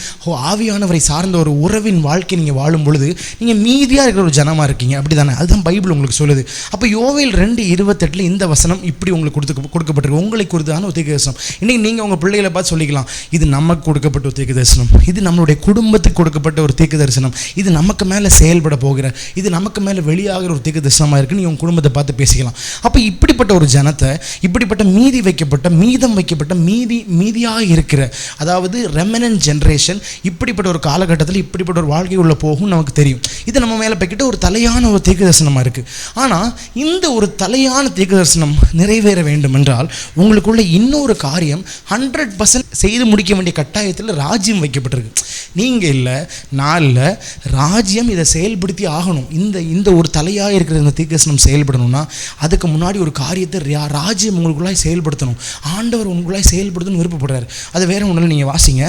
S4: ஆவியானவரை சார்ந்த ஒரு உறவின் வாழ்க்கை நீங்கள் வாழும் பொழுது நீங்கள் மீதியாக இருக்கிற ஒரு ஜனமாக இருக்கீங்க. அப்படி தானே? அதுதான் பைபிள் உங்களுக்கு சொல்லுது. அப்போ யோவேல் 2:28 இந்த வசனம் இப்படி உங்களுக்கு கொடுக்கப்பட்டிருக்கு, உங்களை குறித்தான ஒரு தீர்க்க தரிசனம். இன்றைக்கி நீங்கள் உங்கள் பிள்ளைகளை பார்த்து சொல்லிக்கலாம், இது நமக்கு கொடுக்கப்பட்ட ஒரு தீர்க்க தரிசனம், இது நம்மளுடைய குடும்பத்துக்கு கொடுக்கப்பட்ட ஒரு தீர்க்க தரிசனம், இது நமக்கு மேலே செயல்பட போகிற, இது நமக்கு மேலே வெளியாகிற ஒரு தீர்க்க தரிசனமாக இருக்குது. நீங்கள் உங்கள் குடும்பத்தை பார்த்து பேசிக்கலாம். அப்போ இப்படிப்பட்ட ஒரு ஜனத்தை, இப்படிப்பட்ட மீதம் வைக்கப்பட்ட மீதியாக இருக்கிற, அதாவது ரெமனன்ட் ஜென்ரேஷன், இப்படிப்பட்ட ஒரு காலகட்டத்தில் இப்படிப்பட்ட ஒரு வாழ்க்கை உள்ள போகும் நமக்கு தெரியும். இது நம்ம மேலே வைக்கிட்ட ஒரு தலையான ஒரு தீர்க்க தரிசனமாக இருக்குது. ஆனால் இந்த ஒரு தலையான தீர்க்க தரிசனம் நிறைவேற வேண்டும் என்றால் உங்களுக்குள்ள இன்னொரு காரியம் 100% செய்து முடிக்க வேண்டிய கட்டாயத்தில் ராஜ்யம் வைக்கப்பட்டிருக்கு. நீங்கள் இல்லை, நான் இல்லை, ராஜ்யம் இதை செயல்படுத்தி ஆகணும். இந்த ஒரு தலையாக இருக்கிற இந்த தீர்க்க தரிசனம் செயல்படணும்னா அதுக்கு முன்னாடி ஒரு காரியத்தை ராஜ்யம் உங்களுக்குள்ளாய் செயல்படுத்தணும். ஆண்டவர் உங்களுக்குள்ளாய் செயல்படுத்தணும்னு விருப்பப்படுறாரு. அது வேற ஒன்றில் நீங்கள் வாசிங்க.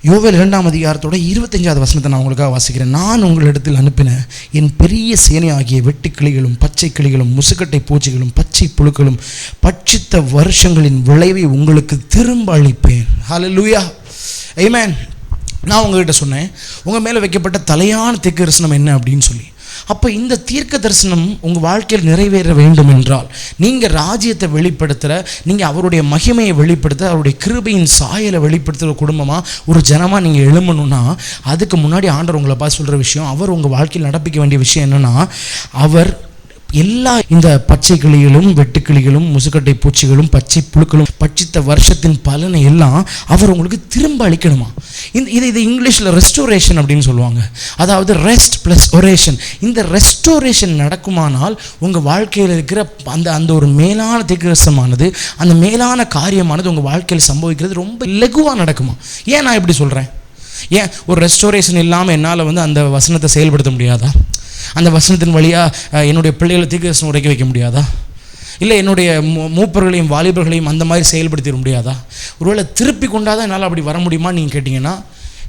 S4: யோவேல் 2:25 வசனத்தை நான் உங்களுக்காக வாசிக்கிறேன். நான் உங்களிடத்தில் அனுப்பின என் பெரிய சேனை ஆகிய வெட்டுக்கிளிகளும் பச்சை கிளிகளும் முசுக்கட்டை பூச்சிகளும் பச்சை புழுக்களும் பட்சித்த வருஷங்களின் விளைவை உங்களுக்கு திரும்ப அளிப்பேன். ஹல்லேலூயா, ஆமென். நான் உங்ககிட்ட சொன்னேன் உங்கள் மேலே வைக்கப்பட்ட தலையான தீர்க்க தரிசனம் என்ன அப்படின்னு சொல்லி. அப்போ இந்த தீர்க்க தரிசனம் உங்கள் வாழ்க்கையில் நிறைவேற வேண்டும் என்றால் நீங்கள் ராஜ்யத்தை வெளிப்படுத்துகிற, நீங்கள் அவருடைய மகிமையை வெளிப்படுத்த, அவருடைய கிருபையின் சாயலை வெளிப்படுத்துகிற குடும்பமாக ஒரு ஜனமாக நீங்கள் எழும்பணும்னா அதுக்கு முன்னாடி ஆண்டவர் உங்களை பார்த்து சொல்கிற விஷயம், அவர் உங்கள் வாழ்க்கையில் நடப்பிக்க வேண்டிய விஷயம் என்னென்னா, அவர் எல்லா இந்த பச்சை கிளிகளும் வெட்டுக்கிளிகளும் முசுக்கட்டை பூச்சிகளும் பச்சை புழுக்களும் பட்சித்த வருஷத்தின் பலனை எல்லாம் அவர் உங்களுக்கு திரும்ப அளிக்கணுமா. இது இங்கிலீஷில் ரெஸ்டோரேஷன் அப்படின்னு சொல்லுவாங்க. அதாவது ரெஸ்ட் ப்ளஸ் ஒரேஷன். இந்த ரெஸ்டோரேஷன் நடக்குமானால் உங்கள் வாழ்க்கையில் இருக்கிற அந்த ஒரு மேலான தீர்க்கதரிசனமானது, அந்த மேலான காரியமானது உங்கள் வாழ்க்கையில் சம்பவிக்கிறது ரொம்ப லகுவாக நடக்குமா. ஏன் நான் இப்படி சொல்கிறேன்? ஏன் ஒரு ரெஸ்டோரேஷன் இல்லாமல் என்னால் அந்த வசனத்தை செயல்படுத்த முடியாதா? அந்த வசனத்தின் வழியாக என்னுடைய பிள்ளைகளை தீர்க்கதரிசனம் உரைக்க வைக்க முடியாதா? இல்லை என்னுடைய மூப்பர்களையும் வாலிபர்களையும் அந்த மாதிரி செயல்படுத்திட முடியாதா? ஒருவேளை திருப்பி கொண்டாதான் என்னால் அப்படி வர முடியுமான்னு நீங்கள் கேட்டிங்கன்னா,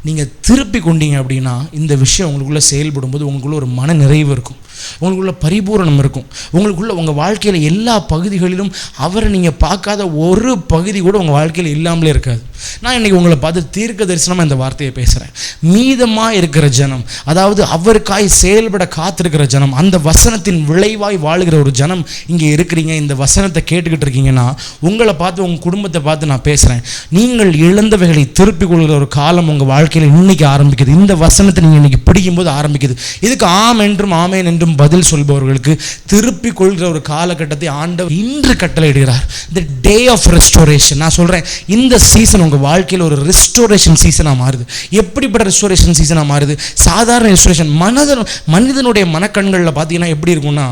S4: நீங்கள் திருப்பி கொண்டீங்க அப்படின்னா இந்த விஷயம் உங்களுக்குள்ளே செயல்படும்போது உங்களுக்குள்ள ஒரு மன நிறைவு இருக்கும், உங்களுக்குள்ள பரிபூரணம் இருக்கும். உங்களுக்குள்ள உங்கள் வாழ்க்கையில் எல்லா பகுதிகளிலும் அவரை நீங்கள் பார்க்காத ஒரு பகுதி கூட உங்கள் வாழ்க்கையில் இல்லாமலே இருக்காது. நான் இன்றைக்கி உங்களை பார்த்து தீர்க்க தரிசனமாக இந்த வார்த்தையை பேசுகிறேன். மீதமாக இருக்கிற ஜனம், அதாவது அவருக்காய் செயல்பட காத்திருக்கிற ஜனம், அந்த வசனத்தின் விளைவாய் வாழுகிற ஒரு ஜனம் இங்கே இருக்கிறீங்க. இந்த வசனத்தை கேட்டுக்கிட்டு இருக்கீங்கன்னா உங்களை பார்த்து, உங்கள் குடும்பத்தை பார்த்து நான் பேசுகிறேன். நீங்கள் இழந்தவைகளை திருப்பிக் கொள்கிற ஒரு காலம் உங்கள் வாழ்க்கையில் இன்னைக்கு ஆரம்பிக்குது. இந்த வசனத்தை நீங்கள் இன்னைக்கு பிடிக்கும்போது ஆரம்பிக்குது. இதுக்கு ஆம் என்றும் ஆமேன் என்றும் பதில் சொல்பவர்களுக்கு திருப்பிக் கொள்கிற ஒரு காலகட்டத்தை ஆண்டவர் இன்று கட்டளையிடுகிறார். தி டே ஆஃப் ரெஸ்டோரேஷன். நான் சொல்கிறேன், இந்த சீசன் உங்கள் வாழ்க்கையில் ஒரு ரெஸ்டோரேஷன் சீசனாக மாறுது. எப்படிப்பட்ட ரெஸ்டோரேஷன் சீசனாக மாறுது? சாதாரண ரெஸ்டோரேஷன். மனிதனுடைய மனக்கண்களில் பார்த்தீங்கன்னா எப்படி இருக்கும்னா,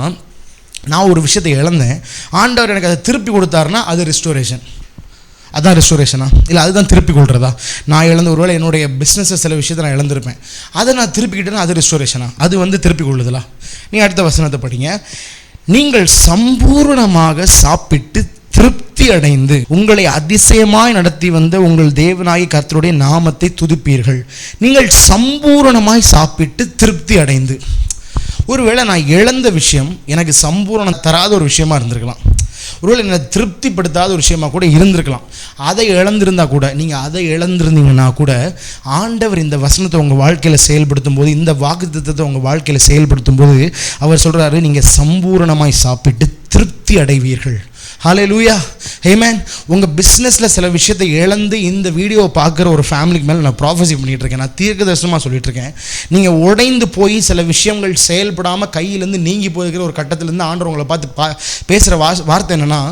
S4: நான் ஒரு விஷயத்தை இழந்தேன், ஆண்டவர் எனக்கு அதை திருப்பி கொடுத்தாருன்னா அது ரெஸ்டோரேஷன். அதான் ரெஸ்டோரேஷனா? இல்லை அதுதான் திருப்பி கொள்றதா? நான் இழந்த ஒருவேளை என்னுடைய பிஸ்னஸை சில விஷயத்தை நான் இழந்திருப்பேன், அதை நான் திருப்பிக்கிட்டேன்னா அது ரெஸ்டோரேஷனா? அது திருப்பி கொள்ளுதலா? நீ அடுத்த வசனத்தை படிங்க. நீங்கள் சம்பூர்ணமாக சாப்பிட்டு திருப்தி அடைந்து உங்களை அதிசயமாய் நடத்தி வந்த உங்கள் தேவனாகிய கர்த்தருடைய நாமத்தை துதிப்பீர்கள். நீங்கள் சம்பூர்ணமாய் சாப்பிட்டு திருப்தி அடைந்து. ஒருவேளை நான் இழந்த விஷயம் எனக்கு சம்பூர்ணம் தராத ஒரு விஷயமா இருந்திருக்கலாம், ஒருவேளை என்னை திருப்திப்படுத்தாத ஒரு விஷயமா கூட இருந்திருக்கலாம். அதை இழந்திருந்தால் கூட, நீங்கள் அதை இழந்திருந்தீங்கன்னா கூட ஆண்டவர் இந்த வசனத்தை உங்கள் வாழ்க்கையில் செயல்படுத்தும் போது, இந்த வாக்குத்தத்தத்தை உங்கள் வாழ்க்கையில் செயல்படுத்தும் போது அவர் சொல்கிறாரு, நீங்கள் சம்பூர்ணமாய் சாப்பிட்டு திருப்தி அடைவீர்கள். ஹல்லேலூயா, ஆமென். உங்கள் பிஸ்னஸில் சில விஷயத்தை இழந்து இந்த வீடியோவை பார்க்குற ஒரு ஃபேமிலிக்கு மேலே நான் ப்ராஃபஸி பண்ணிகிட்ருக்கேன், நான் தீர்க்கதரிசனமாக சொல்லிகிட்ருக்கேன். நீங்கள் உடைந்து போய் சில விஷயங்கள் செயல்படாமல் கையிலேருந்து நீங்கி போயிருக்கிற ஒரு கட்டத்திலேருந்து ஆண்டவர் உங்களை பார்த்து பேசுகிற வார்த்தை என்னென்னா,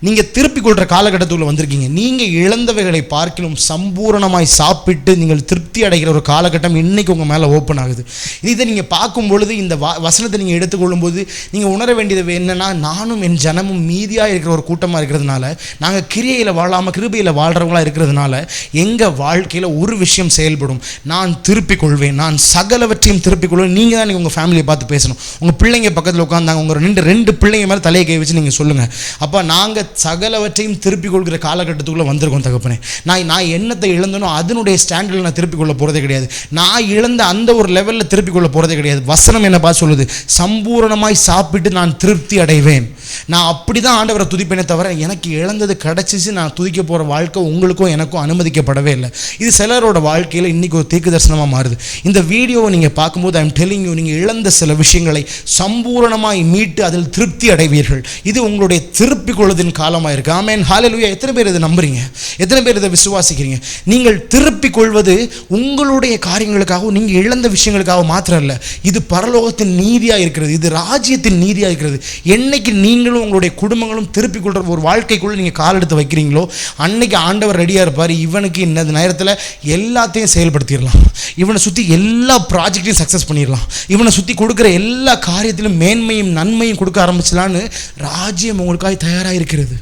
S4: நீங்கள் திருப்பிக் கொள்கிற காலகட்டத்துக்குள்ளே வந்திருக்கீங்க. நீங்கள் இழந்தவைகளை பார்க்கிலும் சம்பூரணமாய் சாப்பிட்டு நீங்கள் திருப்தி அடைகிற ஒரு காலகட்டம் இன்றைக்கி உங்கள் மேலே ஓப்பன் ஆகுது. இதை நீங்கள் பார்க்கும் பொழுது, இந்த வசனத்தை நீங்கள் எடுத்துக்கொள்ளும் போது நீங்கள் உணர வேண்டியது என்னென்னா, நானும் என் ஜனமும் மீதியாக இருக்கிற ஒரு கூட்டமாக இருக்கிறதுனால, நாங்கள் கிரியையில் வாழாமல் கிருபையில் வாழ்கிறவங்களாக இருக்கிறதுனால எங்கள் வாழ்க்கையில் ஒரு விஷயம் செயல்படும், நான் திருப்பிக் கொள்வேன், நான் சகலவற்றையும் திருப்பிக் கொள்வேன். நீங்கள் தான் நீங்கள் உங்கள் ஃபேமிலியை பார்த்து பேசணும். உங்கள் பிள்ளைங்க பக்கத்தில் உட்காந்தாங்க, உங்கள் ரெண்டு பிள்ளைங்க மேலே தலையை கை வச்சு நீங்கள் சொல்லுங்கள், அப்போ நாங்கள் சகலவற்றையும் திருப்பிக் கொள்கிற காலகட்டத்துக்குள்ளே வந்திருக்கோம் தகப்பனே. நான் என்னத்தை இழந்தனோ அதனுடைய ஸ்டாண்டர்டில் நான் திருப்பிக் கொள்ள போகிறதே கிடையாது. நான் இழந்த அந்த ஒரு லெவலில் திருப்பிக் கொள்ள போகிறதே கிடையாது. வசனம் என்ன பார்த்து சொல்லுது, சம்பூரணமாய் சாப்பிட்டு நான் திருப்தி அடைவேன். நான் அப்படி தான் ஆண்டவரை துதிப்பேனே தவிர எனக்கு இழந்தது கிடச்சிச்சு நான் துதிக்க போகிற வாழ்க்கை உங்களுக்கும் எனக்கும் அனுமதிக்கப்படவே இல்லை. இது சிலரோட வாழ்க்கையில் இன்றைக்கி ஒரு தீர்க்க தரிசனமாக மாறுது. இந்த வீடியோவை நீங்கள் பார்க்கும்போது ஐ எம் டெல்லிங் யூ, நீங்கள் இழந்த சில விஷயங்களை சம்பூரணமாய் மீட்டு அதில் திருப்தி அடைவீர்கள். இது உங்களுடைய திருப்பிக் கொள்வதின் காலமாக இருக்குது. ஆமென், ஹல்லேலூயா. எத்தனை பேர் இதை நம்புறீங்க? எத்தனை பேர் இதை விசுவாசிக்கிறீங்க? நீங்கள் திருப்பிக் கொள்வது உங்களுடைய காரியங்களுக்காகவும் நீங்கள் இழந்த விஷயங்களுக்காக மாத்திரம் இல்லை, இது பரலோகத்தின் நீதியாக இருக்கிறது, இது ராஜ்யத்தின் நீதியாக இருக்கிறது. என்னைக்கு நீங்களும் உங்களுடைய குடும்பங்களும் திருப்பிக் கொள்கிற ஒரு வாழ்க்கைக்குள்ளே நீங்கள் கால் எடுத்து வைக்கிறீங்களோ அன்னைக்கு ஆண்டவர் ரெடியாக இருப்பார். இவனுக்கு இந்த நேரத்தில் எல்லாத்தையும் செயல்படுத்திடலாம், இவனை சுற்றி எல்லா ப்ராஜெக்டையும் சக்ஸஸ் பண்ணிடலாம், இவனை சுற்றி கொடுக்குற எல்லா காரியத்திலும் மேன்மையும் நன்மையும் கொடுக்க ஆரம்பிச்சலான்னு ராஜ்யம் உங்களுக்காக தயாராக இருக்கிறது.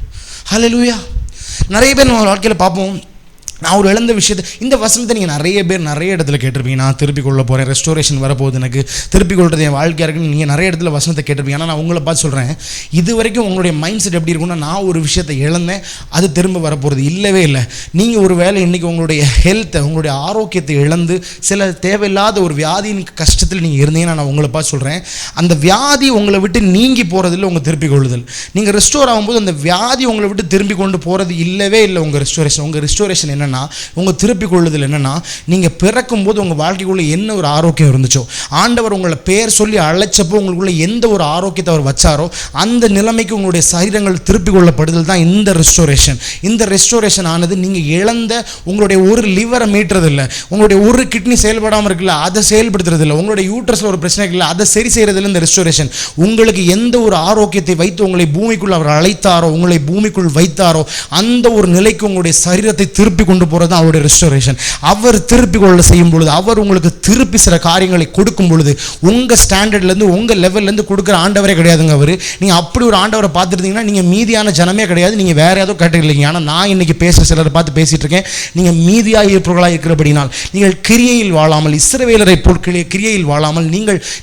S4: ஹல்லேலூயா. நிறைய பேர் நம்ம வாழ்க்கையில் பார்ப்போம், நான் ஒரு இழந்த விஷயத்தை, இந்த வசனத்தை நீங்கள் நிறைய பேர் நிறைய இடத்துல கேட்டிருப்பீங்க. நான் திருப்பிக் கொள்ள போகிறேன், ரெஸ்டோரேஷன் வரப்போகுது, எனக்கு திருப்பிக் கொள்வது என் வாழ்க்கையாக இருக்குன்னு நீங்கள் நிறைய இடத்துல வசனத்தை கேட்டிருப்பீங்க. ஆனால் நான் உங்களை பார்த்து சொல்கிறேன், இது வரைக்கும் உங்களுடைய மைண்ட் செட் எப்படி இருக்குன்னா, நான் ஒரு விஷயத்தை இழந்தேன் அது திரும்ப வரப்போகிறது இல்லவே இல்லை. நீங்கள் ஒரு வேளை இன்றைக்கி உங்களுடைய ஹெல்த்தை, உங்களுடைய ஆரோக்கியத்தை இழந்து சில தேவையில்லாத ஒரு வியாதியின் கஷ்டத்தில் நீங்கள் இருந்தீங்கன்னா நான் உங்களை பார்த்து சொல்கிறேன், அந்த வியாதி உங்களை விட்டு நீங்கி போகிறதில்ல உங்கள் திருப்பிக் கொள்ளுதல். நீங்கள் ரெஸ்டோர் ஆகும்போது அந்த வியாதி உங்களை விட்டு திரும்பி கொண்டு போகிறது இல்லவே இல்லை. உங்கள் ரெஸ்டோரேஷன் என்ன, உங்க திருப்பிக் கொள்ளுதல் என்னன்னா, நீங்க பிறக்கும் போது உங்க வாழ்க்கைக்குள்ள என்ன ஒரு ஆரோக்கியம் இருந்துச்சோ, ஆண்டவர் உங்களை பேர் சொல்லி அழைச்சப்போ உங்களுக்குள்ள எந்த ஒரு ஆரோக்கியத்தை அவர் வச்சாரோ அந்த நிலைமைக்கு உங்களுடைய சரீரங்கள் திருப்பிக் கொள்ளப்படுதல் தான் இந்த ரெஸ்டோரேஷன். இந்த ரெஸ்டோரேஷன் ஆனது நீங்க இழந்த உங்களுடைய ஒரு லிவரை மீட்டுறது இல்லை, உங்களுடைய ஒரு கிட்னி செயல்படாமல் இருக்குல்ல அதை செயல்படுத்துறது இல்லை, உங்களுடைய யூட்ரஸ்ல ஒரு பிரச்சனை இல்லை அதை சரி செய்யறது இல்லை. இந்த ரெஸ்டோரேஷன் உங்களுக்கு எந்த ஒரு ஆரோக்கியத்தை வைத்து உங்களை பூமிக்குள் அவர் அழைத்தாரோ, உங்களை பூமிக்குள் வைத்தாரோ அந்த ஒரு நிலைக்கு உங்களுடைய சரீரத்தை திருப்பி கொண்டு போகிறது அவருடைய ரெஸ்டோரேஷன். அவர் திருப்பி கொள்ள செய்யும் பொழுது, அவர் உங்களுக்கு திருப்பி சில காரியங்களை கொடுக்கும் பொழுது, உங்கள் ஸ்டாண்டர்ட்லேருந்து உங்கள் லெவல்லேருந்து கொடுக்குற ஆண்டவரே கிடையாதுங்க அவர். நீங்கள் அப்படி ஒரு ஆண்டவரை பார்த்துருந்தீங்கன்னா நீங்கள் மீதியான ஜனமே கிடையாது, நீங்கள் வேறு ஏதோ கேட்டீங்க. ஆனால் நான் இன்றைக்கி பேசுகிற சிலரை பார்த்து பேசிகிட்டு இருக்கேன், நீங்கள் மீதியாக இருப்பவர்களாக இருக்கிறபடினால் நீங்கள் கிரியையில் வாழாமல், இஸ்ரவேலரை போல் கிரியையில் வாழாமல்,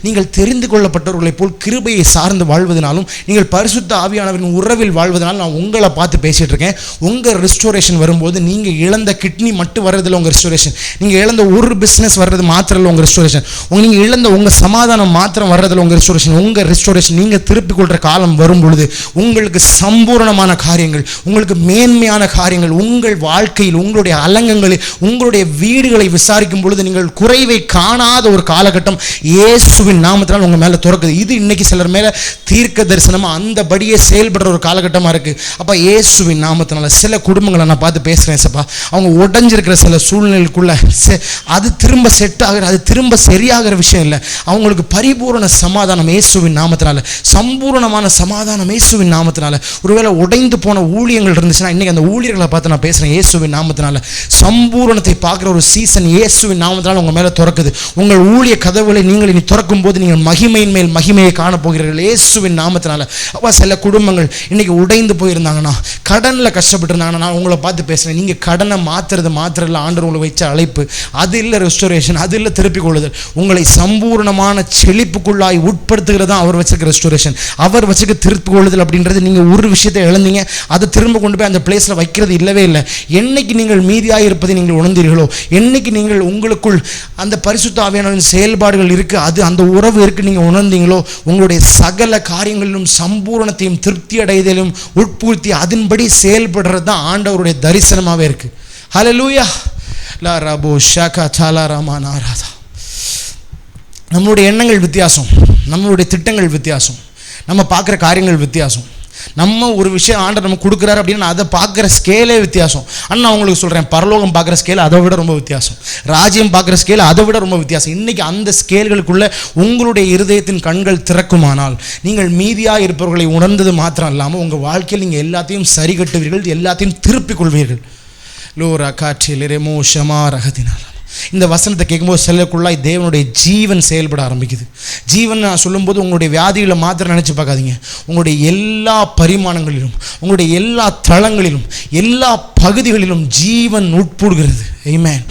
S4: நீங்கள் தெரிந்து கொள்ளப்பட்டவர்களைப் போல் கிருபையை சார்ந்து வாழ்வதனாலும், நீங்கள் பரிசுத்த ஆவியானவரின் உறவில் வாழ்வதனாலும் நான் உங்களை பார்த்து பேசிகிட்டு இருக்கேன். உங்கள் ரெஸ்டோரேஷன் வரும்போது நீங்கள் இழந்த கிட்னி மட்டும் வர்றதில்ல உங்கள் ரெஸ்டோரேஷன், நீங்கள் இழந்த ஒரு பிஸ்னஸ் வர்றது மாத்திரம் இல்லை உங்கள் ரெஸ்டோரேஷன், நீங்கள் இழந்த உங்கள் சமாதானம் மாத்திரம் வர்றதில்ல உங்கள் ரெஸ்டோரேஷன். உங்கள் ரெஸ்டோரேஷன் நீங்கள் திருப்பிக் கொள்கிற காலம் வரும் பொழுது உங்களுக்கு சம்பூர்ணமான காரியங்கள், உங்களுக்கு மேன்மையான காரியங்கள் உங்கள் வாழ்க்கையில், உங்களுடைய அலங்கங்களில், உங்களுடைய வீடுகளை விசாரிக்கும் பொழுது நீங்கள் குறைவை காணாத ஒரு காலகட்டம் இயேசுவின் நாமத்தினால் உங்கள் மேலே திறக்குது. இது இன்னைக்கு சிலர் மேலே தீர்க்க தரிசனமாக அந்தபடியே செயல்படுற ஒரு காலகட்டமாக இருக்குது. அப்போ இயேசுவின் நாமத்தினால சில குடும்பங்களை நான் பார்த்து பேசுகிறேன் சப்பா, அவங்க உடைஞ்சிருக்கிற சில சூழ்நிலைக்குள்ள அது திரும்ப செட் ஆகிற, அது திரும்ப சரியாகிற விஷயம் இல்லை. அவங்களுக்கு பரிபூரண சமாதானம் இயேசுவின் நாமத்தினால, சம்பூர்ணமான சமாதானம் இயேசுவின் நாமத்தினால. ஒருவேளை உடைந்து போன ஊழியங்கள் இருந்துச்சுன்னா இன்னைக்கு அந்த ஊழியர்களை பார்த்து நான் பேசுகிறேன் இயேசுவின் நாமத்தினால. சம்பூரணத்தை பார்க்குற ஒரு சீசன் இயேசுவின் நாமத்தினால உங்கள் மேலே திறக்குது. உங்கள் ஊழிய கதவுகளை நீங்கள் இனி திறக்கும் போது நீங்கள் மகிமையின் மேல் மகிமையை காணப்போகிறீர்கள் இயேசுவின் நாமத்தினால. அப்போ சில குடும்பங்கள் இன்னைக்கு உடைந்து போயிருந்தாங்கன்னா, கடனில் கஷ்டப்பட்டு இருந்தாங்கன்னா, நான் உங்களை பார்த்து பேசுகிறேன், நீங்கள் கடனை மாற்றுறது மாத்திரம் இல்லை, ஆண்டவர் உங்களுக்கு வச்ச அழைப்பு அது இல்லை ரெஸ்டோரேஷன், அது இல்லை திருப்பிக் கொள்ளுதல். உங்களை சம்பூர்ணமான செழிப்புக்குள்ளாய் உட்படுத்துகிறதா அவர் வச்சிருக்க ரெஸ்டோரேஷன், அவர் வச்சுக்க திருப்பிக் கொள்ளுதல் அப்படின்றது. நீங்கள் ஒரு விஷயத்தை இழந்தீங்க, அதை திரும்ப கொண்டு போய் அந்த பிளேஸில் வைக்கிறது இல்லவே இல்லை. என்னைக்கு நீங்கள் மீதியாக இருப்பதை நீங்கள் உணர்ந்தீர்களோ, என்னைக்கு நீங்கள் உங்களுக்குள் அந்த பரிசுத்த ஆவியானவரின் செயல்பாடுகள் இருக்குது, அது அந்த உறவு இருக்குது நீங்கள் உணர்ந்தீங்களோ, உங்களுடைய சகல காரியங்களிலும் சம்பூர்ணத்தையும் திருப்தி அடைதலும் உட்பூர்த்தி அதன்படி செயல்படுறது தான் ஆண்டவருடைய தரிசனமாகவே இருக்குது. ஹல்லேலூயா. லா ரபோ ஷாகா சாலா ராமா நாராதா. நம்மளுடைய எண்ணங்கள் வித்தியாசம், நம்மளுடைய திட்டங்கள் வித்தியாசம், நம்ம பார்க்குற காரியங்கள் வித்தியாசம். நம்ம ஒரு விஷயம் ஆண்டவர் நம்ம கொடுக்குறாரு அப்படின்னா அதை பார்க்குற ஸ்கேலே வித்தியாசம். ஆனால் நான் உங்களுக்கு சொல்கிறேன், பரலோகம் பார்க்குற ஸ்கேல் அதை விட ரொம்ப வித்தியாசம், ராஜ்யம் பார்க்குற ஸ்கேல் அதை விட ரொம்ப வித்தியாசம். இன்றைக்கி அந்த ஸ்கேல்களுக்குள்ளே உங்களுடைய இருதயத்தின் கண்கள் திறக்குமானால், நீங்கள் மீதியாக இருப்பவர்களை உணர்ந்தது மாத்திரம் இல்லாமல் உங்கள் வாழ்க்கையில் நீங்கள் எல்லாத்தையும் சரி கட்டுவீர்கள், எல்லாத்தையும் திருப்பிக் கொள்வீர்கள். லோரா காற்றில் ரெமோ ஷமா ரகத்தினால் இந்த வசனத்தை கேட்கும்போது சிலருக்குள்ளாய் தேவனுடைய ஜீவன் செயல்பட ஆரம்பிக்குது. ஜீவன் நான் சொல்லும்போது உங்களுடைய வியாதிகளை மாத்திரம் நினச்சி பார்க்காதீங்க, உங்களுடைய எல்லா பரிமாணங்களிலும், உங்களுடைய எல்லா தளங்களிலும், எல்லா பகுதிகளிலும் ஜீவன் உட்படுகிறது. ஆமென்.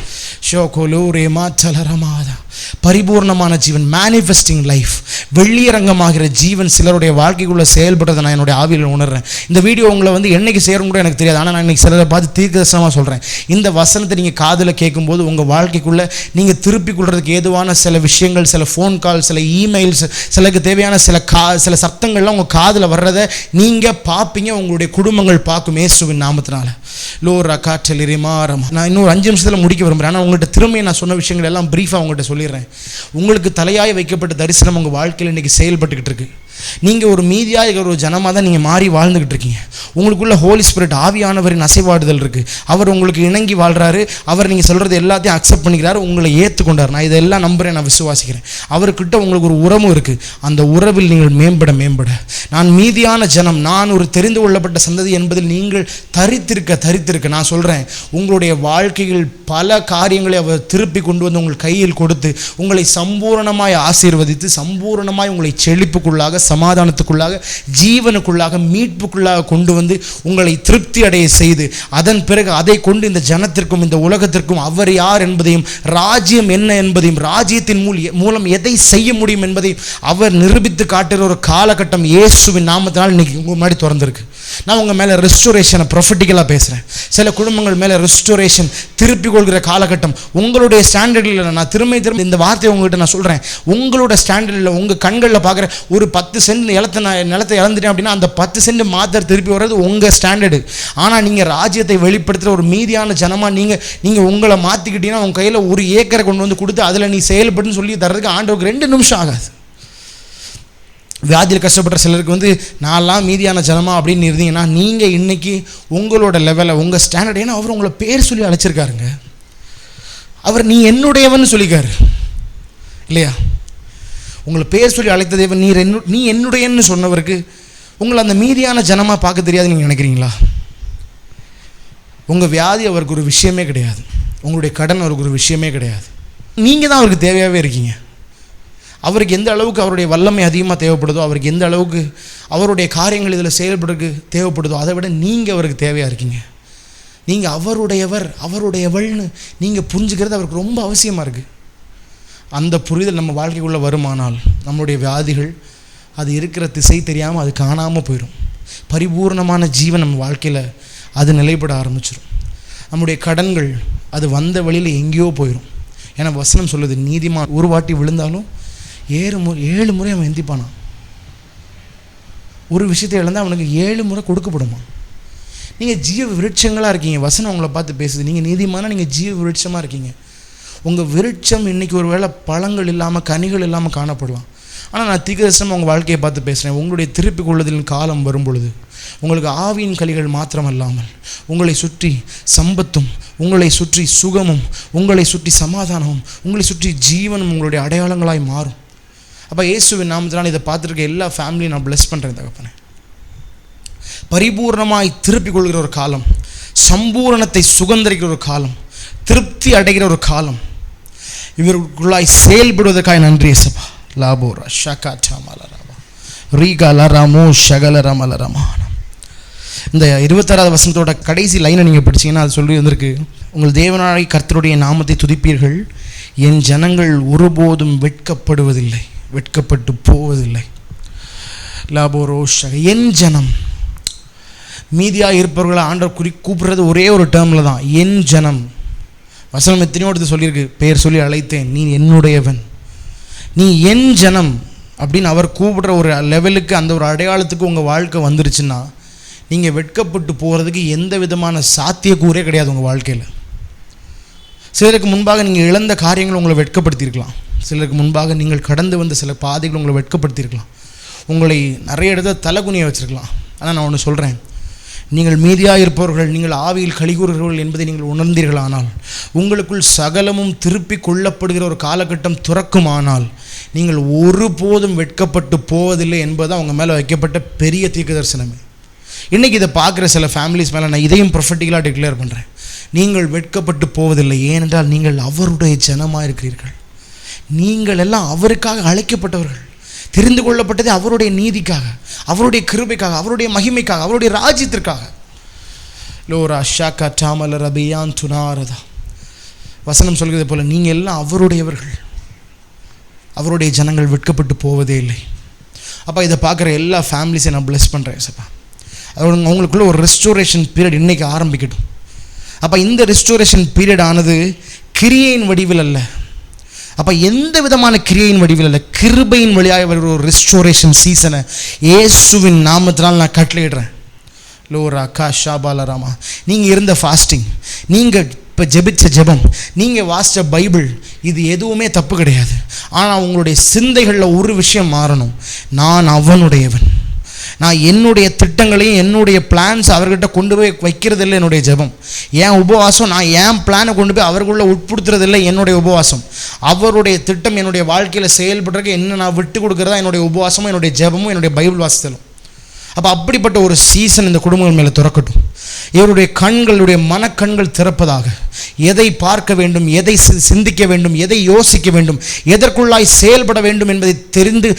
S4: ஷோகோலோ ரேமா சலரமாதா. பரிபூர்ணமான ஜீவன், மேனிஃபெஸ்டிங் லைஃப், வெள்ளியரங்கமாகிற ஜீவன் சிலருடைய வாழ்க்கைக்குள்ளே செயல்படுறதை நான் என்னுடைய ஆவியில் உணர்றேன். இந்த வீடியோ உங்களை வந்து என்னைக்கு சேரும் கூட எனக்கு தெரியாது. ஆனால் நான் இன்னைக்கு சிலரை பார்த்து தீர்க்கதரிசனமாக சொல்கிறேன், இந்த வசனத்தை நீங்கள் காதில் கேட்கும்போது உங்கள் வாழ்க்கைக்குள்ளே நீங்கள் திருப்பிக் கொள்றதுக்கு ஏதுவான சில விஷயங்கள், சில ஃபோன் கால், சில இமெயில்ஸ், சிலருக்கு தேவையான சில சத்தங்கள்லாம் உங்கள் காதில் வர்றதை நீங்கள் பார்ப்பீங்க, உங்களுடைய குடும்பங்கள் பார்க்கும் இயேசுவின் நாமத்தினால. லோரா காற்றல் மாறமா. நான் இன்னொரு 5 நிமிஷத்தில் முடிக்க விரும்புகிறேன். ஆனால் உங்கள்கிட்ட திரும்பியை நான் சொன்ன விஷயங்கள் எல்லாம் பிரீஃபாக உங்கள்கிட்ட சொல்லிடுறேன். உங்களுக்கு தலையாய் வைக்கப்பட்ட தரிசனம் உங்கள் வாழ்க்கையில் இன்றைக்கி செயல்பட்டுக்கிட்டு இருக்கு. நீங்கள் ஒரு மீதியாக ஒரு ஜனமாக தான் நீங்கள் மாறி வாழ்ந்துக்கிட்டு இருக்கீங்க. உங்களுக்குள்ள ஹோலி ஸ்பிரிட், ஆவியானவரின் அசைவாடுதல் இருக்குது. அவர் உங்களுக்கு இணங்கி வாழ்கிறாரு. அவர் நீங்கள் சொல்கிறது எல்லாத்தையும் அக்செப்ட் பண்ணிக்கிறாரு, உங்களை ஏற்றுக்கொண்டார். நான் இதெல்லாம் நம்புகிறேன், நான் விசுவாசிக்கிறேன். அவர்கிட்ட உங்களுக்கு ஒரு உறவும் இருக்குது. அந்த உறவில் நீங்கள் மேம்பட நான் மீதியான ஜனம், நான் ஒரு தெரிந்து கொள்ளப்பட்ட சந்ததி என்பதில் நீங்கள் தரித்திருக்க நான் சொல்கிறேன், உங்களுடைய வாழ்க்கையில் பல காரியங்களை அவர் திருப்பி கொண்டு வந்து உங்கள் கையில் கொடுத்து உங்களை சம்பூரணமாய் ஆசீர்வதித்து சம்பூரணமாய் உங்களை செழிப்புக்குள்ளாக, சமாதானத்துக்குள்ளாக, ஜீவனுக்குள்ளாக, மீட்புக்குள்ளாக கொண்டு வந்து உங்களை திருப்தி அடைய செய்து அதன் பிறகு அதை கொண்டு இந்த ஜனத்திற்கும் இந்த உலகத்திற்கும் அவர் யார் என்பதையும், ராஜ்யம் என்ன என்பதையும், ராஜ்யத்தின் மூலம் எதை செய்ய முடியும் என்பதையும் அவர் நிரூபித்து காட்டுகிற ஒரு காலகட்டம் இயேசுவின் நாமத்தினால் இன்னைக்கு உங்கள் முன்னாடி திறந்திருக்கு. நான் உங்கள் மேலே ரெஸ்டோரேஷனை ப்ரொஃபட்டிக்கலாக பேசுகிறேன். சில குடும்பங்கள் மேலே ரெஸ்டோரேஷன், திருப்பி கொள்கிற காலகட்டம். உங்களுடைய ஸ்டாண்டர்டில் நான் திரும்ப இந்த வார்த்தையை உங்கள்கிட்ட நான் சொல்கிறேன், உங்களோட ஸ்டாண்டர்டில் உங்கள் கண்களில் பார்க்குற ஒரு 10 சென்ட் நிலத்தை இழந்துட்டேன் அப்படின்னா அந்த 10 சென்ட் மாத்திரை திருப்பி வர்றது உங்கள் ஸ்டாண்டர்டு. ஆனால் நீங்கள் ராஜ்யத்தை வெளிப்படுத்துகிற ஒரு மீதியான ஜனமாக நீங்கள் உங்களை மாற்றிக்கிட்டீங்கன்னா உங்கள் கையில் 1 ஏக்கரை கொண்டு வந்து கொடுத்து அதில் நீ செயல்படுன்னு சொல்லி தர்றதுக்கு ஆண்டவருக்கு 2 நிமிஷம் ஆகாது. வியாதியில் கஷ்டப்படுற சிலருக்கு வந்து நான்லாம் மீதியான ஜனமா அப்படின்னு இருந்தீங்கன்னா நீங்கள் இன்றைக்கி உங்களோட லெவலில் உங்கள் ஸ்டாண்டர்ட், ஏன்னா அவர் உங்களை பேர் சொல்லி அழைச்சிருக்காருங்க. அவர் நீ என்னுடையவன் சொல்லிக்காரு இல்லையா? உங்களை பேர் சொல்லி அழைத்த தேவன் நீ என்னுடையன்னு சொன்னவருக்கு உங்களை அந்த மீதியான ஜனமாக பார்க்க தெரியாது நீங்கள் நினைக்கிறீங்களா? உங்கள் வியாதி அவருக்கு ஒரு விஷயமே கிடையாது. உங்களுடைய கடன் அவருக்கு ஒரு விஷயமே கிடையாது. நீங்கள் தான் அவருக்கு தேவையாகவே இருக்கீங்க. அவருக்கு எந்த அளவுக்கு அவருடைய வல்லமை அதிகமாக தேவைப்படுதோ, அவருக்கு எந்த அளவுக்கு அவருடைய காரியங்கள் இதில் செயல்படுறதுக்கு தேவைப்படுதோ, அதை விட நீங்கள் அவருக்கு தேவையாக இருக்கீங்க. நீங்கள் அவருடையவள்னு நீங்கள் புரிஞ்சுக்கிறது அவருக்கு ரொம்ப அவசியமாக இருக்குது. அந்த புரிதல் நம்ம வாழ்க்கைக்குள்ளே வருமானால் நம்மளுடைய வியாதிகள் அது இருக்கிற திசை தெரியாமல் அது காணாமல் போயிடும். பரிபூர்ணமான ஜீவன் நம்ம வாழ்க்கையில் அது நிலைப்பட ஆரம்பிச்சிடும். நம்முடைய கடன்கள் அது வந்த வழியில் எங்கேயோ போயிடும். ஏன்னா வசனம் சொல்லுது, நீதிமான் ஒரு வாட்டி விழுந்தாலும் 7 முறை அவன் எந்திப்பானான். ஒரு விஷயத்தை இழந்தால் அவனுக்கு 7 முறை கொடுக்கப்படுமா? நீங்கள் ஜீவ விருட்சங்களாக இருக்கீங்க. வசனம் உங்களை பார்த்து பேசுது. நீங்கள் நீதிமானா, நீங்கள் ஜீவ விருட்சமாக இருக்கீங்க. உங்கள் விருட்சம் இன்றைக்கி ஒரு வேளை பழங்கள் இல்லாமல் கனிகள் இல்லாமல் காணப்படலாம். ஆனால் நான் தீர்க்கதரிசனமாக உங்கள் வாழ்க்கையை பார்த்து பேசுகிறேன். உங்களுடைய திருப்பிக் கொள்ளுதலின் காலம் வரும் பொழுது உங்களுக்கு ஆவியின் கனிகள் மாத்திரமல்லாமல் உங்களை சுற்றி சம்பத்தும், உங்களை சுற்றி சுகமும், உங்களை சுற்றி சமாதானமும், உங்களை சுற்றி ஜீவனும் உங்களுடைய அடையாளங்களாய் மாறும். அப்போ இயேசுவின் நாமத்தினால் இதை பார்த்துருக்க எல்லா ஃபேமிலியும் நான் பிளஸ் பண்ணுறேன் தகப்பனே. பரிபூர்ணமாய் திருப்பிக் கொள்கிற ஒரு காலம், சம்பூரணத்தை சுகந்தரிக்கிற ஒரு காலம், திருப்தி அடைகிற ஒரு காலம், இவர்களுக்குள்ளாய் செயல்படுவதற்காக நன்றி இயேசுப்பா. லாபோரா ஷகாட்டா மலரமா ரீகால ராமோ ஷகல ரமலரமானம். இந்த 26வது வசனத்தோட கடைசி லைனை நீங்கள் படிச்சீங்கன்னா அது சொல்லி வந்திருக்கு, உங்கள் தேவனாய் கர்த்தருடைய நாமத்தை துதிப்பீர்கள், என் ஜனங்கள் ஒருபோதும் வெட்கப்பட்டு போவதில்லை. லாபோரோ ஷக, என் ஜனம். மீதியாக இருப்பவர்களை ஆண்டவர் கூப்பிடுறது ஒரே ஒரு டேர்மில் தான், என் ஜனம். வசனம் எத்தனையோ எடுத்து சொல்லியிருக்கு, பெயர் சொல்லி அழைத்தேன், நீ என்னுடையவன், நீ என் ஜனம் அப்படின்னு அவர் கூப்பிடுற ஒரு லெவலுக்கு, அந்த ஒரு அடையாளத்துக்கு உங்கள் வாழ்க்கை வந்துருச்சுன்னா நீங்கள் வெட்கப்பட்டு போகிறதுக்கு எந்த விதமான சாத்தியக்கூறே கிடையாது உங்கள் வாழ்க்கையில். சிலருக்கு முன்பாக நீங்கள் இழந்த காரியங்கள் உங்களை வெட்கப்படுத்தியிருக்கலாம். சிலருக்கு முன்பாக நீங்கள் கடந்து வந்த சில பாதைகள் உங்களை வெட்கப்படுத்தியிருக்கலாம். உங்களை நிறைய இடத்துல தலைகுனிய வச்சுருக்கலாம். ஆனால் நான் ஒன்று சொல்கிறேன், நீங்கள் மீதியாக இருப்பவர்கள், நீங்கள் ஆவியில் கலிகூறுகிறவர்கள் என்பதை நீங்கள் உணர்ந்தீர்களானால், உங்களுக்குள் சகலமும் திருப்பி கொள்ளப்படுகிற ஒரு காலகட்டம் துறக்குமானால், நீங்கள் ஒருபோதும் வெட்கப்பட்டு போவதில்லை என்பதுதான் அவங்க மேலே வைக்கப்பட்ட பெரிய தீர்க்க தரிசனமே. இன்றைக்கி இதை பார்க்குற சில ஃபேமிலிஸ் மேலே நான் இதையும் ப்ரொஃபட்டிக்கலாக டிக்ளேர் பண்ணுறேன், நீங்கள் வெட்கப்பட்டு போவதில்லை. ஏனென்றால் நீங்கள் அவருடைய ஜனமாக இருக்கிறீர்கள். நீங்கள் எல்லாம் அவருக்காக அழைக்கப்பட்டவர்கள். தெரிந்து கொள்ளப்பட்டது அவருடைய நீதிக்காக, அவருடைய கிருபைக்காக, அவருடைய மகிமைக்காக, அவருடைய ராஜ்யத்திற்காக. லோரா ஷாக்கா டாமல ரபியான் துனாரதா. வசனம் சொல்கிறது போல நீங்கள் எல்லாம் அவருடையவர்கள். அவருடைய ஜனங்கள் வெட்கப்பட்டு போவதே இல்லை. அப்போ இதை பார்க்குற எல்லா ஃபேமிலிஸையும் நான் ப்ளெஸ் பண்ணுறேன் ஏசப்பா. அவங்களுக்குள்ள ஒரு ரெஸ்டோரேஷன் பீரியட் இன்றைக்கி ஆரம்பிக்கட்டும். அப்போ இந்த ரெஸ்டோரேஷன் பீரியட் ஆனது கிரியையின் வடிவில் அல்ல, அப்போ எந்த விதமான கிரியையின் வடிவில் அல்ல, கிருபையின் வழியாக வருகிற ஒரு ரெஸ்டோரேஷன் சீசனை இயேசுவின் நாமத்தினால் நான் கட்டளையிடுறேன். லோரா கா ஷாபாலராமா, நீங்கள் இருந்த ஃபாஸ்டிங், நீங்கள் இப்போ ஜெபிச்ச ஜெபம், நீங்கள் வாசித்த பைபிள், இது எதுவுமே தப்பு கிடையாது. ஆனால் உங்களுடைய சிந்தைகளில் ஒரு விஷயம் மாறணும். நான் அவனுடையவன், நான் என்னுடைய திட்டங்களையும் என்னுடைய பிளான்ஸ் அவர்கிட்ட கொண்டு போய் வைக்கிறதில்லை என்னுடைய ஜெபம். என் உபவாசம் நான் என் பிளானை கொண்டு போய் அவர்களுக்குள்ள உட்படுத்துறதில்லை என்னுடைய உபவாசம். அவருடைய திட்டம் என்னுடைய வாழ்க்கையில் செயல்படுறதுக்கு என்ன நான் விட்டு கொடுக்குறதா என்னுடைய உபவாசமும் என்னுடைய ஜெபமும் என்னுடைய பைபிள் வாசித்தலும். அப்போ அப்படிப்பட்ட ஒரு சீசன் இந்த குடும்பங்கள் மேலே திறக்கட்டும். இவருடைய கண்களுடைய மனக்கண்கள் திறப்பதாக, எதை பார்க்க வேண்டும், எதை சிந்திக்க வேண்டும், எதை யோசிக்க வேண்டும், எதற்குள்ளாய் செயல்பட வேண்டும் என்பதை தெரிந்து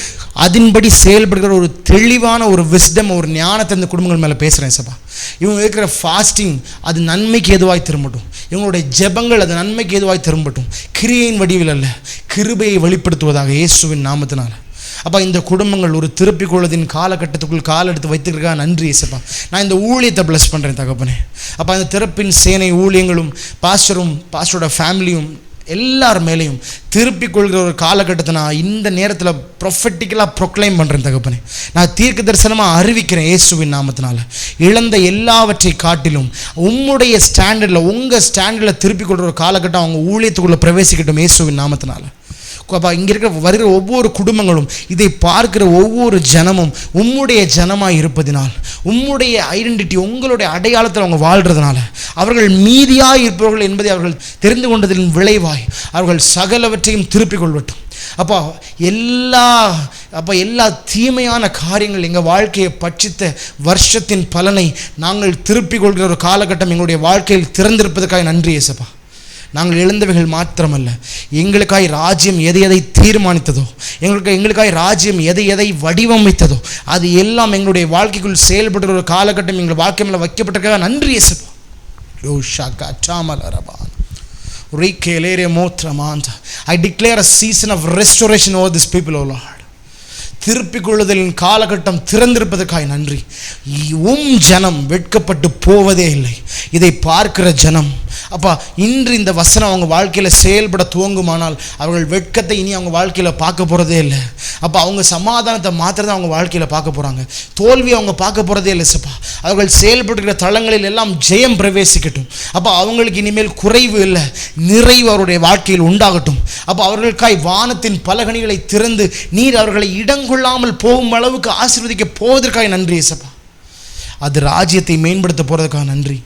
S4: அதன்படி செயல்படுகிற ஒரு தெளிவான ஒரு விஸ்டம், ஒரு ஞானத்தை இந்த குடும்பங்கள் மேலே பேசுகிறேன் சபா. இவங்க இருக்கிற ஃபாஸ்டிங் அது நன்மைக்கு எதுவாய் திரும்பட்டும். இவங்களுடைய ஜெபங்கள் அது நன்மைக்கு எதுவாய் திரும்பட்டும். கிரியையின் வடிவில் அல்ல, கிருபையை வெளிப்படுத்துவதாக இயேசுவின் நாமத்தினால். அப்போ இந்த குடும்பங்கள் ஒரு திருப்பிக் கொள்வதின் காலகட்டத்துக்குள் கால் எடுத்து வைத்துக்கிறதுக்காக நன்றி இயேசப்பா. நான் இந்த ஊழியத்தை ப்ளஸ் பண்ணுறேன் தகப்பனே. அப்போ அந்த திறப்பின் சேனை ஊழியங்களும் பாஸ்டரோட ஃபேமிலியும் எல்லார் மேலேயும் திருப்பிக் கொள்கிற ஒரு காலகட்டத்தை நான் இந்த நேரத்தில் ப்ரொஃபெட்டிக்கலாக ப்ரொக்ளைம் பண்ணுறேன் தகப்பனே. நான் தீர்க்க தரிசனமாக அறிவிக்கிறேன் இயேசுவின் நாமத்தினால. இழந்த எல்லாவற்றை காட்டிலும் உம்முடைய ஸ்டாண்டர்டில், உங்கள் ஸ்டாண்டர்டில் திருப்பிக் கொள்கிற ஒரு காலகட்டம் அவங்க ஊழியத்துக்குள்ளே பிரவேசிக்கட்டும் இயேசுவின் நாமத்தினால. அப்போ இங்கே இருக்கிற வருகிற ஒவ்வொரு குடும்பங்களும், இதை பார்க்கிற ஒவ்வொரு ஜனமும் உம்முடைய ஜனமாக இருப்பதினால், உம்முடைய ஐடென்டிட்டி, உங்களுடைய அடையாளத்தில் அவங்க வாழ்கிறதுனால அவர்கள் மீதியாக இருப்பவர்கள் என்பதை அவர்கள் தெரிந்து கொண்டதின் விளைவாய் அவர்கள் சகலவற்றையும் திருப்பிக் கொள்ளட்டும். எல்லா தீமையான காரியங்கள் எங்கள் வாழ்க்கையை பட்சித்த வருஷத்தின் பலனை நாங்கள் திருப்பிக் கொள்கிற ஒரு காலகட்டம் எங்களுடைய வாழ்க்கையில் திறந்திருப்பதற்காக நன்றி இயேசப்பா. நாங்கள் எழுந்தவைகள் மாத்திரமல்ல, எங்களுக்காய் ராஜ்யம் எதை எதை தீர்மானித்ததோ, எங்களுக்காய் ராஜ்யம் எதை எதை வடிவமைத்ததோ அது எல்லாம் எங்களுடைய வாழ்க்கைக்குள் செயல்படுற ஒரு காலகட்டம் எங்கள் வாழ்க்கை மேலே வைக்கப்பட்டிருக்காக நன்றி இயேசப்பா. I declare a season of restoration over this people, O Lord. திருப்பிக் கொள்ளுதலின் காலகட்டம் திறந்திருப்பதற்காக நன்றி. ஜனம் வெட்கப்பட்டு போவதே இல்லை. இதை பார்க்கிற ஜனம் அப்பா, இன்று இந்த வசனம் அவங்க வாழ்க்கையில் செயல்பட துவங்குமானால் அவர்கள் வெட்கத்தை இனி அவங்க வாழ்க்கையில் பார்க்க போகிறதே இல்லை. அப்போ அவங்க சமாதானத்தை மாத்திரதான் அவங்க வாழ்க்கையில் பார்க்க போகிறாங்க. தோல்வியை அவங்க பார்க்க போகிறதே இல்லை சப்பா. அவர்கள் செயல்படுகிற தளங்களில் எல்லாம் ஜெயம் பிரவேசிக்கட்டும். அப்போ அவங்களுக்கு இனிமேல் குறைவு இல்லை, நிறைவு அவருடைய வாழ்க்கையில் உண்டாகட்டும். அப்போ அவர்களுக்காய் வானத்தின் பலகணிகளை திறந்து நீர் அவர்களை இடங்கொள்ளாமல் போகும் அளவுக்கு ஆசீர்வதிக்க போவதற்காக நன்றி இயேசப்பா. அது ராஜ்யத்தை மேம்படுத்த போகிறதுக்காக நன்றி.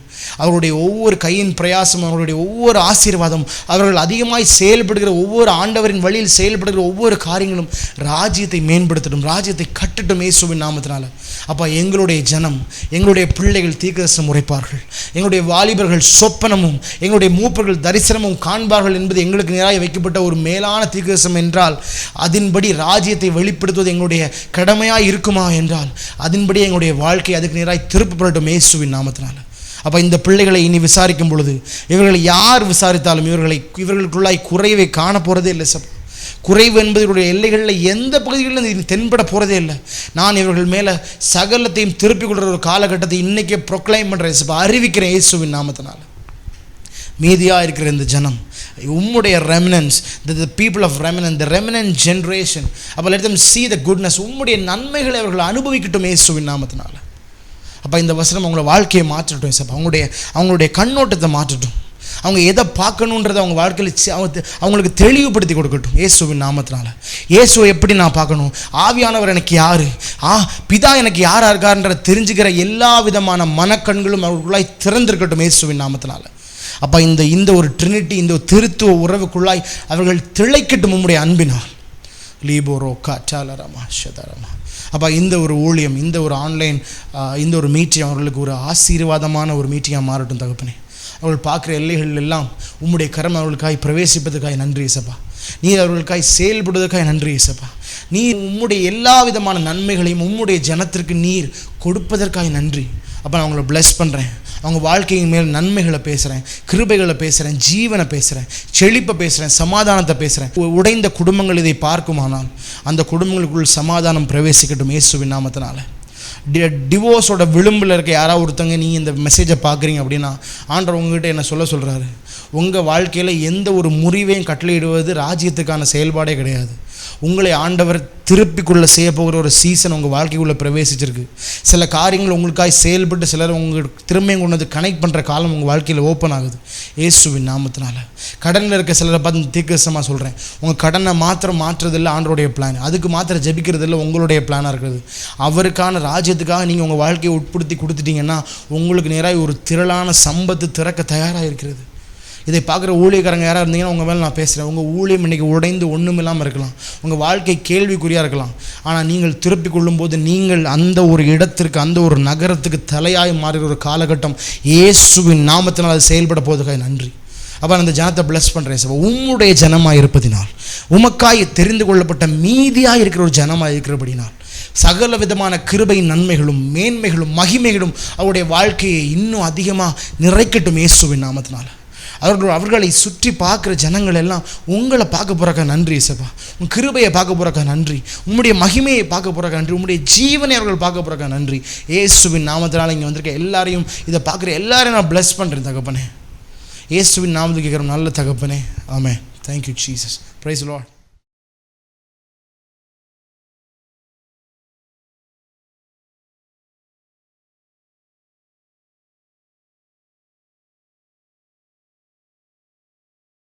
S4: அவருடைய ஒவ்வொரு கையின் பிரயாசம், அவருடைய ஒவ்வொரு ஆசீர்வாதம், அவர்கள் அதிகமாய் செயல்படுகிற ஒவ்வொரு ஆண்டவரின் வழியில் செயல்படுகிற ஒவ்வொரு காரியங்களும் ராஜ்யத்தை மேம்படுத்தட்டும், ராஜ்யத்தை கட்டட்டும் இயேசுவின் நாமத்தினால. அப்போ எங்களுடைய ஜனம், எங்களுடைய பிள்ளைகள் தீர்க்கதரிசனம் உரைப்பார்கள், எங்களுடைய வாலிபர்கள் சொப்பனமும் எங்களுடைய மூப்பர்கள் தரிசனமும் காண்பார்கள் என்பது எங்களுக்கு நேராக வைக்கப்பட்ட ஒரு மேலான தீர்க்கதரிசனம் என்றால், அதன்படி ராஜ்யத்தை வெளிப்படுத்துவது எங்களுடைய கடமையாக இருக்குமா என்றால் அதன்படி எங்களுடைய வாழ்க்கை அதுக்கு நேராக திருப்பப்படட்டும் இயேசுவின் நாமத்தினால. அப்போ இந்த பிள்ளைகளை இனி விசாரிக்கும் பொழுது இவர்களை யார் விசாரித்தாலும் இவர்களுக்குள்ளாய் குறைவை காண போகிறதே இல்லை சப். குறைவு என்பதனுடைய எல்லைகளில் எந்த பகுதிகளிலும் தென்பட போகிறதே இல்லை. நான் இவர்கள் மேலே சகலத்தையும் திருப்பிக் கொள்கிற ஒரு காலகட்டத்தை இன்றைக்கே ப்ரொக்ளைம் பண்ணுறேன் சப்பா, அறிவிக்கிறேன் இயேசுவின் நாமத்தினால். மீதியாக இருக்கிற இந்த ஜனம் உம்முடைய remnants, the people of remnant, the remnant generation, அப்போ let them see the goodness, உம்முடைய நன்மைகளை அவர்கள் அனுபவிக்கட்டும் இயேசுவின் நாமத்தினால். அப்போ இந்த வசனம் அவங்கள வாழ்க்கையை மாற்றட்டும் சப்பா, அவங்களுடைய கண்ணோட்டத்தை மாற்றட்டும். அவங்க எதை பார்க்கணுன்றதை அவங்க வாழ்க்கையில் அவங்களுக்கு தெளிவுபடுத்தி கொடுக்கட்டும் இயேசுவின் நாமத்தினால. இயேசுவை எப்படி நான் பார்க்கணும், ஆவியானவர் எனக்கு யார், பிதா எனக்கு யாராக இருக்காருன்ற தெரிஞ்சுக்கிற எல்லா விதமான மனக்கண்களும் அவர்களுக்குள்ளாய் திறந்திருக்கட்டும் இயேசுவின் நாமத்தினால. அப்போ இந்த ஒரு ட்ரினிட்டி, இந்த ஒரு திருத்துவ உறவுக்குள்ளாய் அவர்கள் திளைக்கட்டும் உம்முடைய அன்பினால். லீபோரோ காட்டாலரமா ஷதரமா. அப்போ இந்த ஒரு ஊழியம், இந்த ஒரு ஆன்லைன், இந்த ஒரு மீட்டிங் அவர்களுக்கு ஒரு ஆசீர்வாதமான ஒரு மீட்டிங்காக மாறட்டும் தகப்பனே. அவர்கள் பார்க்குற எல்லைகள் எல்லாம் உம்முடைய கரம் அவர்களுக்காய் பிரவேசிப்பதற்காக நன்றி இயேசப்பா. நீ அவர்களுக்காய் செயல்படுவதற்காக நன்றி இயேசப்பா. நீ உம்முடைய எல்லா விதமான நன்மைகளையும் உம்முடைய ஜனத்திற்கு நீர் கொடுப்பதற்காக நன்றி. அப்போ நான் அவங்கள பிளஸ் பண்ணுறேன். அவங்க வாழ்க்கையின் மேல் நன்மைகளை பேசுகிறேன், கிருபைகளை பேசுகிறேன், ஜீவனை பேசுகிறேன், செழிப்பை பேசுகிறேன், சமாதானத்தை பேசுகிறேன். உடைந்த குடும்பங்கள் இதை பார்க்குமானால் அந்த குடும்பங்களுக்குள் சமாதானம் பிரவேசிக்கட்டும் இயேசுவின் நாமத்தினால. டிவோர்ஸோட விளிம்பில் இருக்க யாராவது ஒருத்தங்க நீங்கள் இந்த மெசேஜை பார்க்குறீங்க அப்படின்னா ஆண்டவர் உங்ககிட்ட என்ன சொல்கிறாரு, உங்கள் வாழ்க்கையில் எந்த ஒரு முறிவையும் கட்டளையிடுவது ராஜ்யத்துக்கான செயல்பாடே கிடையாது. உங்களை ஆண்டவர் திருப்பிக்குள்ளே செய்ய போகிற ஒரு சீசன் உங்கள் வாழ்க்கைக்குள்ளே பிரவேசிச்சிருக்கு. சில காரியங்கள் உங்களுக்காக செயல்பட்டு சிலர் உங்களுக்கு திரும்பியும் கொண்டு வந்து கனெக்ட் பண்ணுற காலம் உங்கள் வாழ்க்கையில் ஓப்பன் ஆகுது இயேசுவின் நாமத்தினால. கடனில் இருக்க சிலரை பார்த்து தீர்க்கதரிசனமாக சொல்கிறேன், உங்கள் கடனை மாற்றுறதில்லை ஆண்டவருடைய பிளான், அதுக்கு மாத்திரம் ஜெபிக்கிறதில்லை உங்களுடைய பிளானாக இருக்குது. அவருக்கான ராஜ்யத்துக்காக நீங்கள் உங்கள் வாழ்க்கையை உட்படுத்தி கொடுத்துட்டீங்கன்னா உங்களுக்கு நேராக ஒரு திரளான சம்பத்து திறக்க தயாராக இருக்கிறது. இதை பார்க்குற ஊழியக்காரங்க யாராக இருந்தீங்கன்னா உங்கள் மேலே நான் பேசுகிறேன். உங்கள் ஊழியம் இன்றைக்கி உடைந்து ஒன்றும் இல்லாமல் இருக்கலாம், உங்கள் வாழ்க்கை கேள்விக்குறியாக இருக்கலாம். ஆனால் நீங்கள் திருப்பி கொள்ளும்போது நீங்கள் அந்த ஒரு இடத்திற்கு, அந்த ஒரு நகரத்துக்கு தலையாய் மாறுகிற ஒரு காலகட்டம் இயேசுவின் நாமத்தினால் அது செயல்பட போவதுக்காக நன்றி. அப்போ அந்த ஜனத்தை பிளஸ் பண்ணுறேன் சார். உம்முடைய ஜனமாக இருப்பதினால், உமக்காய் தெரிந்து கொள்ளப்பட்ட மீதியாக இருக்கிற ஒரு ஜனமாக இருக்கிறபடினால் சகல விதமான கிருபையின் நன்மைகளும் மேன்மைகளும் மகிமைகளும் அவருடைய வாழ்க்கையை இன்னும் அதிகமாக நிறைக்கட்டும் இயேசுவின் நாமத்தினால். அவர்களை சுற்றி பார்க்குற ஜனங்கள் எல்லாம் உங்களை பார்க்க போகிறக்கா நன்றி இயேசுப்பா, உங்கள் கிருபையை பார்க்க போகிறக்கா நன்றி, உம்முடைய மகிமையை பார்க்க போகிறக்கா நன்றி, உம்முடைய ஜீவனை அவர்கள் பார்க்க போகிறக்கா நன்றி. இயேசுவின் நாமத்தினால் இங்கே வந்திருக்க எல்லாரையும், இதை பார்க்குற எல்லாரையும் நான் பிளஸ் பண்ணுறேன் தகப்பனே. இயேசுவின் நாமத்துக்கு கேட்குற நல்ல தகப்பனே. Amen. Thank you Jesus. Praise the Lord.